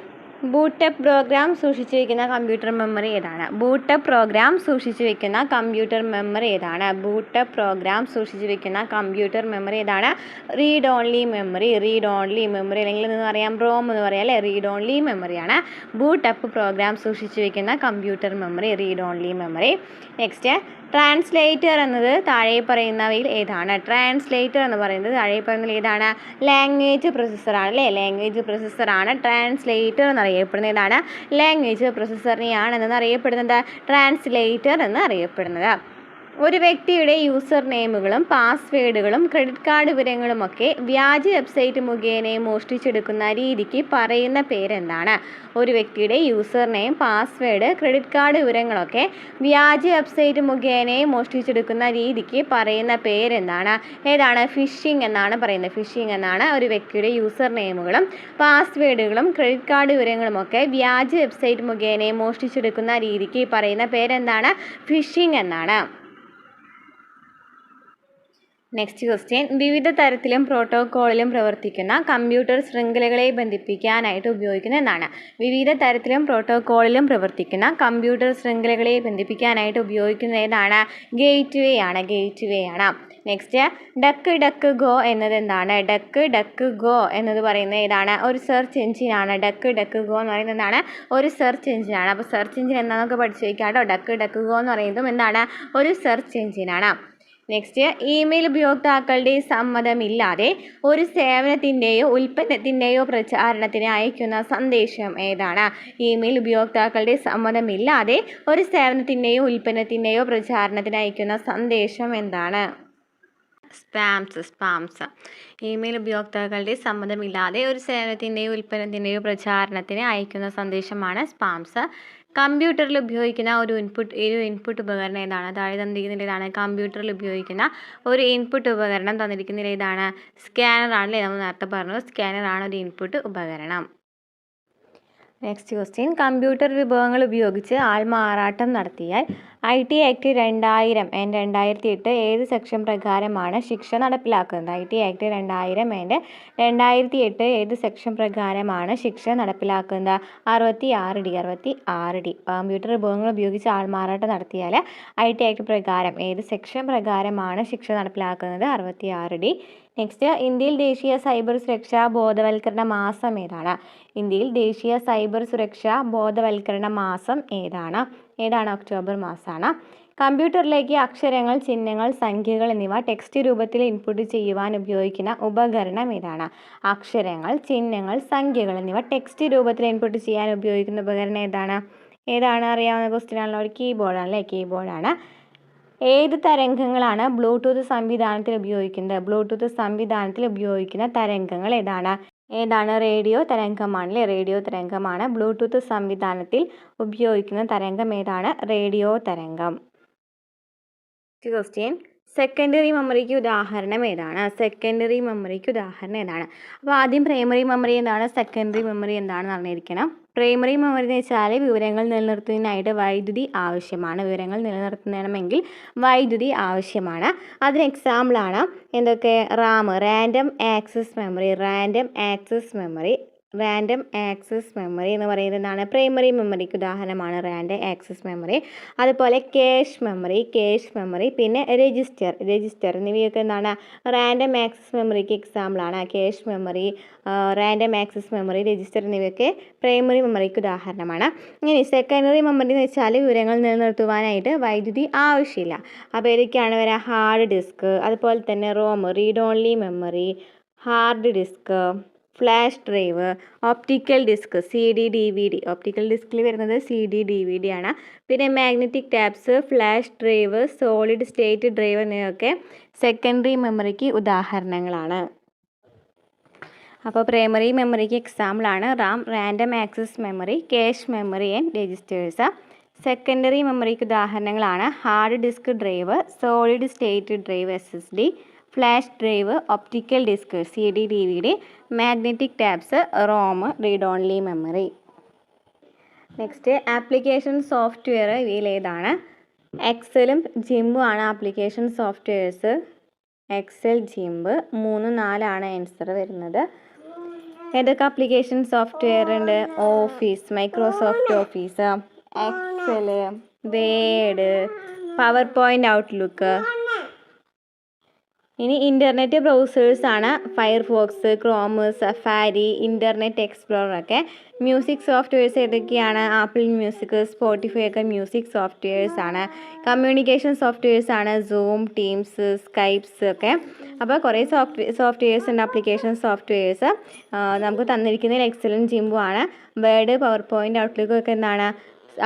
ബൂട്ടപ്പ് പ്രോഗ്രാം സൂക്ഷിച്ചു വയ്ക്കുന്ന കമ്പ്യൂട്ടർ മെമ്മറി ഏതാണ്? ബൂട്ടപ്പ് പ്രോഗ്രാം സൂക്ഷിച്ചു വയ്ക്കുന്ന കമ്പ്യൂട്ടർ മെമ്മറി ഏതാണ്? ബൂട്ടപ്പ് പ്രോഗ്രാം സൂക്ഷിച്ചു വയ്ക്കുന്ന കമ്പ്യൂട്ടർ മെമ്മറി ഏതാണ്? Read only memory. Read only memory, അല്ലെങ്കിൽ എന്ന് പറയാം റോം എന്ന് പറയാം അല്ലേ? റീഡ് ഓൺലി മെമ്മറിയാണ് ബൂട്ടപ്പ് പ്രോഗ്രാം സൂക്ഷിച്ചു വയ്ക്കുന്ന computer memory, read only memory. Next, translator എന്നത് താഴെ പറയുന്നവയിൽ ഏതാണ്? ട്രാൻസ്ലേറ്റർ എന്ന് പറയുന്നത് താഴെ പറയുന്നതിൽ ഏതാണ്? ലാംഗ്വേജ് പ്രൊസസ്സറാണ് അല്ലേ? ലാംഗ്വേജ് പ്രൊസസ്സറാണ് ട്രാൻസ്ലേറ്റർ എന്നറിയപ്പെടുന്നത്. ഏതാണ്? ലാംഗ്വേജ് പ്രൊസസ്സറിനെയാണ് എന്നറിയപ്പെടുന്നത് ട്രാൻസ്ലേറ്റർ എന്ന് അറിയപ്പെടുന്നത്. ഒരു വ്യക്തിയുടെ യൂസർ നെയിമുകളും പാസ്വേഡുകളും ക്രെഡിറ്റ് കാർഡ് വിവരങ്ങളുമൊക്കെ വ്യാജ വെബ്സൈറ്റ് മുഖേന മോഷ്ടിച്ചെടുക്കുന്ന രീതിക്ക് പറയുന്ന പേരെന്താണ്? ഒരു വ്യക്തിയുടെ user name, password, credit card വിവരങ്ങളൊക്കെ വ്യാജ വെബ്സൈറ്റ് മുഖേന മോഷ്ടിച്ചെടുക്കുന്ന രീതിക്ക് പറയുന്ന പേരെന്താണ്? ഏതാണ്? ഫിഷിംഗ് എന്നാണ് പറയുന്നത്. ഫിഷിംഗ് എന്നാണ് ഒരു വ്യക്തിയുടെ യൂസർ നെയിമുകളും പാസ്വേഡുകളും ക്രെഡിറ്റ് കാർഡ് വിവരങ്ങളുമൊക്കെ വ്യാജ വെബ്സൈറ്റ് മുഖേന മോഷ്ടിച്ചെടുക്കുന്ന രീതിക്ക് പറയുന്ന പേരെന്താണ്? ഫിഷിംഗ് എന്നാണ്. നെക്സ്റ്റ് ക്വസ്റ്റ്യൻ, വിവിധ തരത്തിലും പ്രോട്ടോക്കോളിലും പ്രവർത്തിക്കുന്ന കമ്പ്യൂട്ടർ ശൃംഖലകളെ ബന്ധിപ്പിക്കാനായിട്ട് ഉപയോഗിക്കുന്ന എന്താണ്? വിവിധ തരത്തിലും പ്രോട്ടോക്കോളിലും പ്രവർത്തിക്കുന്ന കമ്പ്യൂട്ടർ ശൃംഖലകളെ ബന്ധിപ്പിക്കാനായിട്ട് ഉപയോഗിക്കുന്ന ഏതാണ്? ഗേറ്റ്വേ ആണ്. ഗേറ്റ്വേ ആണ്. നെക്സ്റ്റ്, ഡക്ക് ഗോ എന്നത് എന്താണ്? ഡക്ക് ഗോ എന്നത് പറയുന്നത് ഏതാണ്? ഒരു സെർച്ച് എഞ്ചിനാണ്. ഡക്ക് ഗോ എന്ന് പറയുന്നത് എന്താണ്? ഒരു സെർച്ച് എഞ്ചിനാണ്. അപ്പോൾ സെർച്ച് എഞ്ചിൻ എന്താണെന്നൊക്കെ പഠിച്ചു വയ്ക്കാം കേട്ടോ. ഡക്ക് ഗോ എന്ന് പറയുന്നതും എന്താണ്? ഒരു സെർച്ച് എഞ്ചിനാണ്. നെക്സ്റ്റ്, ഇമെയിൽ ഉപയോക്താക്കളുടെ സമ്മതമില്ലാതെ ഒരു സേവനത്തിൻ്റെയോ ഉൽപ്പന്നത്തിൻ്റെയോ പ്രചാരണത്തിന് അയക്കുന്ന സന്ദേശം ഏതാണ്? ഇമെയിൽ ഉപയോക്താക്കളുടെ സമ്മതമില്ലാതെ ഒരു സേവനത്തിൻ്റെയോ ഉൽപ്പന്നത്തിൻ്റെയോ പ്രചാരണത്തിന് അയക്കുന്ന സന്ദേശം എന്താണ്? സ്പാംസ്. ഇമെയിൽ ഉപയോക്താക്കളുടെ സമ്മതമില്ലാതെ ഒരു സേവനത്തിൻ്റെയോ ഉൽപ്പന്നത്തിൻ്റെയോ പ്രചാരണത്തിന് അയക്കുന്ന സന്ദേശമാണ് സ്പാംസ്. കമ്പ്യൂട്ടറിൽ ഉപയോഗിക്കുന്ന ഒരു ഇൻപുട്ട് ഉപകരണം ഏതാണ്? താഴെ തന്നിരിക്കുന്നതിൽ ഏതാണ്? കമ്പ്യൂട്ടറിൽ ഉപയോഗിക്കുന്ന ഒരു ഇൻപുട്ട് ഉപകരണം തന്നിരിക്കുന്നതിൽ ഏതാണ്? സ്കാനറാണല്ലേ? നമ്മൾ നേരത്തെ പറഞ്ഞു, സ്കാനറാണ് ഒരു ഇൻപുട്ട് ഉപകരണം. നെക്സ്റ്റ് ക്വസ്റ്റ്യൻ, കമ്പ്യൂട്ടർ വിഭവങ്ങൾ ഉപയോഗിച്ച് ആൾമാറാട്ടം നടത്തിയാൽ IT ആക്ട് 2000 and 2008 ഏത് സെക്ഷൻ പ്രകാരമാണ് ശിക്ഷ നടപ്പിലാക്കുന്നത്? IT ആക്ട് 2000 and 2008 ഏത് സെക്ഷൻ പ്രകാരമാണ് ശിക്ഷ നടപ്പിലാക്കുന്നത്? 66D. കമ്പ്യൂട്ടർ വിഭവങ്ങൾ ഉപയോഗിച്ച് ആൾമാറാട്ടം നടത്തിയാൽ IT ആക്ട് പ്രകാരം ഏത് സെക്ഷൻ പ്രകാരമാണ് ശിക്ഷ നടപ്പിലാക്കുന്നത്? 66D. നെക്സ്റ്റ്, ഇന്ത്യയിൽ ദേശീയ സൈബർ സുരക്ഷാ ബോധവൽക്കരണ മാസം ഏതാണ്? ഇന്ത്യയിൽ ദേശീയ സൈബർ സുരക്ഷാ ബോധവൽക്കരണ മാസം ഏതാണ്? ഒക്ടോബർ മാസമാണ്. കമ്പ്യൂട്ടറിലേക്ക് അക്ഷരങ്ങൾ, ചിഹ്നങ്ങൾ, സംഖ്യകൾ എന്നിവ ടെക്സ്റ്റ് രൂപത്തിൽ ഇൻപുട്ട് ചെയ്യുവാൻ ഉപയോഗിക്കുന്ന ഉപകരണം ഏതാണ്? അക്ഷരങ്ങൾ, ചിഹ്നങ്ങൾ, സംഖ്യകൾ എന്നിവ ടെക്സ്റ്റ് രൂപത്തിൽ ഇൻപുട്ട് ചെയ്യാൻ ഉപയോഗിക്കുന്ന ഉപകരണം ഏതാണ്? അറിയാവുന്ന ക്വസ്റ്റ്യൻ ആണല്ലോ. ഒരു കീബോർഡാണല്ലേ? കീബോർഡാണ്. ഏത് തരംഗങ്ങളാണ് ബ്ലൂടൂത്ത് സംവിധാനത്തിൽ ഉപയോഗിക്കുന്നത്? ബ്ലൂടൂത്ത് സംവിധാനത്തിൽ ഉപയോഗിക്കുന്ന തരംഗങ്ങൾ ഏതാണ്? റേഡിയോ തരംഗമാണല്ലേ? റേഡിയോ തരംഗമാണ്. ബ്ലൂടൂത്ത് സംവിധാനത്തിൽ ഉപയോഗിക്കുന്ന തരംഗം ഏതാണ്? റേഡിയോ തരംഗം. ക്വസ്റ്റ്യൻ, സെക്കൻഡറി മെമ്മറിക്ക് ഉദാഹരണം ഏതാണ്? സെക്കൻഡറി മെമ്മറിക്ക് ഉദാഹരണം ഏതാണ്? അപ്പോൾ ആദ്യം പ്രൈമറി മെമ്മറി എന്താണ്, സെക്കൻഡറി മെമ്മറി എന്താണെന്ന് അറിഞ്ഞിരിക്കണം. പ്രൈമറി മെമ്മറി എന്ന് വെച്ചാൽ വിവരങ്ങൾ നിലനിർത്തുന്നതിനായിട്ട് വൈദ്യുതി ആവശ്യമാണ്. വിവരങ്ങൾ നിലനിർത്തണമെങ്കിൽ വൈദ്യുതി ആവശ്യമാണ്. അതിന് എക്സാമ്പിളാണ് എന്തൊക്കെ? Ram, random access memory. Random access memory എന്ന് പറയുന്നത് എന്താണ്? പ്രൈമറി മെമ്മറിക്ക് ഉദാഹരണമാണ് റാൻഡം ആക്സസ് മെമ്മറി. അതുപോലെ ക്യാഷ് മെമ്മറി, പിന്നെ രജിസ്റ്റർ എന്നിവയൊക്കെ എന്താണ്? റാൻഡം ആക്സസ് മെമ്മറിക്ക് എക്സാമ്പിളാണ്. Cache memory, random access memory, register എന്നിവയൊക്കെ പ്രൈമറി മെമ്മറിക്ക് ഉദാഹരണമാണ്. ഇനി സെക്കൻഡറി മെമ്മറി എന്ന് വെച്ചാൽ വിവരങ്ങൾ നിലനിർത്തുവാനായിട്ട് വൈദ്യുതി ആവശ്യമില്ല. അപ്പോൾ ഏതൊക്കെയാണ് വരിക? ഹാർഡ് ഡിസ്ക്, അതുപോലെ തന്നെ ROM, read only memory, hard disk, flash drive, optical disc, CD DVD. Optical ഡിസ്കിൽ വരുന്നത് CD DVD ആണ്. പിന്നെ magnetic tapes, flash drive, solid state drive എന്നിവയൊക്കെ സെക്കൻഡറി മെമ്മറിക്ക് ഉദാഹരണങ്ങളാണ്. അപ്പോൾ പ്രൈമറി മെമ്മറിക്ക് എക്സാമ്പിളാണ് RAM, random access memory, cache memory and registers. Secondary മെമ്മറിക്ക് ഉദാഹരണങ്ങളാണ് hard disk drive, solid state drive SSD, flash drive, optical disc CD DVD, magnetic tapes, ROM, read only memory. Next, application software ഇവയിൽ ഏതാണ്? എക്സലും ജിമ്പും ആണ് application softwares. Excel, ജിമ്പ് 3, 4 ആണ് answer വരുന്നത്. ഏതൊക്കെ application software ഉണ്ട്? Office, Microsoft office, XL, word, power point, outlook. ഇനി internet browsers ആണ് Firefox, Chrome, safari, internet explorer ഒക്കെ. മ്യൂസിക് സോഫ്റ്റ്വെയർസ് ഏതൊക്കെയാണ്? ആപ്പിൾ മ്യൂസിക്, സ്പോട്ടിഫൈ ഒക്കെ മ്യൂസിക് സോഫ്റ്റ്വെയർസ് ആണ്. കമ്മ്യൂണിക്കേഷൻ സോഫ്റ്റ്വെയർസ് ആണ് സൂം, ടീംസ്, സ്കൈപ്സ് ഒക്കെ. അപ്പോൾ കുറേ സോഫ്റ്റ്വെയർസ് ഉണ്ട്, ആപ്ലിക്കേഷൻ സോഫ്റ്റ്വെയർസ്. നമുക്ക് തന്നിരിക്കുന്നതിൽ എക്സലും ജിമ്പും ആണ്. വേർഡ്, പവർ പോയിന്റ്, ഔട്ട്ലുക്ക് ഒക്കെ എന്താണ്?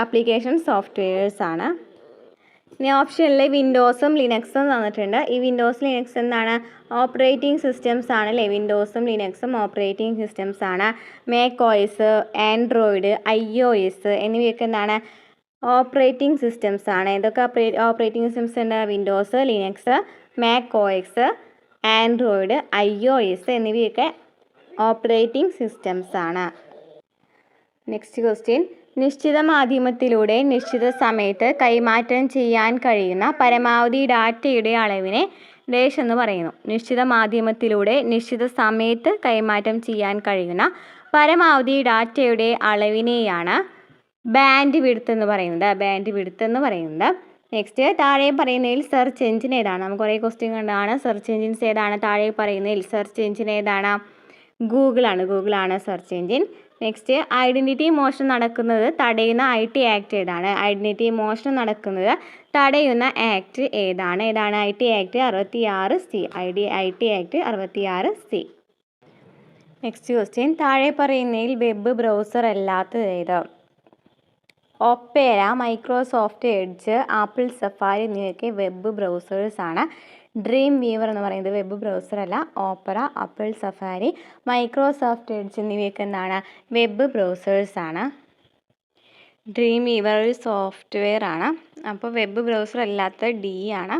ആപ്ലിക്കേഷൻ സോഫ്റ്റ്വെയർസ് ആണ്. ഇനി ഓപ്ഷനിൽ വിൻഡോസും ലിനക്സും തന്നിട്ടുണ്ട്. ഈ വിൻഡോസ്, ലിനക്സ് എന്താണ്? ഓപ്പറേറ്റിംഗ് സിസ്റ്റംസ് ആണ് അല്ലേ? വിൻഡോസും ലിനക്സും ഓപ്പറേറ്റിംഗ് സിസ്റ്റംസ് ആണ്. മാക് OS, ആൻഡ്രോയിഡ്, iOS എന്നിവയൊക്കെ എന്താണ്? ഓപ്പറേറ്റിംഗ് സിസ്റ്റംസ് ആണ്. ഏതൊക്കെ ഓപ്പറേറ്റിംഗ് സിസ്റ്റംസ് ഉണ്ട്? Windows, Linux, Mac OS, Android, iOS എന്നിവയൊക്കെ ഓപ്പറേറ്റിംഗ് സിസ്റ്റംസ് ആണ്. Next question. നിശ്ചിത മാധ്യമത്തിലൂടെ നിശ്ചിത സമയത്ത് കൈമാറ്റം ചെയ്യാൻ കഴിയുന്ന പരമാവധി ഡാറ്റയുടെ അളവിനെ ഡാഷ് എന്ന് പറയുന്നു. നിശ്ചിത മാധ്യമത്തിലൂടെ നിശ്ചിത സമയത്ത് കൈമാറ്റം ചെയ്യാൻ കഴിയുന്ന പരമാവധി ഡാറ്റയുടെ അളവിനെയാണ് ബാൻഡ് വിഡ്ത്ത് എന്ന് പറയുന്നത്. ബാൻഡ് വിഡ്ത്ത് എന്ന് പറയുന്നത്. നെക്സ്റ്റ്, താഴെ പറയുന്നതിൽ സെർച്ച് എഞ്ചിൻ ഏതാണ്? നമുക്ക് കുറേ ക്വസ്റ്റ്യൻ കണ്ടാണ്. സെർച്ച് എഞ്ചിൻസ് ഏതാണ്? താഴെ പറയുന്നതിൽ സെർച്ച് എഞ്ചിൻ ഏതാണ്? ഗൂഗിളാണ് സെർച്ച് എഞ്ചിൻ. നെക്സ്റ്റ്, ഐഡൻറ്റിറ്റി മോഷണം നടക്കുന്നത് തടയുന്ന IT ആക്ട് ഏതാണ്? ഐഡൻറ്റിറ്റി മോഷണം നടക്കുന്നത് തടയുന്ന ആക്ട് ഏതാണ്? IT act 66C. IT act 66C. Next question. താഴെ പറയുന്നതിൽ വെബ് ബ്രൗസർ അല്ലാത്തത് ഏത്? Opera, Microsoft edge, apple safari എന്നിവയൊക്കെ വെബ് ബ്രൗസേഴ്സ് ആണ്. ഡ്രീം വീവർ എന്ന് പറയുന്നത് വെബ് ബ്രൗസർ അല്ല. Opera, apple safari, Microsoft edge എന്നിവയൊക്കെ എന്താണ്? വെബ് ബ്രൗസേഴ്സ് ആണ്. ഡ്രീം വീവർ ഒരു സോഫ്റ്റ്വെയർ ആണ്. അപ്പോൾ വെബ് ബ്രൗസർ അല്ലാത്ത D ആണ്.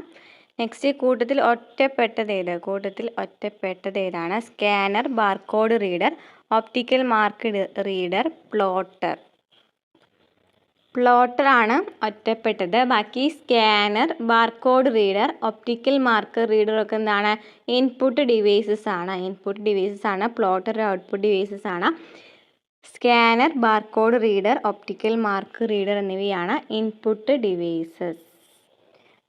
നെക്സ്റ്റ്, കൂട്ടത്തിൽ ഒറ്റപ്പെട്ടത് ഏതാണ്? Scanner, barcode reader, optical mark reader, plotter ആണ് ഒറ്റപ്പെട്ടത്. ബാക്കി scanner, barcode reader, optical mark reader ഒക്കെ എന്താണ്? ഇൻപുട്ട് ഡിവൈസസ് ആണ്. പ്ലോട്ടർ ഔട്ട്പുട്ട് ഡിവൈസസ് ആണ്. Scanner, barcode reader, optical mark reader എന്നിവയാണ് input devices.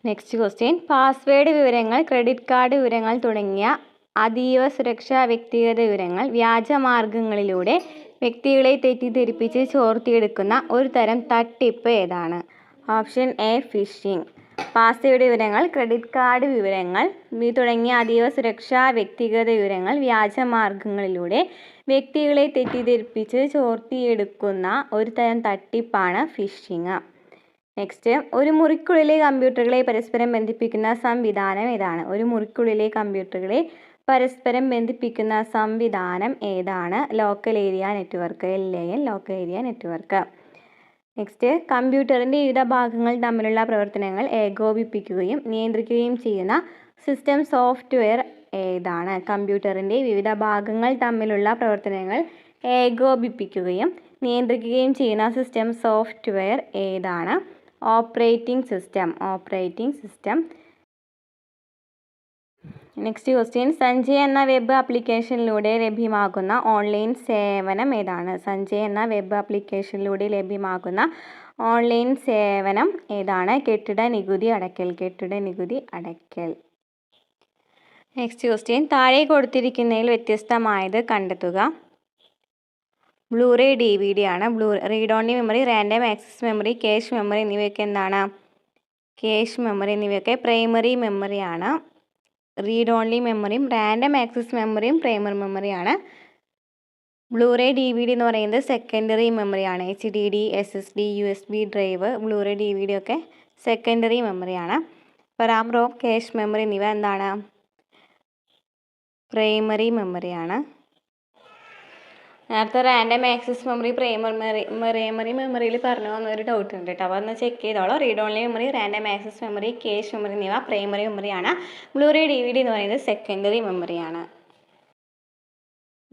Next question. Password വിവരങ്ങൾ, ക്രെഡിറ്റ് കാർഡ് വിവരങ്ങൾ തുടങ്ങിയ അതീവ സുരക്ഷാ വ്യക്തിഗത വിവരങ്ങൾ വ്യാജമാർഗങ്ങളിലൂടെ വ്യക്തികളെ തെറ്റിദ്ധരിപ്പിച്ച് ചോർത്തിയെടുക്കുന്ന ഒരു തരം തട്ടിപ്പ് ഏതാണ്? Option A, phishing. പാസ്വേഡ് വിവരങ്ങൾ, ക്രെഡിറ്റ് കാർഡ് വിവരങ്ങൾ തുടങ്ങിയ അതീവ സുരക്ഷാ വ്യക്തിഗത വിവരങ്ങൾ വ്യാജമാർഗങ്ങളിലൂടെ വ്യക്തികളെ തെറ്റിദ്ധരിപ്പിച്ച് ചോർത്തിയെടുക്കുന്ന ഒരു തരം തട്ടിപ്പാണ് ഫിഷിംഗ്. നെക്സ്റ്റ്, ഒരു മുറിക്കുള്ളിലെ കമ്പ്യൂട്ടറുകളെ പരസ്പരം ബന്ധിപ്പിക്കുന്ന സംവിധാനം ഏതാണ്? ഒരു മുറിക്കുള്ളിലെ കമ്പ്യൂട്ടറുകളെ പരസ്പരം ബന്ധിപ്പിക്കുന്ന സംവിധാനം ഏതാണ്? Local area network. LAN, local area network. Next, കമ്പ്യൂട്ടറിൻ്റെ വിവിധ ഭാഗങ്ങൾ തമ്മിലുള്ള പ്രവർത്തനങ്ങൾ ഏകോപിപ്പിക്കുകയും നിയന്ത്രിക്കുകയും ചെയ്യുന്ന സിസ്റ്റം സോഫ്റ്റ്വെയർ ഏതാണ്? കമ്പ്യൂട്ടറിൻ്റെ വിവിധ ഭാഗങ്ങൾ തമ്മിലുള്ള പ്രവർത്തനങ്ങൾ ഏകോപിപ്പിക്കുകയും നിയന്ത്രിക്കുകയും ചെയ്യുന്ന സിസ്റ്റം സോഫ്റ്റ്വെയർ ഏതാണ്? Operating system. Next question. Sanjay എന്ന വെബ് ആപ്ലിക്കേഷനിലൂടെ ലഭ്യമാകുന്ന ഓൺലൈൻ സേവനം ഏതാണ്? ഓൺലൈൻ സേവനം ഏതാണ്? കെട്ടിട നികുതി അടയ്ക്കൽ. Next question. താഴെ കൊടുത്തിരിക്കുന്നതിൽ വ്യത്യസ്തമായത് കണ്ടെത്തുക. ബ്ലൂറേ DVD ആണ്. Read only memory, random access memory, cache memory എന്നിവയൊക്കെ എന്താണ്? പ്രൈമറി മെമ്മറിയാണ്. റീഡ് ഓൺലി മെമ്മറിയും റാൻഡം ആക്സസ് മെമ്മറിയും പ്രൈമറി മെമ്മറിയാണ്. ബ്ലൂറേ DVD എന്ന് പറയുന്നത് സെക്കൻഡറി മെമ്മറിയാണ്. HDD, SSD, USB drive, Blu-ray DVD ഒക്കെ സെക്കൻഡറി മെമ്മറിയാണ്. റാം, റോം, ക്യാഷ് മെമ്മറി എന്നിവ എന്താണ്? പ്രൈമറി മെമ്മറിയാണ്. നേരത്തെ റാൻഡം ആക്സസ് മെമ്മറി, പ്രൈമറി മെമ്മറിയിൽ പറഞ്ഞു വന്നൊരു ഡൗട്ട് ഉണ്ട് കേട്ടോ. അപ്പോൾ ഒന്ന് ചെക്ക് ചെയ്തോളൂ. Read only memory, random access memory, cache memory എന്നിവ പ്രൈമറി മെമ്മറിയാണ്. ബ്ലൂറേ DVD എന്ന് പറയുന്നത് സെക്കൻഡറി മെമ്മറിയാണ്.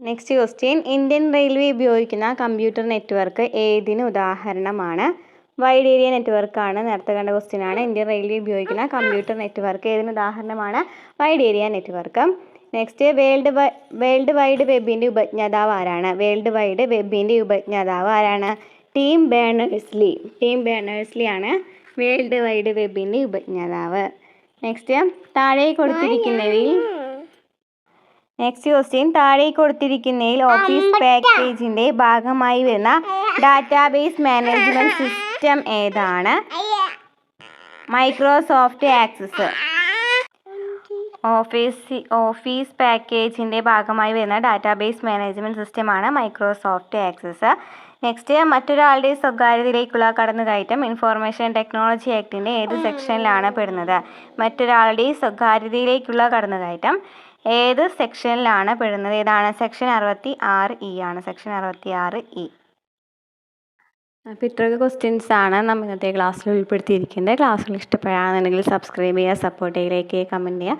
Next question. ഇന്ത്യൻ റെയിൽവേ ഉപയോഗിക്കുന്ന കമ്പ്യൂട്ടർ നെറ്റ്വർക്ക് ഏതിന് ഉദാഹരണമാണ്? വൈഡ് ഏരിയ നെറ്റ്വർക്കാണ്. നേരത്തെ കണ്ട ക്വസ്റ്റ്യൻ ആണ്. ഇന്ത്യൻ റെയിൽവേ ഉപയോഗിക്കുന്ന കമ്പ്യൂട്ടർ നെറ്റ്വർക്ക് ഏതിന് ഉദാഹരണമാണ്? Wide area network. Next, world wide വെബിൻ്റെ ഉപജ്ഞാതാവ് ആരാണ്? വേൾഡ് വൈഡ് വെബിൻ്റെ ഉപജ്ഞാതാവ് ആരാണ്? ടീം ബേണേഴ്സ്ലി ആണ് വേൾഡ് വൈഡ് വെബിൻ്റെ ഉപജ്ഞാതാവ്. നെക്സ്റ്റ് കൊടുത്തിരിക്കുന്നതിൽ ഓഫീസ് പാക്കേജിൻ്റെ ഭാഗമായി വരുന്ന ഡാറ്റാബേസ് മാനേജ്മെൻറ്റ് സിസ്റ്റം ഏതാണ്? Microsoft access. ഓഫീസ് പാക്കേജിൻ്റെ ഭാഗമായി വരുന്ന ഡാറ്റാബേസ് മാനേജ്മെൻറ്റ് സിസ്റ്റമാണ് മൈക്രോസോഫ്റ്റ് ആക്സസ്. നെക്സ്റ്റ്, മറ്റൊരാളുടെ സ്വകാര്യതയിലേക്കുള്ള കടന്നുകയറ്റം ഇൻഫോർമേഷൻ ടെക്നോളജി ആക്ടിൻ്റെ ഏത് സെക്ഷനിലാണ് പെടുന്നത്? മറ്റൊരാളുടെ സ്വകാര്യതയിലേക്കുള്ള കടന്നുകയറ്റം ഏത് സെക്ഷനിലാണ് പെടുന്നത്? ഏതാണ്? സെക്ഷൻ 66E ആണ്. Section 66E. അപ്പോൾ ഇത്രയൊക്കെ ക്വസ്റ്റ്യൻസ് ആണ് നമ്മൾ ഇന്നത്തെ ക്ലാസ്സിൽ ഉൾപ്പെടുത്തിയിരിക്കുന്നത്. ക്ലാസ്സുകൾ ഇഷ്ടപ്പെടുകയാണെന്നുണ്ടെങ്കിൽ സബ്സ്ക്രൈബ് ചെയ്യുക, സപ്പോർട്ട് ചെയ്യുക, ലൈക്ക് ചെയ്യുക, കമൻറ്റ് ചെയ്യുക.